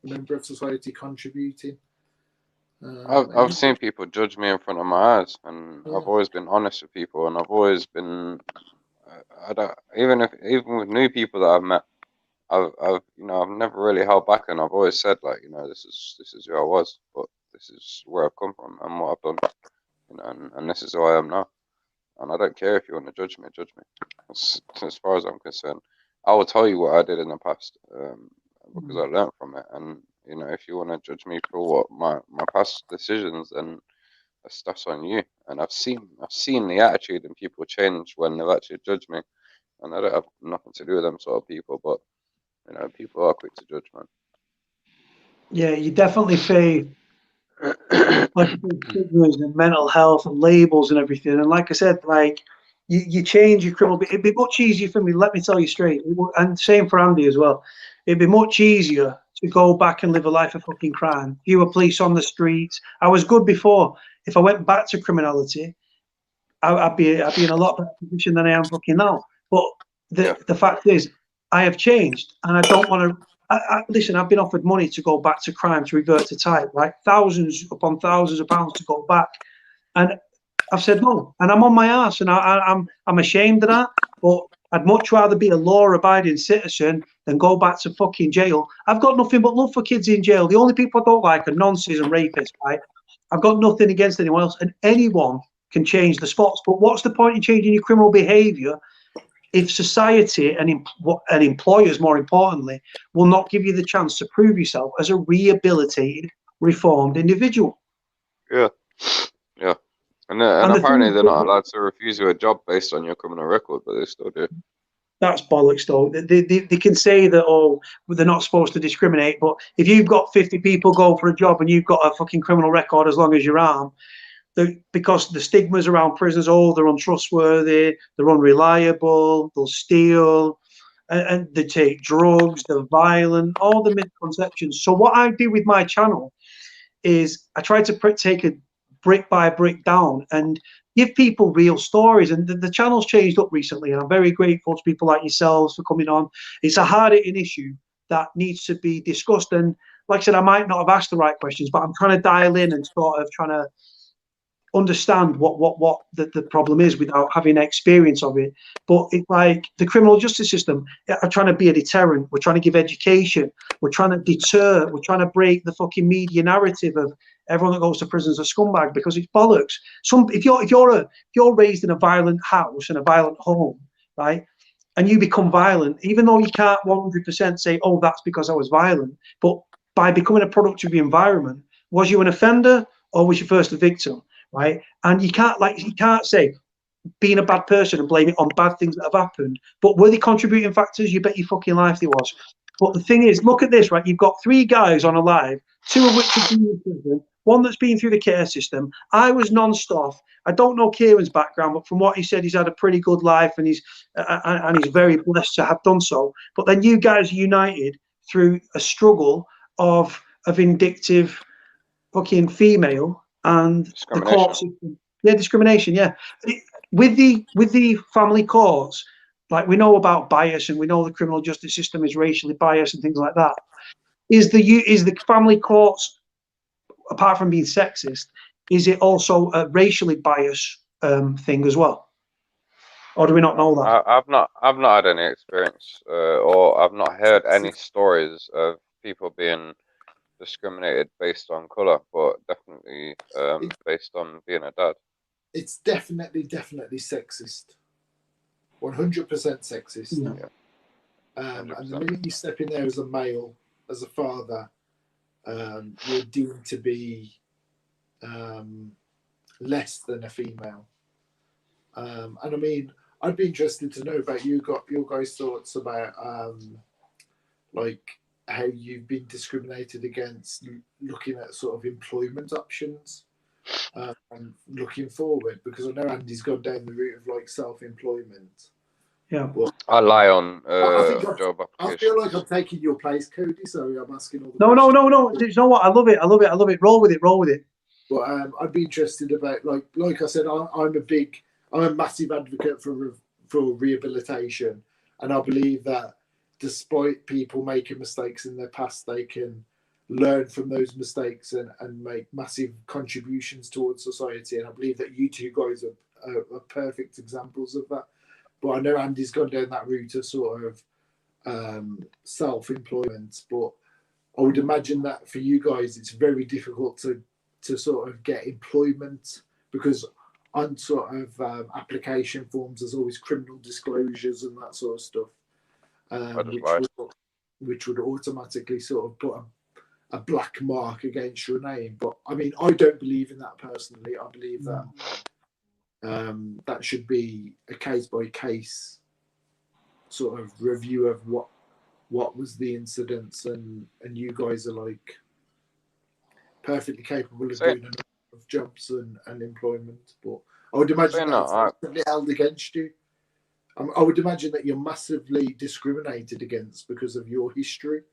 member of society, contributing. I've seen people judge me in front of my eyes, and I've always been honest with people, and I've always been even with new people that I've met, I've never really held back, and I've always said, like, this is who I was, but this is where I've come from and what I've done, and this is who I am now. And I don't care if you want to judge me. As far as I'm concerned, I will tell you what I did in the past, because I learned from it. And if you want to judge me for what my past decisions, then that's on you. And I've seen the attitude in people change when they've actually judged me, and I don't have nothing to do with them sort of people. But people are quick to judge, man. Yeah, you definitely face like stigmas and mental health and labels and everything. And like I said, like you change your criminal. It'd be much easier for me. Let me tell you straight, and same for Andy as well. It'd be much easier to go back and live a life of fucking crime. Fewer police on the streets. I was good before. If I went back to criminality, I'd be in a lot better position than I am fucking now. But the fact is, I have changed, and I don't want to. Listen, I've been offered money to go back to crime, to revert to type, right? Thousands upon thousands of pounds to go back, and I've said no, and I'm on my ass, and I'm ashamed of that. But I'd much rather be a law-abiding citizen than go back to fucking jail. I've got nothing but love for kids in jail. The only people I don't like are nonces and rapists, right? I've got nothing against anyone else, and anyone can change the spots. But what's the point in changing your criminal behaviour if society and employers, more importantly, will not give you the chance to prove yourself as a rehabilitated, reformed individual? Yeah. And apparently they're not allowed to refuse you a job based on your criminal record, but they still do. That's bollocks, though. They can say that, oh, they're not supposed to discriminate, but if you've got 50 people go for a job and you've got a fucking criminal record as long as your arm, because the stigmas around prisoners, oh, they're untrustworthy, they're unreliable, they'll steal, and they take drugs, they're violent, all the misconceptions. So what I do with my channel is I try to take it brick by brick down and give people real stories. And the channel's changed up recently, and I'm very grateful to people like yourselves for coming on. It's a hard-hitting issue that needs to be discussed. And like I said, I might not have asked the right questions, but I'm trying to dial in and sort of trying to understand what the problem is without having experience of it. But it's like the criminal justice system are trying to be a deterrent. We're trying to give education. We're trying to deter. We're trying to break the fucking media narrative of everyone that goes to prison is a scumbag, because it's bollocks. If you're raised in a violent house and a violent home, right, and you become violent, even though you can't 100% say, oh, that's because I was violent, but by becoming a product of the environment, was you an offender or was you first a victim? Right, and you can't say being a bad person and blame it on bad things that have happened. But were they contributing factors? You bet your fucking life they was. But the thing is, look at this, right? You've got 3 guys on a live, 2 of which have been in prison, 1 that's been through the care system. I was non-stop. I don't know Kieran's background, but from what he said, he's had a pretty good life, and he's very blessed to have done so. But then you guys are united through a struggle of a vindictive fucking female and the court system. Yeah, discrimination. Yeah, with the family courts, like, we know about bias, and we know the criminal justice system is racially biased and things like that. Is the family courts, apart from being sexist, is it also a racially biased thing as well, or do we not know that? I've not had any experience, or I've not heard any stories of people being discriminated based on color, but definitely based on being a dad. It's definitely sexist. 100% sexist. Yeah. And the minute you step in there as a male, as a father, you're deemed to be less than a female. And I mean, I'd be interested to know about your guys' thoughts about like how you've been discriminated against, looking at sort of employment options and looking forward, because I know Andy's gone down the route of like self-employment. Yeah, but I lie on job applications. I feel like I'm taking your place, Cody, so I'm asking all the no. questions. You know what? I love it. Roll with it. But I'd be interested about, like I said, I'm a massive advocate for rehabilitation, and I believe that despite people making mistakes in their past, they can learn from those mistakes and make massive contributions towards society. And I believe that you two guys are perfect examples of that. But I know Andy's gone down that route of sort of self-employment. But I would imagine that for you guys, it's very difficult to sort of get employment, because on sort of application forms, there's always criminal disclosures and that sort of stuff, which would automatically sort of put a black mark against your name. But I mean, I don't believe in that personally. I believe that that should be a case by case sort of review of what was the incidents, and you guys are like perfectly capable of doing a number of jobs and employment. But I would imagine that's definitely held against you. I would imagine that you're massively discriminated against because of your history.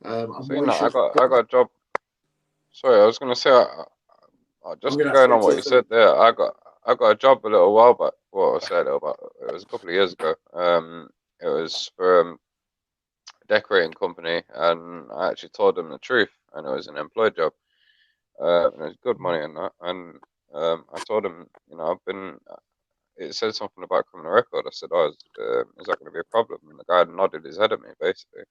I got a job. Sorry, I was going to say, just going on what you said there, I got a job a little while back. Well, I said it was a couple of years ago. It was for a decorating company, and I actually told them the truth, and it was an employed job. And it was good money and that. And I told him, it said something about criminal record. I said, is that going to be a problem? And the guy nodded his head at me, basically.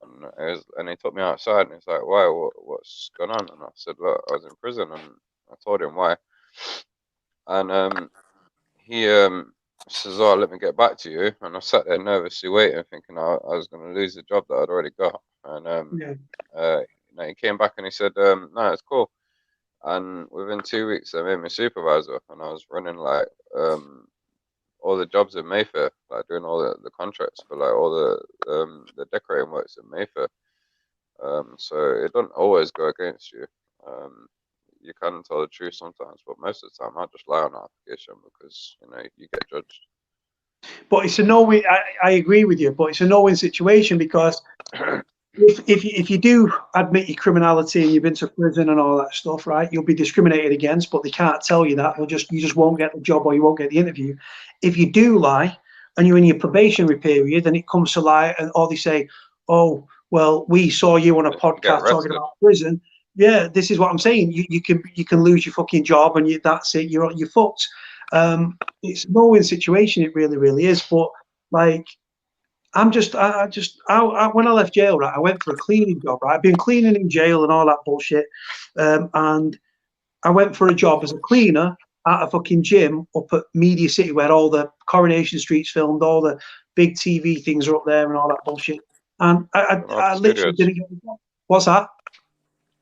And he took me outside, and he's like, why? What's going on? And I said, look, I was in prison, and I told him why. And he says, oh, let me get back to you. And I sat there nervously waiting, thinking I was going to lose the job that I'd already got. And he came back and he said, no, it's cool. And within 2 weeks, they made me supervisor, and I was running like all the jobs in Mayfair, like doing all the contracts for like all the decorating works in Mayfair. So it doesn't always go against you. you can tell the truth sometimes, but most of the time I just lie on the application because you get judged. But it's a no-win. I agree with you, but it's a no-win situation because if you do admit your criminality and you've been to prison and all that stuff, right, you'll be discriminated against, but they can't tell you that. You just won't get the job or you won't get the interview. If you do lie and you're in your probationary period and it comes to light, or they say, oh, well, we saw you on a podcast talking about prison. Yeah, this is what I'm saying. You can lose your fucking job and that's it. You're fucked. It's a no-win situation. It really, really is. But like, when I left jail, right, I went for a cleaning job, right? I've been cleaning in jail and all that bullshit. And I went for a job as a cleaner at a fucking gym up at Media City where all the Coronation Street's filmed, all the big TV things are up there and all that bullshit. And I literally didn't get the job. What's that?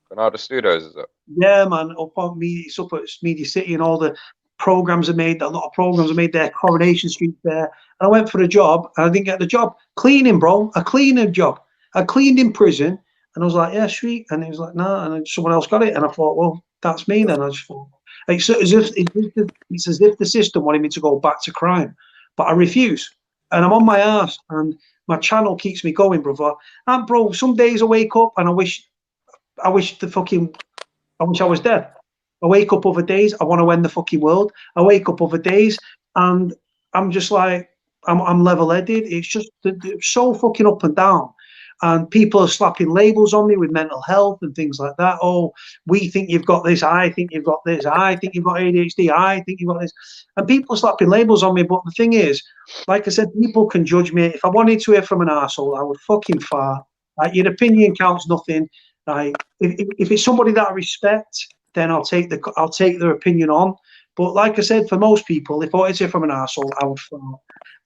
Bernardo Studios, is it? Yeah, man, it's up at Media City and all the programs are made, a lot of programs are made there, Coronation Street there. And I went for a job and I didn't get the job. Cleaning, bro, a cleaning job. I cleaned in prison and I was like, yeah, sweet. And he was like, nah, and then someone else got it. And I thought, well, that's me then. I just thought, it's as if the system wanted me to go back to crime, but I refuse. And I'm on my ass and my channel keeps me going, brother. And bro, some days I wake up and I wish I was dead. I wake up other days, I want to end the fucking world. I wake up other days and I'm just like, I'm level-headed. It's just so fucking up and down. And people are slapping labels on me with mental health and things like that. Oh, we think you've got this. I think you've got this. I think you've got ADHD. I think you've got this. And people are slapping labels on me. But the thing is, like I said, people can judge me. If I wanted to hear from an arsehole, I would fucking fart. Like, your opinion counts nothing. Like, if it's somebody that I respect, then I'll take their opinion on. But like I said, for most people, if I wanted to hear from an arsehole, I would fart.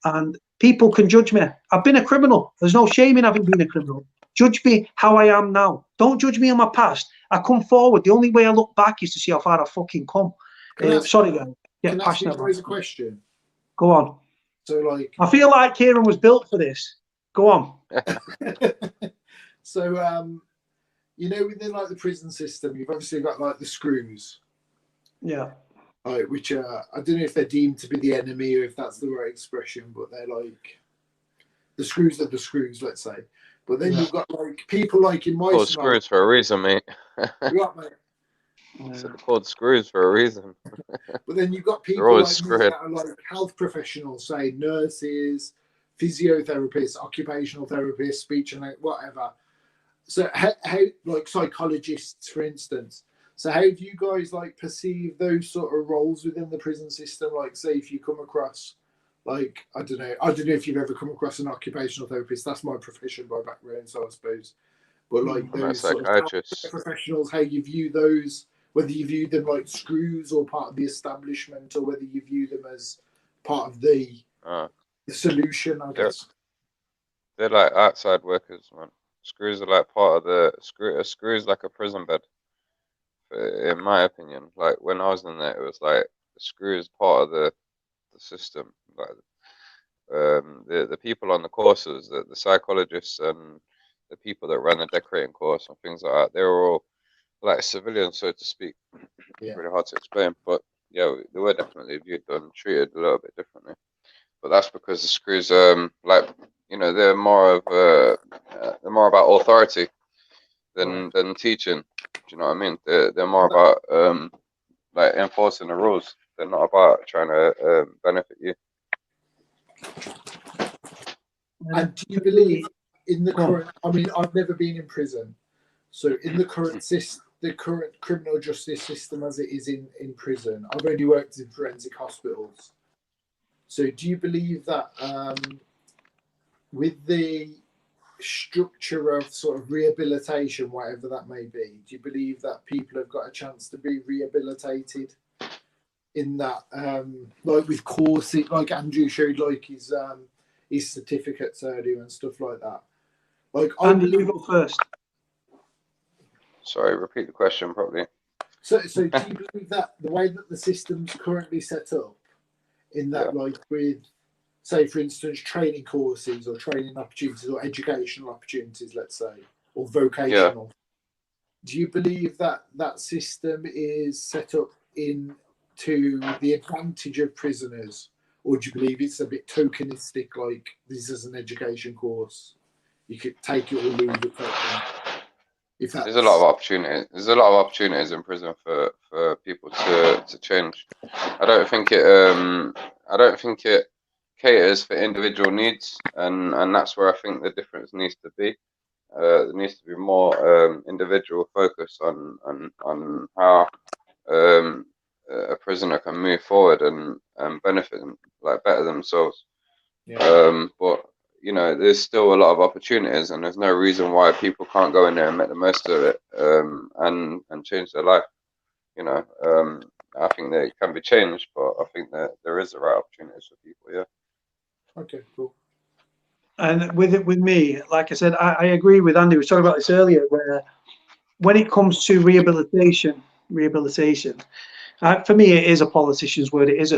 And people can judge me. I've been a criminal. There's no shame in having been a criminal. Judge me how I am now. Don't judge me on my past. I come forward. The only way I look back is to see how far I fucking come. Sorry, guys. Get passionate. Can I ask you a question? Go on. So, like, I feel like Kieron was built for this. Go on. So, within like the prison system, you've obviously got like the screws. Yeah. Which I don't know if they're deemed to be the enemy or if that's the right expression, but they're like the screws are the screws, let's say. But then you've got like people like in my called screws for a reason, mate. Right, mate. So they're called screws for a reason. But then you've got people like me that are like health professionals, say nurses, physiotherapists, occupational therapists, speech and whatever. So how like psychologists, for instance. So how do you guys like perceive those sort of roles within the prison system? Like, say if you come across, like, I don't know if you've ever come across an occupational therapist. That's my profession by background, so I suppose. But like those sort of professionals, how you view those, whether you view them like screws or part of the establishment, or whether you view them as part of the solution, I guess. They're like outside workers, man. Screws are like part of the screw. A screw is like a prison bed. In my opinion, like when I was in there, it was like the screw is part of the system. Like the people on the courses, the psychologists and the people that run the decorating course and things like that, they were all like civilians, so to speak. Yeah. Really hard to explain, but yeah, they were definitely viewed and treated a little bit differently. But that's because the screws, like they're more about authority than teaching. Do you know what I mean? They're more about like enforcing the rules. They're not about trying to benefit you. And do you believe in the current? I mean, I've never been in prison, so in the current the current criminal justice system as it is in prison, I've only worked in forensic hospitals. So do you believe that with the structure of sort of rehabilitation, whatever that may be, do you believe that people have got a chance to be rehabilitated in that, like with courses, like Andrew showed, like his certificates earlier and stuff like that? Like, Andy, you go first. Sorry, repeat the question properly. So do you believe that the way that the system's currently set up, in that, like with, say, for instance, training courses or training opportunities or educational opportunities, let's say, or vocational, do you believe that that system is set up to the advantage of prisoners, or do you believe it's a bit tokenistic, like this is an education course, you could take it or lose it? There's a lot of opportunities. There's a lot of opportunities in prison for people to change. I don't think it caters for individual needs, and that's where I think the difference needs to be. There needs to be more individual focus on how a prisoner can move forward and benefit them, like better themselves. Yeah. But you know, there's still a lot of opportunities, and there's no reason why people can't go in there and make the most of it, and change their life. You know, I think that it can be changed, but I think that there is the right opportunities for people. Yeah. Okay, cool. And with me, like I said, I agree with Andy. We were talking about this earlier, where when it comes to rehabilitation, for me, it is a politician's word. It is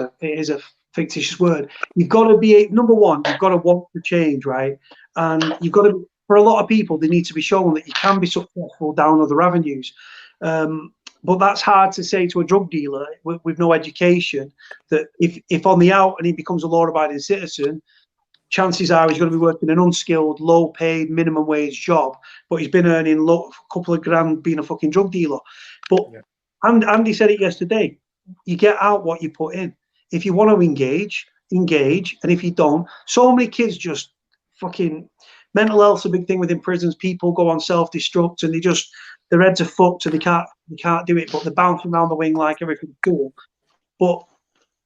a fictitious word. You've got to be, number one, you've got to want to change, right? And you've got to, for a lot of people, they need to be shown that you can be successful down other avenues. But that's hard to say to a drug dealer with no education, that if on the out and he becomes a law-abiding citizen, chances are he's going to be working an unskilled, low-paid, minimum wage job, but he's been earning a couple of grand being a fucking drug dealer. But yeah. And Andy said it yesterday, you get out what you put in. If you want to engage, and if you don't, so many kids just fucking, mental health's a big thing within prisons. People go on self-destruct and their heads are fucked and they can't do it, but they're bouncing around the wing like everything's cool. But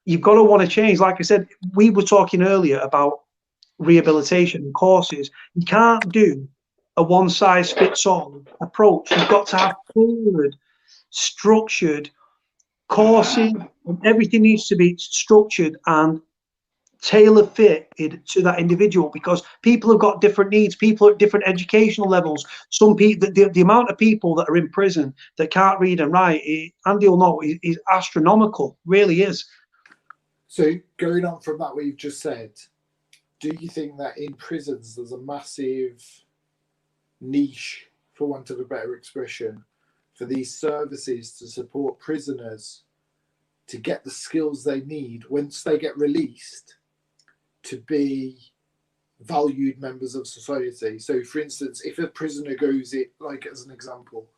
you've got to want to change. Like I said, we were talking earlier about rehabilitation courses. You can't do a one-size-fits-all approach. You've got to have tailored, structured coursing, and everything needs to be structured and tailor-fitted to that individual, because people have got different needs. People at different educational levels. Some people, the amount of people that are in prison that can't read and write, Andy will know, is astronomical. Really is. So going on from that, what you've just said, do you think that in prisons there's a massive niche, for want of a better expression, for these services to support prisoners to get the skills they need once they get released to be valued members of society? So, for instance, if a prisoner goes it, like as an example,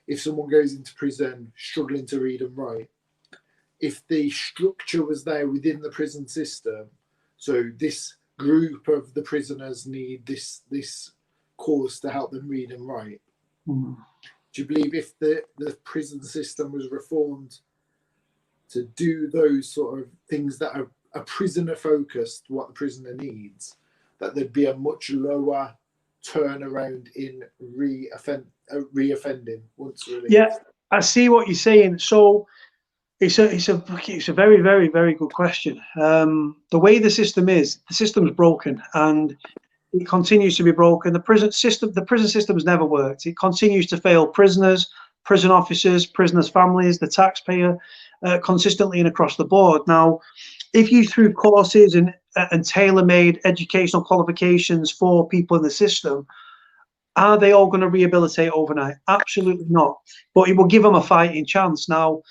if someone goes into prison struggling to read and write, if the structure was there within the prison system, so this group of the prisoners need this course to help them read and write. Mm. Do you believe if the prison system was reformed to do those sort of things that are prisoner focused, what the prisoner needs, that there'd be a much lower turnaround in reoffending once released? Yeah, I see what you're saying. So it's a very, very, very good question. The way the system's broken, and it continues to be broken. The prison system's never worked. It continues to fail prisoners, prison officers, prisoners' families, the taxpayer, consistently and across the board. Now, if you threw courses and tailor-made educational qualifications for people in the system, are they all going to rehabilitate overnight? Absolutely not. But it will give them a fighting chance. Now,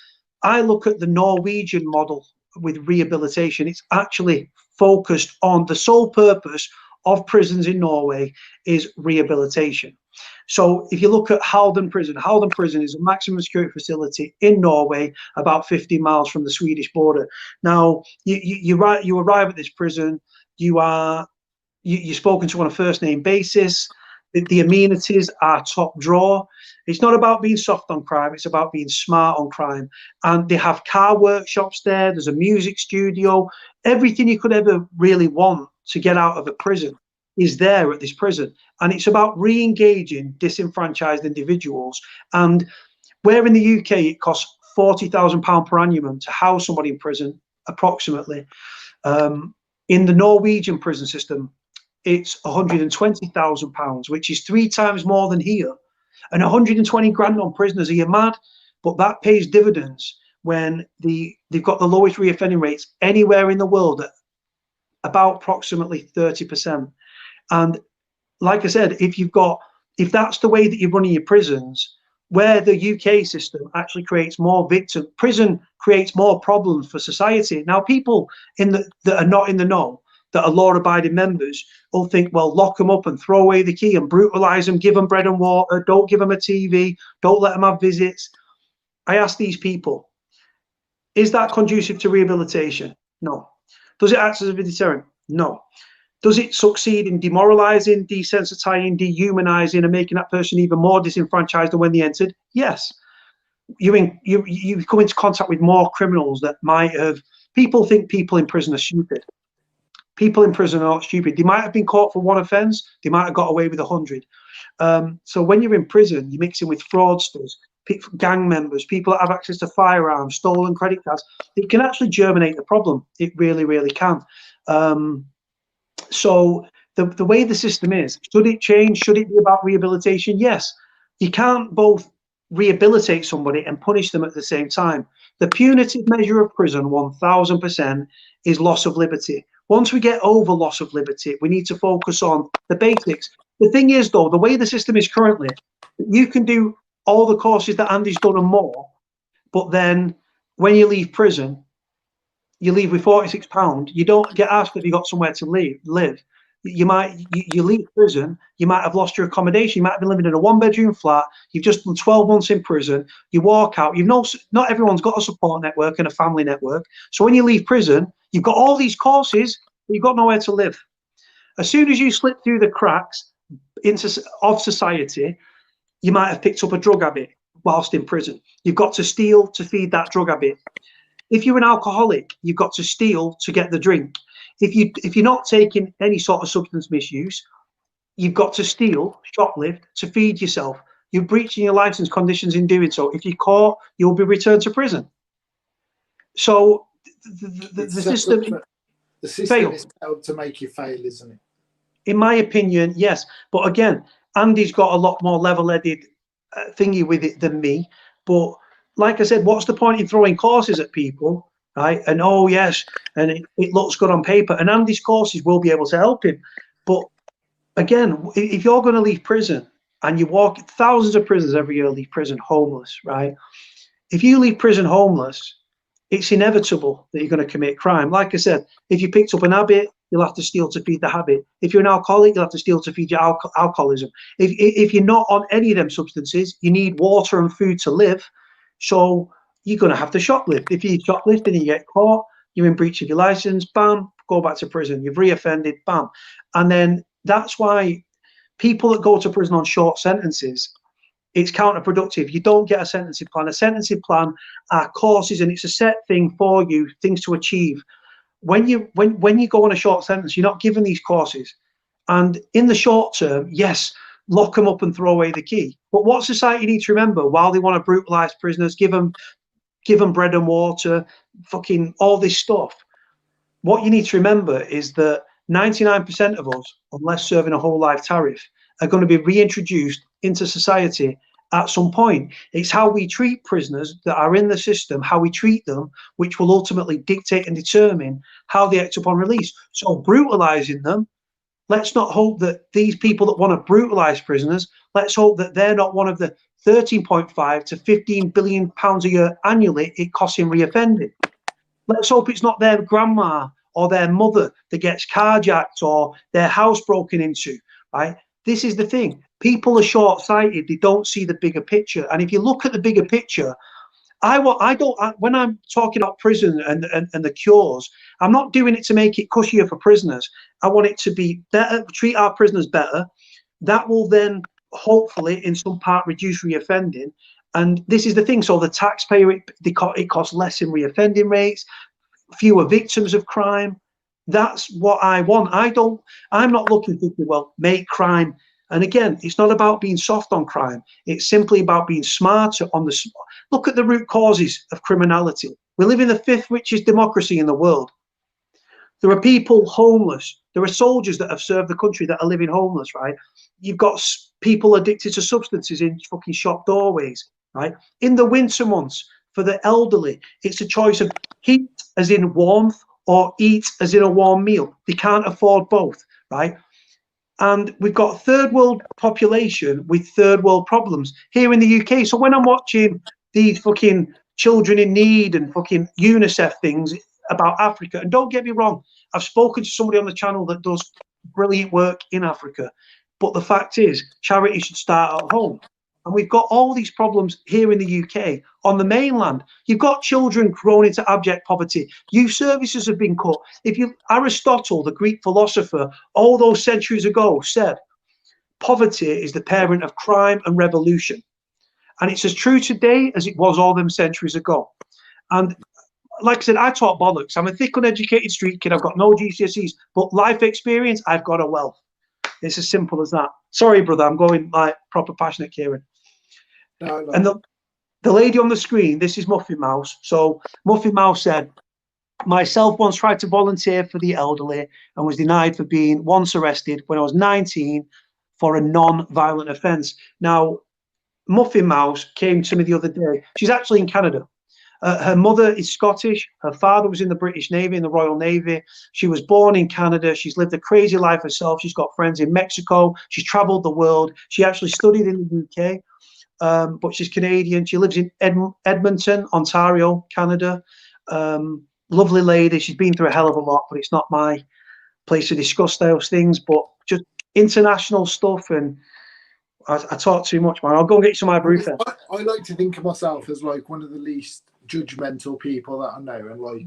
I look at the Norwegian model with rehabilitation. It's actually focused on the sole purpose of prisons in Norway is rehabilitation. So if you look at Halden Prison is a maximum security facility in Norway, about 50 miles from the Swedish border. Now, you arrive at this prison, you're spoken to on a first name basis. The amenities are top drawer. It's not about being soft on crime, it's about being smart on crime. And they have car workshops there, there's a music studio, everything you could ever really want to get out of a prison is there at this prison. And it's about re-engaging disenfranchised individuals. And where in the UK it costs £40,000 per annum to house somebody in prison, approximately, in the Norwegian prison system, it's £120,000, which is 3 times more than here. And 120 grand on prisoners, are you mad? But that pays dividends when they've got the lowest reoffending rates anywhere in the world at about approximately 30%. And like I said, if that's the way that you're running your prisons, where the UK system actually creates more victims. Prison creates more problems for society. Now, people that are not in the know, that are law-abiding members, will think, well, lock them up and throw away the key and brutalise them, give them bread and water, don't give them a TV, don't let them have visits. I ask these people, is that conducive to rehabilitation? No. Does it act as a deterrent? No. Does it succeed in demoralising, desensitising, dehumanising, and making that person even more disenfranchised than when they entered? Yes. You come into contact with more criminals that might have. People think people in prison are stupid. People in prison are not stupid. They might have been caught for one offence. They might have got away with 100. So when you're in prison, you're mixing with fraudsters, gang members, people that have access to firearms, stolen credit cards. It can actually germinate the problem. It really, really can. So the way the system is, should it change? Should it be about rehabilitation? Yes. You can't both rehabilitate somebody and punish them at the same time. The punitive measure of prison, 1000%, is loss of liberty. Once we get over loss of liberty, we need to focus on the basics. The thing is, though, the way the system is currently, you can do all the courses that Andy's done and more, but then when you leave prison, you leave with £46. You don't get asked if you got somewhere to live. You leave prison, you might have lost your accommodation, you might have been living in a 1-bedroom flat, you've just done 12 months in prison, you walk out, not everyone's got a support network and a family network. So when you leave prison, you've got all these courses, but you've got nowhere to live. As soon as you slip through the cracks of society, you might have picked up a drug habit whilst in prison. You've got to steal to feed that drug habit. If you're an alcoholic, you've got to steal to get the drink. If you're not taking any sort of substance misuse, you've got to steal, shoplift to feed yourself. You're breaching your license conditions in doing so. If you're caught, you'll be returned to prison. So the system is set up to make you fail, isn't it? In my opinion, yes. But again, Andy's got a lot more level-headed thingy with it than me. But like I said, what's the point in throwing courses at people, right? And oh yes, and it looks good on paper. And Andy's courses will be able to help him. But again, if you're going to leave prison, and you walk, thousands of prisoners every year leave prison homeless, right? If you leave prison homeless, it's inevitable that you're going to commit crime. Like I said, if you picked up an habit, you'll have to steal to feed the habit. If you're an alcoholic, you'll have to steal to feed your alcoholism. If you're not on any of them substances, you need water and food to live. So you're going to have to shoplift. If you shoplift and you get caught, you're in breach of your license, bam, go back to prison. You've reoffended, bam. And then that's why people that go to prison on short sentences, it's counterproductive. You don't get a sentencing plan. A sentencing plan are courses, and it's a set thing for you, things to achieve. When you go on a short sentence, you're not given these courses. And in the short term, yes, lock them up and throw away the key. But what society needs to remember, while they want to brutalise prisoners, give them bread and water, fucking all this stuff, what you need to remember is that 99% of us, unless serving a whole life tariff, are going to be reintroduced into society at some point. It's how we treat prisoners that are in the system, how we treat them, which will ultimately dictate and determine how they act upon release. So brutalising them, let's not hope that these people that want to brutalise prisoners, let's hope that they're not one of the 13.5 to 15 billion pounds a year annually it costs in reoffending. Let's hope it's not their grandma or their mother that gets carjacked or their house broken into, right? This is the thing. People are short-sighted. They don't see the bigger picture. And if you look at the bigger picture, when I'm talking about prison and the cures, I'm not doing it to make it cushier for prisoners. I want it to be better, treat our prisoners better. That will then hopefully in some part reduce reoffending. And this is the thing. So the taxpayer, it costs less in reoffending rates, fewer victims of crime. That's what I want. I'm not looking to, well, make crime. And again, it's not about being soft on crime. It's simply about being smarter on the, look at the root causes of criminality. We live in the 5th richest democracy in the world. There are people homeless. There are soldiers that have served the country that are living homeless, right? You've got people addicted to substances in fucking shop doorways, right? In the winter months, for the elderly, it's a choice of heat as in warmth or eat as in a warm meal. They can't afford both, right? And we've got third world population with third world problems here in the UK. So when I'm watching these fucking children in need and fucking UNICEF things about Africa, and don't get me wrong, I've spoken to somebody on the channel that does brilliant work in Africa. But the fact is, charity should start at home. And we've got all these problems here in the UK. On the mainland, you've got children grown into abject poverty. Youth services have been cut. Aristotle, the Greek philosopher, all those centuries ago said, poverty is the parent of crime and revolution. And it's as true today as it was all them centuries ago. And like I said, I talk bollocks. I'm a thick, uneducated street kid. I've got no GCSEs, but life experience, I've got a wealth. It's as simple as that. Sorry, brother, I'm going like proper passionate, Kieran. No. And the lady on the screen, this is Muffin Mouse. So Muffin Mouse said, myself once tried to volunteer for the elderly and was denied for being once arrested when I was 19 for a non-violent offence. Now, Muffin Mouse came to me the other day. She's actually in Canada. Her mother is Scottish. Her father was in the British Navy, in the Royal Navy. She was born in Canada. She's lived a crazy life herself. She's got friends in Mexico. She's traveled the world. She actually studied in the UK, but she's Canadian. She lives in Edmonton, Ontario, Canada. Lovely lady. She's been through a hell of a lot, but it's not my place to discuss those things. But just international stuff, and I talk too much, man. I'll go and get some ibuprofen. I like to think of myself as like one of the least judgmental people that I know, and like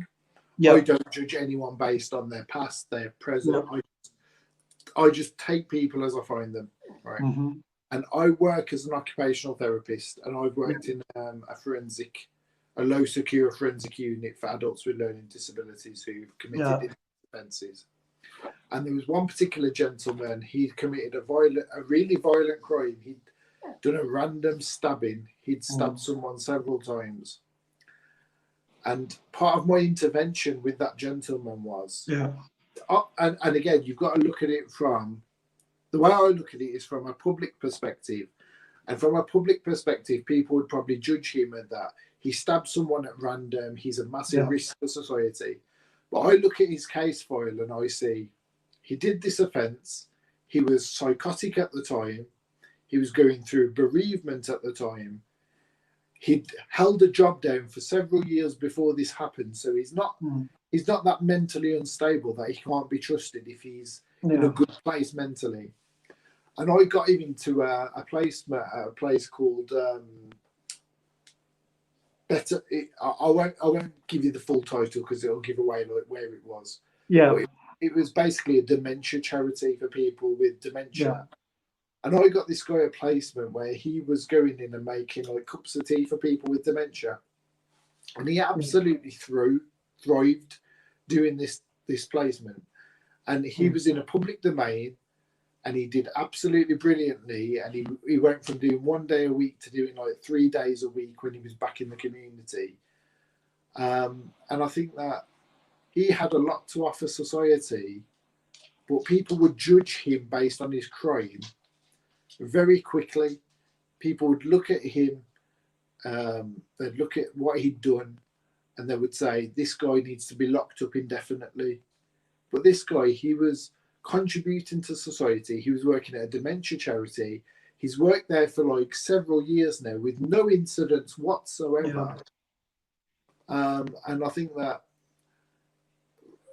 I don't judge anyone based on their past, their present. I just take people as I find them, right? And I work as an occupational therapist, and I've worked in a low secure forensic unit for adults with learning disabilities who've committed offences. And there was one particular gentleman, he'd committed a really violent crime. He'd done a random stabbing. He'd stabbed someone several times. And part of my intervention with that gentleman was, and again, you've got to look at it from, the way I look at it is from a public perspective. And from a public perspective, people would probably judge him at that. He stabbed someone at random. He's a massive risk for society. But I look at his case file and I see he did this offence. He was psychotic at the time. He was going through bereavement at the time. He'd held a job down for several years before this happened. So he's not that mentally unstable that he can't be trusted if he's in a good place mentally. And I got him into a placement at a place called Better. I won't give you the full title because it'll give away like where it was. It was basically a dementia charity for people with dementia. And I got this guy a placement where he was going in and making like cups of tea for people with dementia. And he absolutely thrived doing this placement. And he was in a public domain and he did absolutely brilliantly. And he went from doing 1 day a week to doing like 3 days a week when he was back in the community. And I think that he had a lot to offer society, but people would judge him based on his crime very quickly. People would look at him, they'd look at what he'd done, and they would say, this guy needs to be locked up indefinitely. But this guy, he was contributing to society. He was working at a dementia charity. He's worked there for like several years now with no incidents whatsoever. And I think that,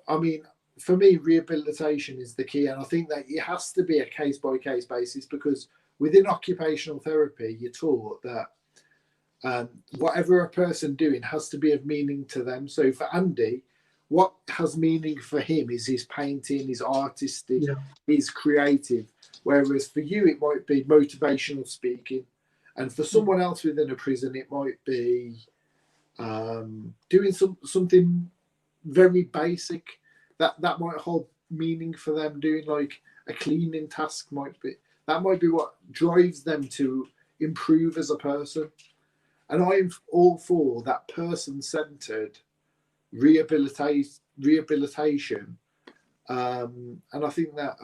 I mean, for me, rehabilitation is the key. And I think that it has to be a case-by-case basis, because within occupational therapy, you're taught that whatever a person doing has to be of meaning to them. So for Andy, what has meaning for him is his painting, his artistic, his creative. Whereas for you, it might be motivational speaking. And for someone else within a prison, it might be doing something very basic that might hold meaning for them. Doing like a cleaning task might be what drives them to improve as a person. And I'm all for that person-centered rehabilitation. And I think that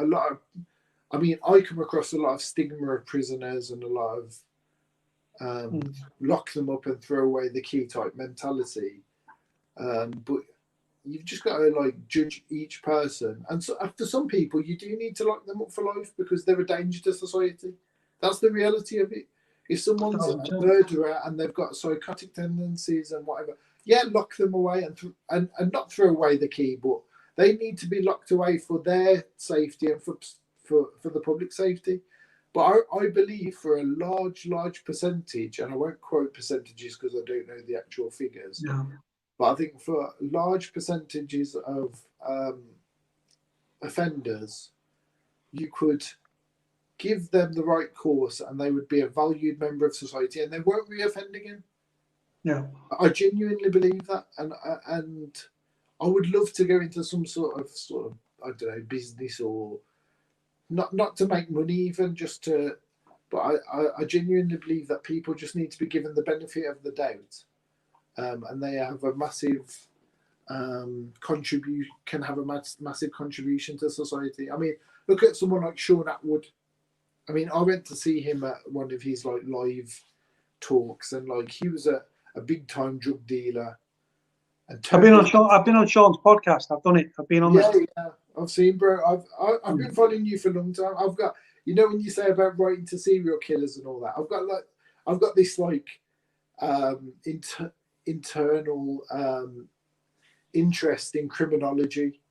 I come across a lot of stigma of prisoners and a lot of lock them up and throw away the key type mentality. But you've just got to like judge each person. And so for some people, you do need to lock them up for life because they're a danger to society. That's the reality of it. If someone's a murderer and they've got psychotic tendencies and whatever, yeah, lock them away and not throw away the key, but they need to be locked away for their safety and for the public safety. But I believe for a large percentage, and I won't quote percentages because I don't know the actual figures, but I think for large percentages of offenders, you could give them the right course and they would be a valued member of society and they won't reoffend again. Yeah, I genuinely believe that, and I would love to go into some sort of I don't know, business, or not to make money even, just to, but I genuinely believe that people just need to be given the benefit of the doubt, and they have a massive massive contribution to society. I mean, look at someone like Shaun Atwood. I mean, I went to see him at one of his like live talks, and like he was a big time drug dealer. And I've been on Shaun's podcast. I've done it. I've been on there. Yeah, I've seen, bro. I've been following you for a long time. I've got, you know, when you say about writing to serial killers and all that, I've got this like internal interest in criminology,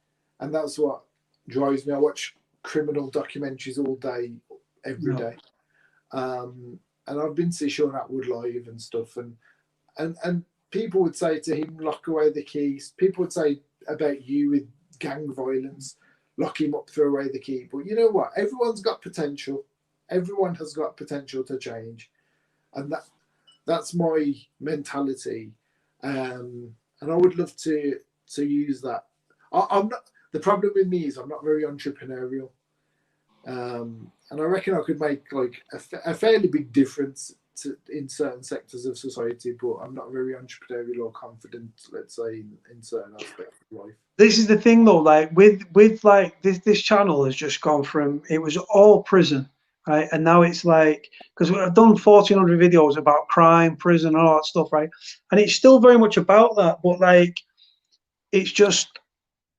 and that's what drives me. I watch criminal documentaries all day, every day. And I've been to Shaun Atwood live and stuff, and people would say to him, lock away the keys. People would say about you with gang violence, lock him up, throw away the key. But you know what? Everyone's got potential. Everyone has got potential to change, and that's my mentality. And I would love to use that. I'm not. The problem with me is I'm not very entrepreneurial. And I reckon I could make like a fairly big difference in certain sectors of society, but I'm not very entrepreneurial or confident, let's say, in certain aspects of life. This is the thing though, like with like this channel has just gone from, it was all prison, right? And now it's like, because I've done 1,400 videos about crime, prison, and all that stuff, right? And it's still very much about that, but like, it's just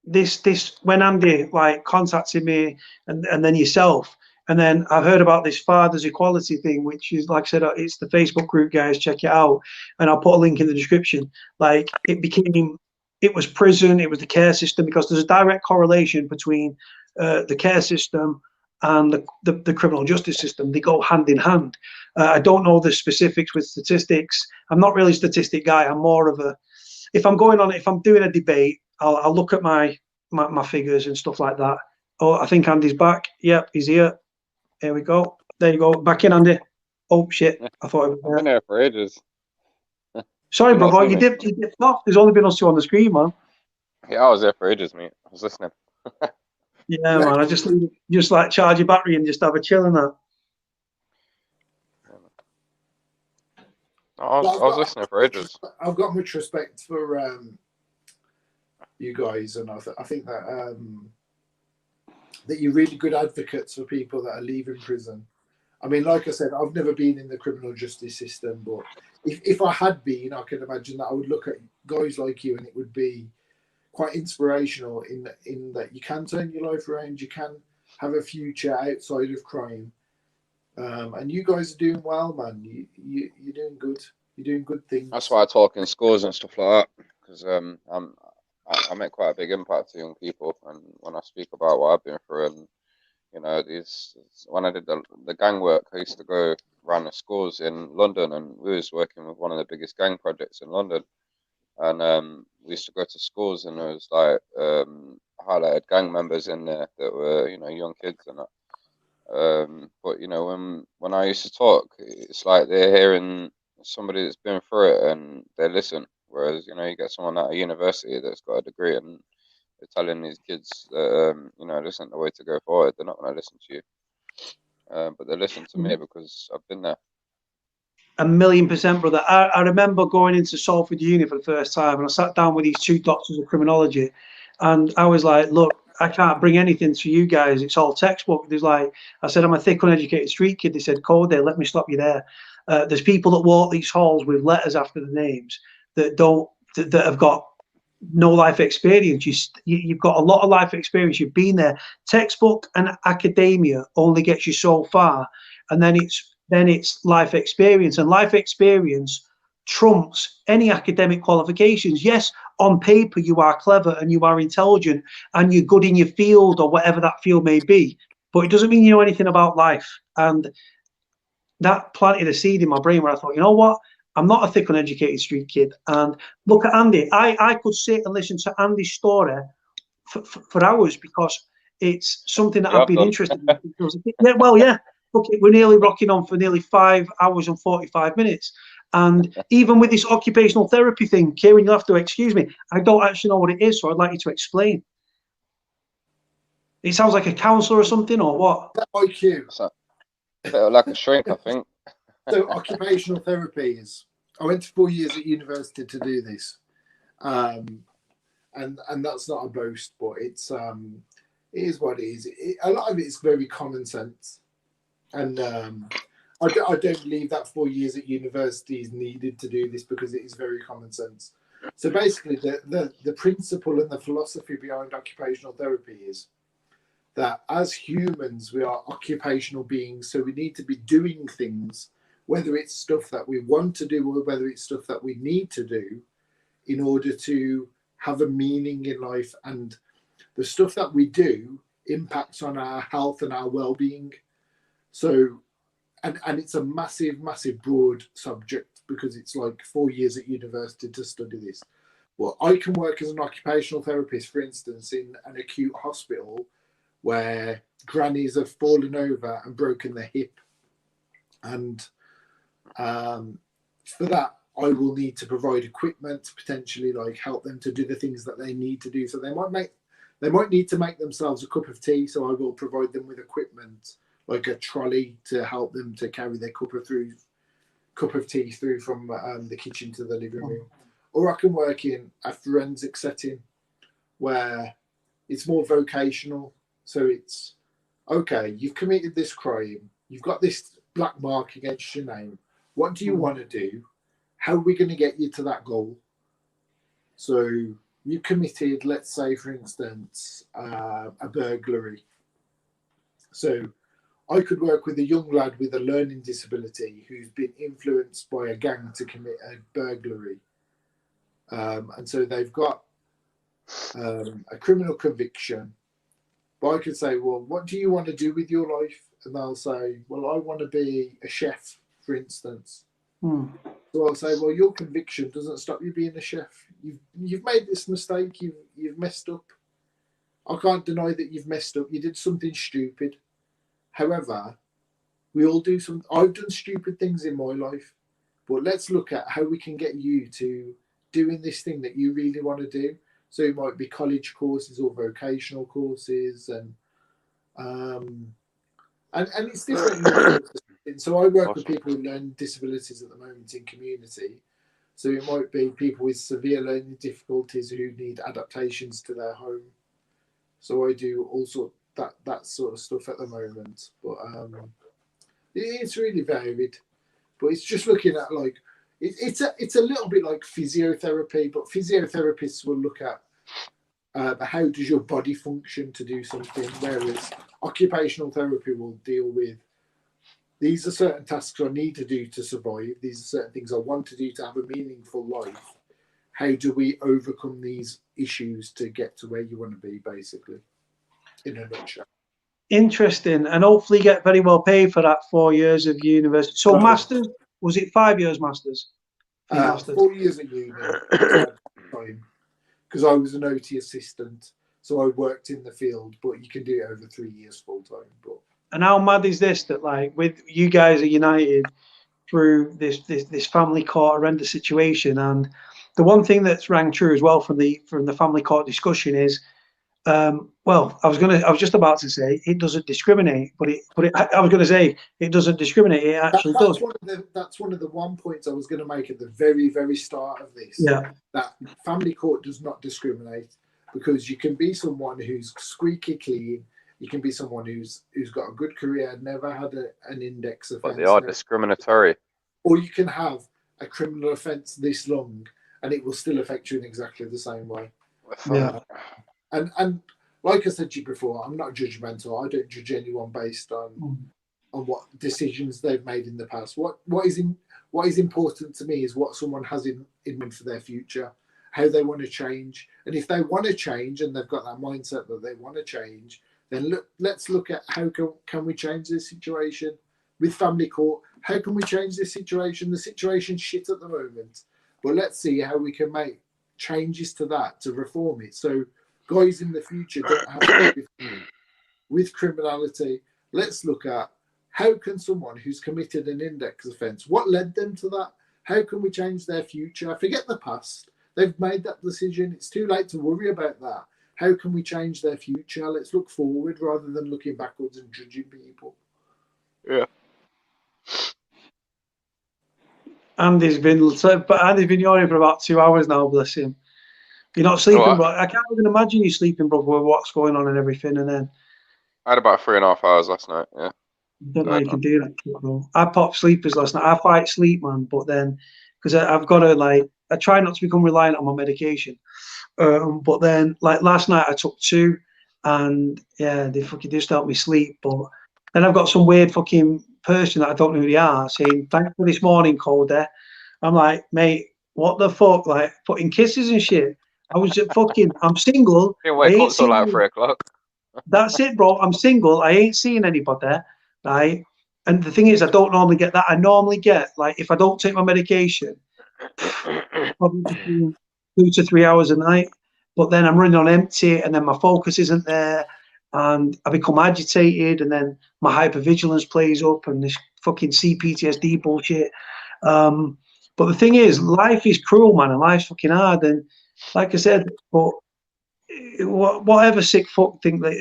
this when Andy like contacted me and then yourself, and then I've heard about this fathers equality thing, which is, like I said, it's the Facebook group, guys, check it out, and I'll put a link in the description. Like it was prison, it was the care system, because there's a direct correlation between the care system and the criminal justice system. They go hand in hand. I don't know the specifics with statistics. I'm not really a statistic guy. I'm more of a, if I'm doing a debate, I'll look at my figures and stuff like that. Oh, I think Andy's back. Yep, he's here. Here we go. There you go. Back in, Andy. Oh shit! I thought it was. I've been here for ages. Sorry, brother. You dipped off. There's only been us two on the screen, man. Yeah, I was there for ages, mate. I was listening. Yeah, man. I just like charge your battery and just have a chill and that. I was listening for ages. I've got much respect for you guys, and I think that that you're really good advocates for people that are leaving prison. I mean, like I said, I've never been in the criminal justice system, but if I had been, I can imagine that I would look at guys like you, and it would be quite inspirational in that you can turn your life around, you can have a future outside of crime, and you guys are doing well, man. You're doing good. You're doing good things. That's why I talk in schools and stuff like that, because I make quite a big impact to young people, and when I speak about what I've been through, and you know, when I did the gang work, I used to go around the schools in London, and we was working with one of the biggest gang projects in London, and we used to go to schools, and there was like highlighted gang members in there that were, you know, young kids and that. But you know, when I used to talk, it's like they're hearing somebody that's been through it and they listen. Whereas, you know, you get someone at a university that's got a degree and they're telling these kids that, you know, this isn't the way to go forward. They're not going to listen to you. But they listen to me because I've been there. 1,000,000%, brother. I remember going into Salford Uni for the first time, and I sat down with these two doctors of criminology, and I was like, look, I can't bring anything to you guys. It's all textbook. There's like, I said, I'm a thick, uneducated street kid. They said, Cody, let me stop you there. There's people that walk these halls with letters after the names that have got no life experience. You've got a lot of life experience. You've been there. Textbook and academia only gets you so far, and then it's life experience, and life experience trumps any academic qualifications. Yes, on paper you are clever and you are intelligent and you're good in your field or whatever that field may be, but it doesn't mean you know anything about life. And that planted a seed in my brain where I thought, you know what? I'm not a thick, uneducated street kid. And look at Andy. I could sit and listen to Andy's story for hours because it's something that I've been interested in. Yeah, well, yeah. Look, we're nearly rocking on for nearly 5 hours and 45 minutes. And even with this occupational therapy thing, Kieron, you'll have to excuse me. I don't actually know what it is, so I'd like you to explain. It sounds like a counsellor or something, or what? IQ. Like a shrink, I think. So occupational therapy is. I went to 4 years at university to do this, and that's not a boast, but it is what it is. A lot of it is very common sense, and I don't believe that 4 years at university is needed to do this because it is very common sense. So basically, the principle and the philosophy behind occupational therapy is that as humans, we are occupational beings, so we need to be doing things, whether it's stuff that we want to do or whether it's stuff that we need to do in order to have a meaning in life. And the stuff that we do impacts on our health and our well-being. So, and it's a massive, massive broad subject because it's like 4 years at university to study this. Well, I can work as an occupational therapist, for instance, in an acute hospital where grannies have fallen over and broken their hip. And for that, I will need to provide equipment to potentially like help them to do the things that they need to do. So they might need to make themselves a cup of tea. So I will provide them with equipment like a trolley to help them to carry their cup of tea through from the kitchen to the living room. Or I can work in a forensic setting where it's more vocational. So it's, okay, you've committed this crime. You've got this black mark against your name. What do you want to do? How are we going to get you to that goal? So you committed, let's say, for instance, a burglary. So I could work with a young lad with a learning disability who's been influenced by a gang to commit a burglary. And so they've got a criminal conviction. But I could say, well, what do you want to do with your life? And they'll say, well, I want to be a chef, for instance. So I'll say, well, your conviction doesn't stop you being a chef. You've made this mistake. You've messed up. I can't deny that you've messed up. You did something stupid. However, we all do some. I've done stupid things in my life, but let's look at how we can get you to doing this thing that you really want to do. So it might be college courses or vocational courses, and it's different. So I work with people with learning disabilities at the moment in community. So it might be people with severe learning difficulties who need adaptations to their home. So I do also that sort of stuff at the moment. But it's really varied. But it's just looking at like it's a little bit like physiotherapy, but physiotherapists will look at how does your body function to do something, whereas occupational therapy will deal with these are certain tasks I need to do to survive. These are certain things I want to do to have a meaningful life. How do we overcome these issues to get to where you want to be, basically, in a nutshell? Interesting. And hopefully get very well paid for that 4 years of university. So masters, was it 5 years masters? 4 years at uni, because I was an OT assistant. So I worked in the field, but you can do it over 3 years full time. And how mad is this that like with you guys are united through this family court horrendous situation? And the one thing that's rang true as well from the family court discussion is, well, I was just about to say it doesn't discriminate, but I was going to say it doesn't discriminate. It actually does. That's one of the 1 points I was going to make at the very, very start of this. Yeah. That family court does not discriminate, because you can be someone who's squeaky clean. You can be someone who's got a good career, never had an index offence. But they are discriminatory. Or you can have a criminal offence this long and it will still affect you in exactly the same way. Yeah. And like I said to you before, I'm not judgmental. I don't judge anyone based on what decisions they've made in the past. What is important to me is what someone has in mind for their future, how they want to change. And if they want to change and they've got that mindset that they want to change, then let's look at how can we change this situation with family court. How can we change this situation? The situation's shit at the moment, but let's see how we can make changes to that to reform it. So guys in the future don't have to with criminality. Let's look at how can someone who's committed an index offence, what led them to that? How can we change their future? Forget the past. They've made that decision. It's too late to worry about that. How can we change their future? Let's look forward rather than looking backwards and judging people. Yeah. Andy's been yawning for about 2 hours now, bless him. You're not sleeping, bro. I can't even imagine you sleeping, bro, with what's going on and everything. And then I had about 3.5 hours last night. Yeah. I don't know how you can do that, bro. I popped sleepers last night. I fight sleep, man, but then because I've got to I try not to become reliant on my medication. But then last night I took 2, and yeah, they fucking just helped me sleep. But then I've got some weird fucking person that I don't know who they are saying, "Thanks for this morning, Cody." I'm like, mate, what the fuck? Like putting kisses and shit. I'm single. Didn't wake up till like 3 o'clock. That's it, bro. I'm single. I ain't seeing anybody, right? And the thing is, I don't normally get that. I normally get, if I don't take my medication, probably between 2 to 3 hours a night. But then I'm running on empty, and then my focus isn't there, and I become agitated, and then my hypervigilance plays up, and this fucking CPTSD bullshit. But the thing is, life is cruel, man, and life's fucking hard. And like I said, but whatever sick fuck think that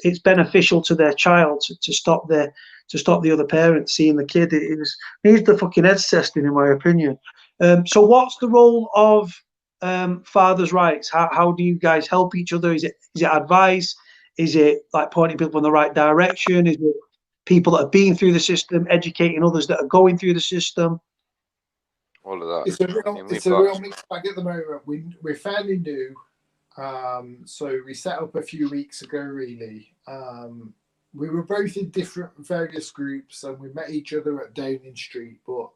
it's beneficial to their child to stop the other parent seeing the kid. It needs the fucking heads testing, in my opinion. So what's the role of fathers' rights? How do you guys help each other? Is it advice? Is it like pointing people in the right direction? Is it people that have been through the system educating others that are going through the system? All of that. It's a real mixed bag at the moment. We're fairly new. So we set up a few weeks ago, really. We were both in various groups, and we met each other at Downing Street. But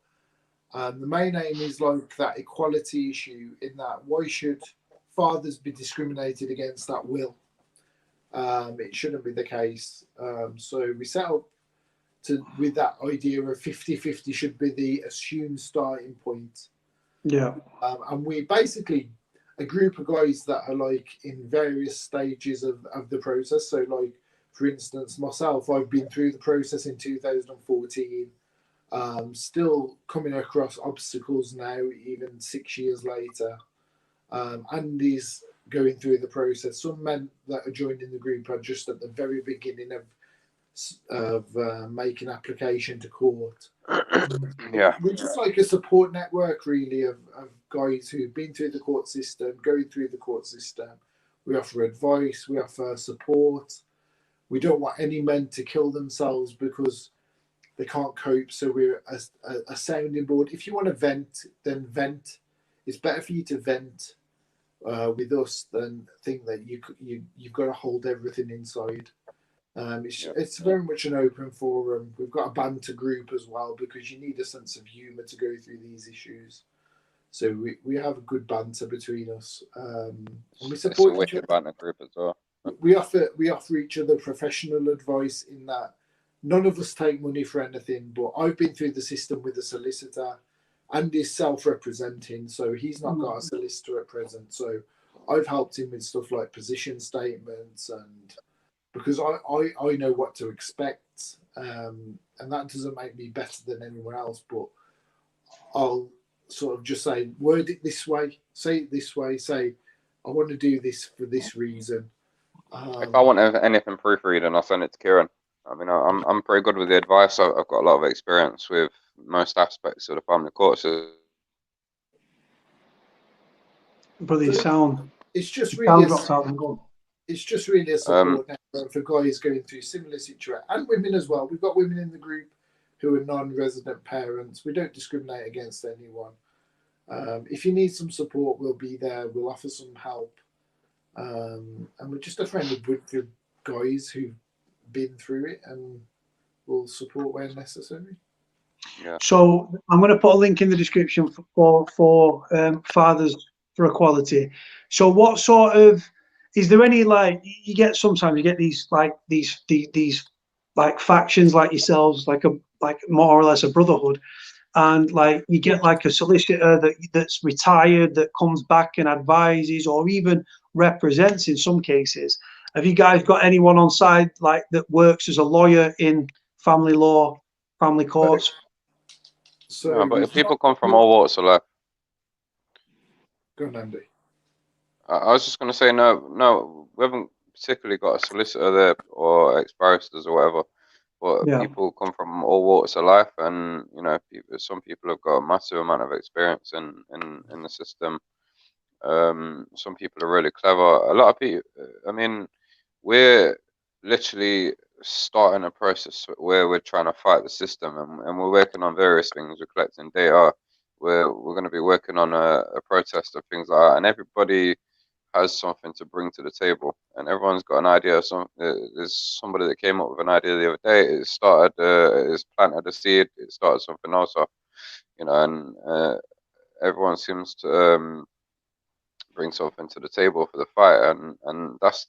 the main aim is that equality issue, in that why should fathers be discriminated against at will? It shouldn't be the case. So we set up with that idea of 50-50 should be the assumed starting point. Yeah. And we basically a group of guys that are in various stages of the process. So for instance, myself, I've been through the process in 2014, still coming across obstacles now, even 6 years later. Andy's going through the process. Some men that are joining the group are just at the very beginning of making application to court. Yeah, we're just like a support network, really, of guys who've been through the court system, going through the court system. We offer advice, we offer support. We don't want any men to kill themselves because they can't cope, so we're a sounding board. If you want to vent, then vent. It's better for you to vent with us than think that you've got to hold everything inside. It's very much an open forum. We've got a banter group as well, because you need a sense of humour to go through these issues. So we have a good banter between us, and we support each other. Banter group as well. We offer each other professional advice, in that none of us take money for anything. But I've been through the system with a solicitor, and is self-representing, so he's not got a solicitor at present. So I've helped him with stuff like position statements, and because I know what to expect, and that doesn't make me better than anyone else, but I'll sort of just say, word it this way, say it this way, say, I want to do this for this reason. If I want anything proofreading, I'll send it to Kieron. I mean, I'm pretty good with the advice. I've got a lot of experience with most aspects of the family court system. Brother, sound. It's just really it's just really a support network for guys going through similar situations, and women as well. We've got women in the group who are non-resident parents. We don't discriminate against anyone. If you need some support, we'll be there. We'll offer some help. And we're just a friendly bunch of guys who've been through it, and we'll support where necessary. Yeah. So I'm going to put a link in the description for Fathers for Equality. So what sort of, is there any, like, you get sometimes you get these like factions like yourselves, like more or less a brotherhood, and like you get like a solicitor that's retired that comes back and advises or even represents in some cases. Have you guys got anyone on side like that works as a lawyer in family law, family courts? So No, but if people come from all walks of life. Go on, Andy. I was just going to say, no, we haven't particularly got a solicitor there or ex-barristers or whatever, but people come from all walks of life, and some people have got a massive amount of experience in the system. Some people are really clever. A lot of people, I mean, we're literally starting a process where we're trying to fight the system, and we're working on various things. We're collecting data. We're going to be working on a protest of things like that, and everybody has something to bring to the table, and everyone's got an idea. There's somebody that came up with an idea the other day. It started, it's planted a seed. It started something else off, and everyone seems to bring something to the table for the fight, and that's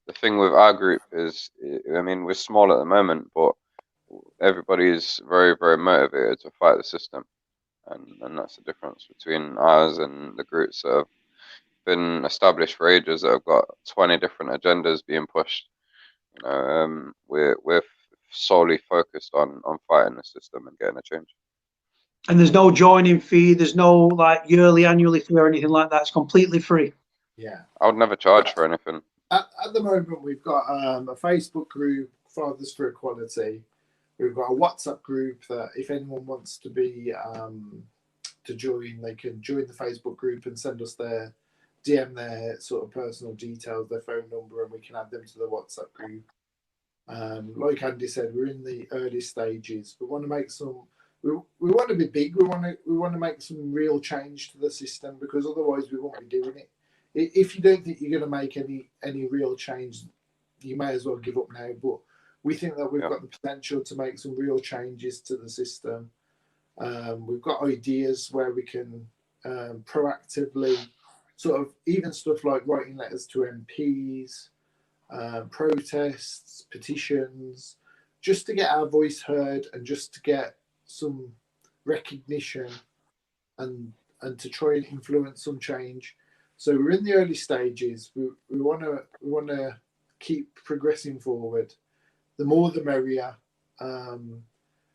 the thing with our group is, I mean, we're small at the moment, but everybody is very, very motivated to fight the system, and that's the difference between ours and the groups that have been established for ages that have got 20 different agendas being pushed. We're solely focused on fighting the system and getting a change. And there's no joining fee, there's no like yearly, annually fee or anything like that. It's completely free. Yeah, I would never charge for anything. At the moment, we've got a Facebook group, Fathers for Equality. We've got a WhatsApp group that if anyone wants to be to join, they can join the Facebook group and send us their DM, their sort of personal details, their phone number, and we can add them to the WhatsApp group. Like Andy said, we're in the early stages. We want to make some. We want to be big. We want to make some real change to the system, because otherwise we won't be doing it. If you don't think you're going to make any real change, you may as well give up now. But we think that we've got the potential to make some real changes to the system. We've got ideas where we can proactively, sort of, even stuff like writing letters to MPs, protests, petitions, just to get our voice heard and just to get some recognition and to try and influence some change. So we're in the early stages. We want to keep progressing forward. The more the merrier.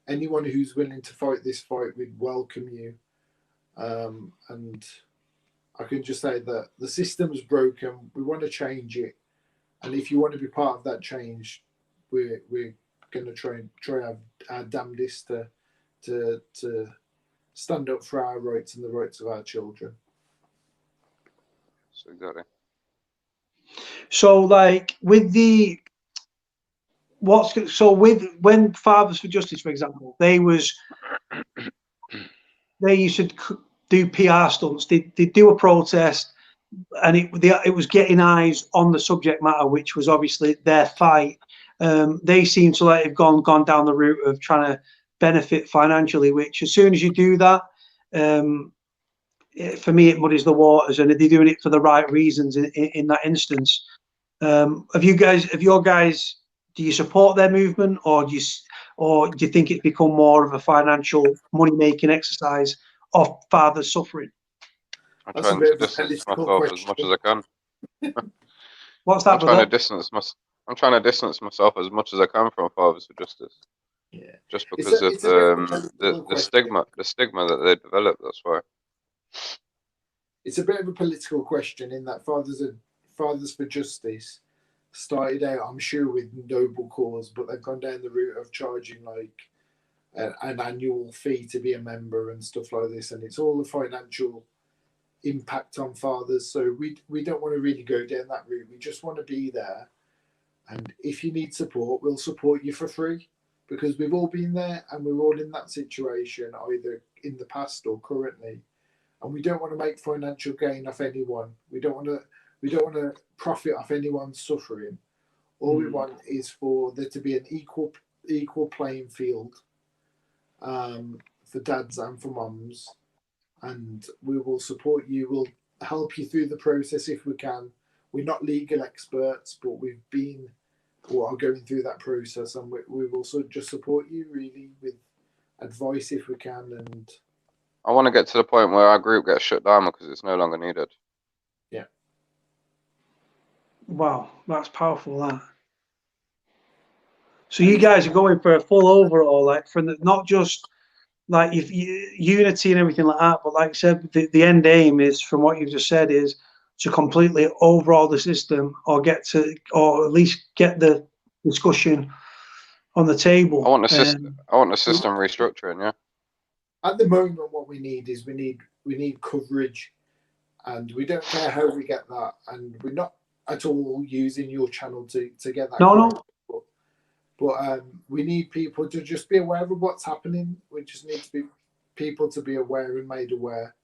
Anyone who's willing to fight this fight, we'd welcome you. And I can just say that the system's broken. We want to change it, and if you want to be part of that change, we're going to try our damnedest to stand up for our rights and the rights of our children. So exactly. So, like with when Fathers for Justice, for example, they used to do PR stunts. They do a protest, and it was getting eyes on the subject matter, which was obviously their fight. They seem to have gone down the route of trying to benefit financially, which as soon as you do that, for me, it muddies the waters, and are they doing it for the right reasons in that instance? Do you support their movement, or do you think it's become more of a financial money-making exercise of fathers suffering? I'm trying to distance myself as much as I can. What's that? I'm trying to distance myself as much as I can from Fathers for Justice. Yeah. Just because of the stigma that they develop. That's why. It's a bit of a political question in that Fathers for Justice started out, I'm sure, with noble cause, but they've gone down the route of charging like an annual fee to be a member and stuff like this, and it's all the financial impact on fathers. So we don't want to really go down that route. We just want to be there, and if you need support, we'll support you for free, because we've all been there and we're all in that situation either in the past or currently, and we don't want to make financial gain off anyone. We don't want to profit off anyone's suffering. All we want is for there to be an equal playing field for dads and for mums, and we will support you. We'll help you through the process if we can. We're not legal experts, but we've been or are going through that process, and we will just support you really with advice if we can. And I want to get to the point where our group gets shut down because it's no longer needed. Yeah. Wow, that's powerful, that. So you guys are going for a full overhaul, like from the, not just like if unity and everything like that, but like I said, the end aim is, from what you've just said, is to completely overhaul the system, or at least get the discussion on the table. I want the system restructuring. Yeah. At the moment, what we need is we need coverage, and we don't care how we get that, and we're not at all using your channel to get that. No. But we need people to just be aware of what's happening. We just need people to be aware and made aware,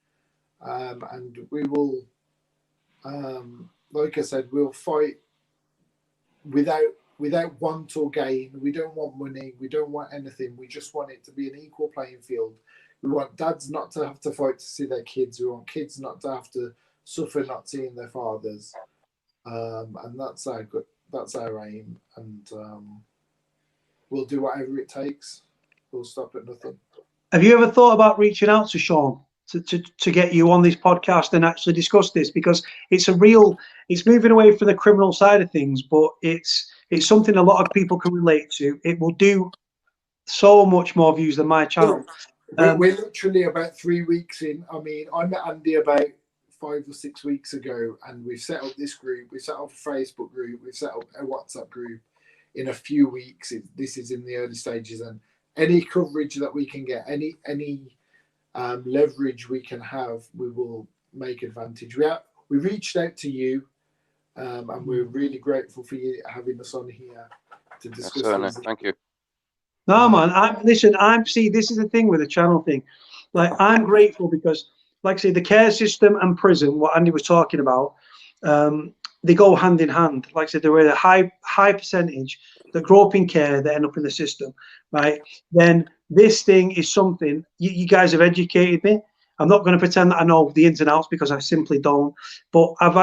and we will, like I said, we'll fight without want or gain. We don't want money. We don't want anything. We just want it to be an equal playing field. We want dads not to have to fight to see their kids. We want kids not to have to suffer not seeing their fathers. And that's our aim. And we'll do whatever it takes. We'll stop at nothing. Have you ever thought about reaching out to Shaun to get you on this podcast and actually discuss this? Because it's moving away from the criminal side of things, but it's something a lot of people can relate to. It will do so much more views than my channel. We're literally about 3 weeks in. I mean, I met Andy about 5 or 6 weeks ago, and we've set up this group. We've set up a Facebook group. We've set up a WhatsApp group. In a few weeks, this is in the early stages, and any coverage that we can get, any leverage we can have, we will make advantage. We reached out to you, and we're really grateful for you having us on here to discuss. Certainly, thank you. No, man. Listen, see, this is the thing with the channel thing. Like, I'm grateful because, like I say, the care system and prison, what Andy was talking about, they go hand in hand. Like I said, there were a high percentage that grow up in care that end up in the system, right? Then this thing is something you guys have educated me. I'm not going to pretend that I know the ins and outs, because I simply don't. But I've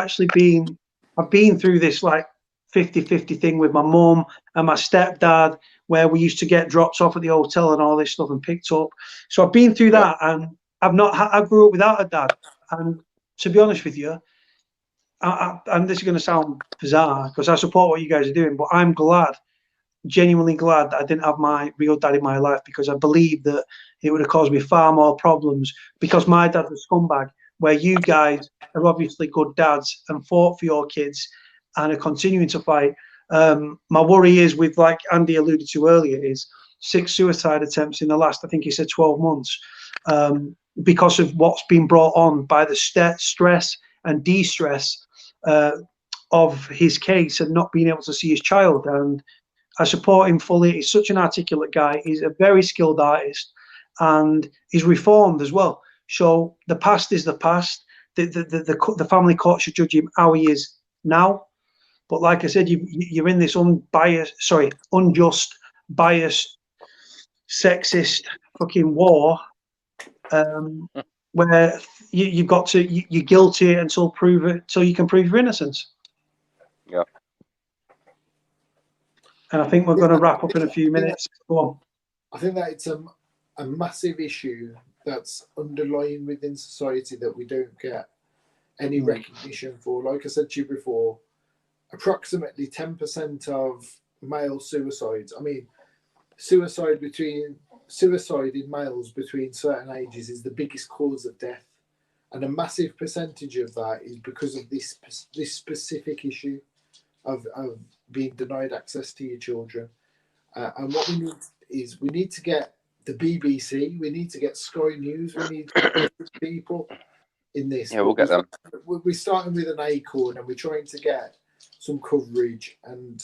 been through this like 50-50 thing with my mum and my stepdad, where we used to get drops off at the hotel and all this stuff and picked up. So I've been through that, and I grew up without a dad. And to be honest with you, and this is going to sound bizarre because I support what you guys are doing, but I'm genuinely glad that I didn't have my real dad in my life, because I believe that it would have caused me far more problems, because my dad's a scumbag, where you guys are obviously good dads and fought for your kids and are continuing to fight. My worry is, with, like Andy alluded to earlier, is 6 suicide attempts in the last, I think he said 12 months, because of what's been brought on by the stress and de-stress of his case and not being able to see his child. And I support him fully. He's such an articulate guy. He's a very skilled artist, and he's reformed as well. So the past is the past. The family court should judge him how he is now. But like I said, you're in this unjust, biased, sexist fucking war, where you're guilty until you can prove your innocence. Yeah. And I think we're going to wrap up in a few minutes. Go on. I think that it's a massive issue that's underlying within society that we don't get any recognition for. Like I said to you before, approximately 10% of male suicides. I mean, suicide in males between certain ages is the biggest cause of death, and a massive percentage of that is because of this specific issue of being denied access to your children. And what we need is, we need to get the BBC, we need to get Sky News, we need people in this. Yeah, we'll get them. We're starting with an acorn, and we're trying to get some coverage, and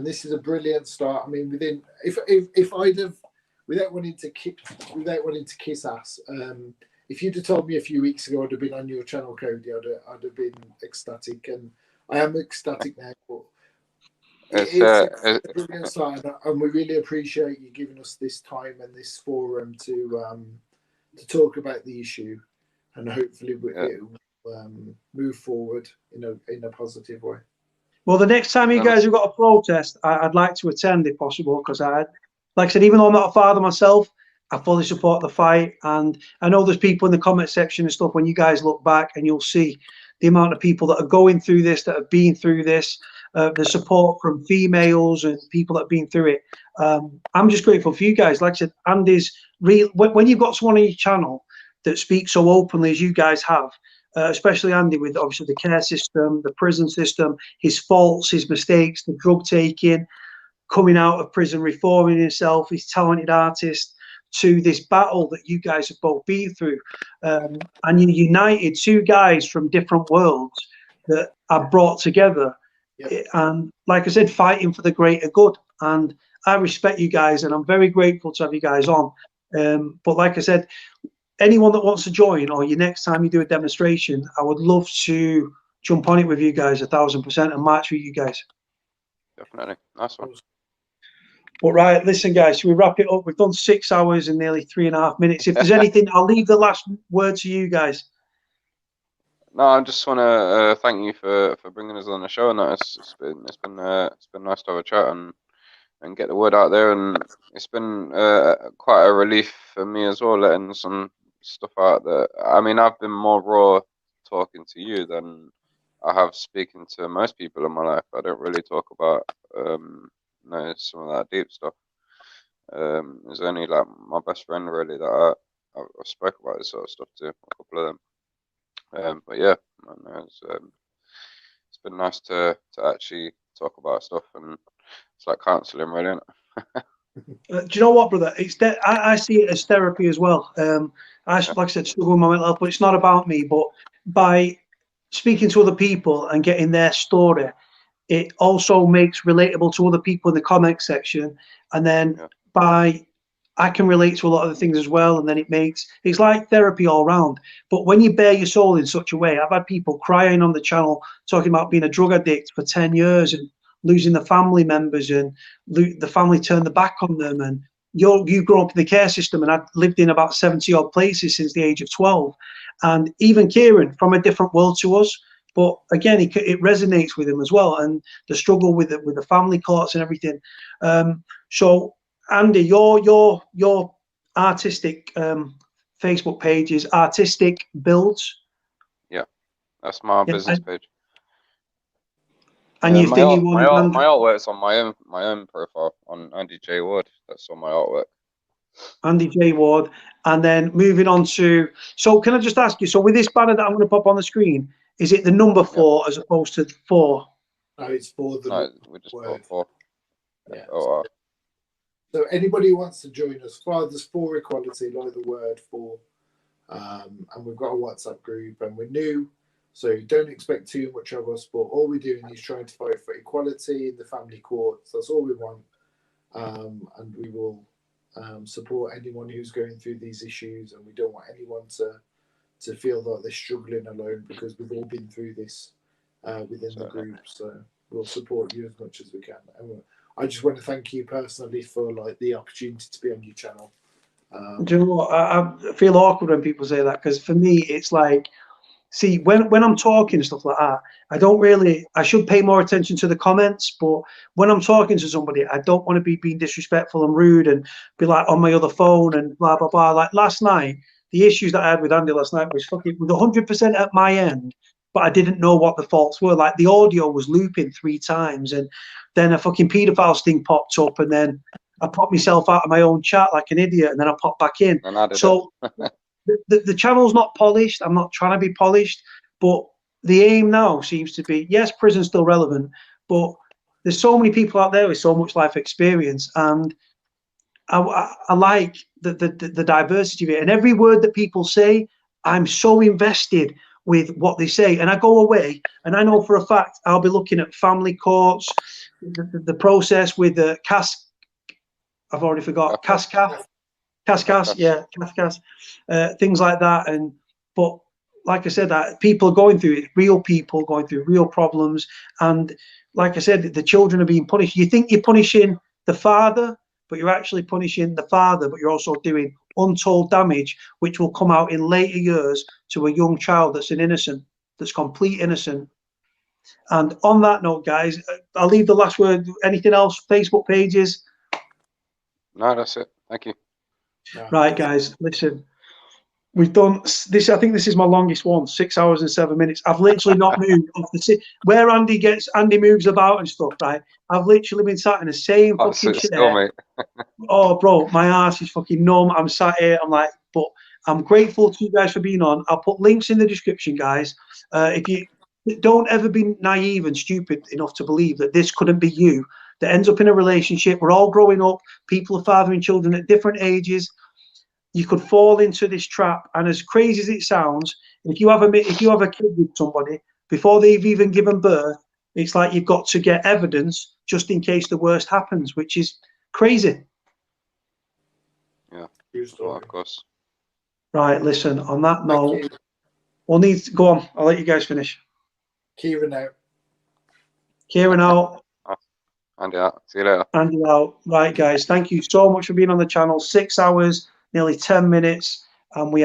this is a brilliant start. I mean, if I'd have without wanting to kiss ass, if you'd have told me a few weeks ago I'd have been on your channel, Cody, I'd have been ecstatic, and I am ecstatic now. But it's a brilliant sign, and we really appreciate you giving us this time and this forum to talk about the issue, and hopefully it will move forward in a positive way. Well, the next time you guys have got a protest, I'd like to attend if possible, because like I said, even though I'm not a father myself, I fully support the fight. And I know there's people in the comment section and stuff, when you guys look back and you'll see the amount of people that are going through this, that have been through this, the support from females and people that have been through it. I'm just grateful for you guys. Like I said, Andy's real. When you've got someone on your channel that speaks so openly as you guys have, especially Andy, with obviously the care system, the prison system, his faults, his mistakes, the drug taking, coming out of prison, reforming himself, his talented artist, to this battle that you guys have both been through. And you united two guys from different worlds that are brought together. Yep. And like I said, fighting for the greater good. And I respect you guys, and I'm very grateful to have you guys on. But like I said, anyone that wants to join, or next time you do a demonstration, I would love to jump on it with you guys 1000% and march with you guys. Definitely. Nice one. But right, listen guys, should we wrap it up? We've done 6 hours and nearly 3.5 minutes. If there's anything, I'll leave the last word to you guys. No, I just want to thank you for bringing us on the show, and it's been nice to have a chat and get the word out there, and it's been quite a relief for me as well, letting some stuff out that, I mean, I've been more raw talking to you than I have speaking to most people in my life. I don't really talk about some of that deep stuff. There's only like my best friend really that I spoke about this sort of stuff to, a couple of them. But yeah, it's been nice to actually talk about stuff, and it's like counselling, really, isn't it? Do you know what, brother? I see it as therapy as well. Like I said, struggle with my mental health, but it's not about me. But by speaking to other people and getting their story, it also makes relatable to other people in the comment section. And then I can relate to a lot of the things as well. And then it's like therapy all round. But when you bare your soul in such a way, I've had people crying on the channel talking about being a drug addict for 10 years and losing the family members, and the family turned the back on them. And you grew up in the care system, and I've lived in about 70 odd places since the age of 12. And even Kieran, from a different world to us, but again, it resonates with him as well, and the struggle with the family courts and everything. So Andy, your artistic Facebook page is Artistic Builds. Yeah, that's my business page. And my artwork's on my own profile on Andy J Ward. That's on my artwork. Andy J Ward. And then moving on to, so can I just ask you, so with this banner that I'm going to pop on the screen, is it the number 4 as opposed to 4? No, it's 4. We just put 4. Yeah. So anybody who wants to join us, Fathers for Equality, like the word 4. And we've got a WhatsApp group, and we're new, so don't expect too much of us. But all we're doing is trying to fight for equality in the family courts. That's all we want, and we will support anyone who's going through these issues. And we don't want anyone to feel that they're struggling alone, because we've all been through this within the group. So we'll support you as much as we can. And I just want to thank you personally for the opportunity to be on your channel. Do you know what? I feel awkward when people say that, because for me it's like, see, when I'm talking and stuff like that, I should pay more attention to the comments, but when I'm talking to somebody, I don't want to be being disrespectful and rude and be like on my other phone and blah blah blah. Like last night, the issues that I had with Andy last night was fucking with 100% at my end, but I didn't know what the faults were. Like the audio was looping 3 times, and then a fucking paedophile sting popped up, and then I popped myself out of my own chat like an idiot, and then I popped back in. So the channel's not polished. I'm not trying to be polished, but the aim now seems to be, yes, prison's still relevant, but there's so many people out there with so much life experience, and I like the diversity of it. And every word that people say, I'm so invested with what they say. And I go away, and I know for a fact I'll be looking at family courts, the process with the I've already forgot, CASCAF. Cascas, yeah, Cascas, things like that. But like I said, that people are going through it, real people going through real problems, and like I said, the children are being punished. You think you're punishing the father, but you're actually punishing the father, but you're also doing untold damage, which will come out in later years to a young child that's an innocent, that's complete innocent. And on that note, guys, I'll leave the last word. Anything else? Facebook pages? No, that's it. Thank you. Right, guys, listen. We've done this. I think this is my longest one, 6 hours and 7 minutes. I've literally not moved off the where Andy moves about and stuff. Right, I've literally been sat in the same fucking chair. Still, mate. Oh, bro, my ass is fucking numb. I'm sat here. I'm like, but I'm grateful to you guys for being on. I'll put links in the description, guys. If you don't ever be naive and stupid enough to believe that this couldn't be you that ends up in a relationship. We're all growing up. People are fathering children at different ages. You could fall into this trap, and as crazy as it sounds, if you have a kid with somebody before they've even given birth, it's like you've got to get evidence just in case the worst happens, which is crazy. Yeah, well, of course. Right, listen. On that note, we'll need to go on. I'll let you guys finish. Kieran out. Kieran out. Andy out. See you later. Andy out. Right, guys. Thank you so much for being on the channel. 6 hours, nearly 10 minutes, and we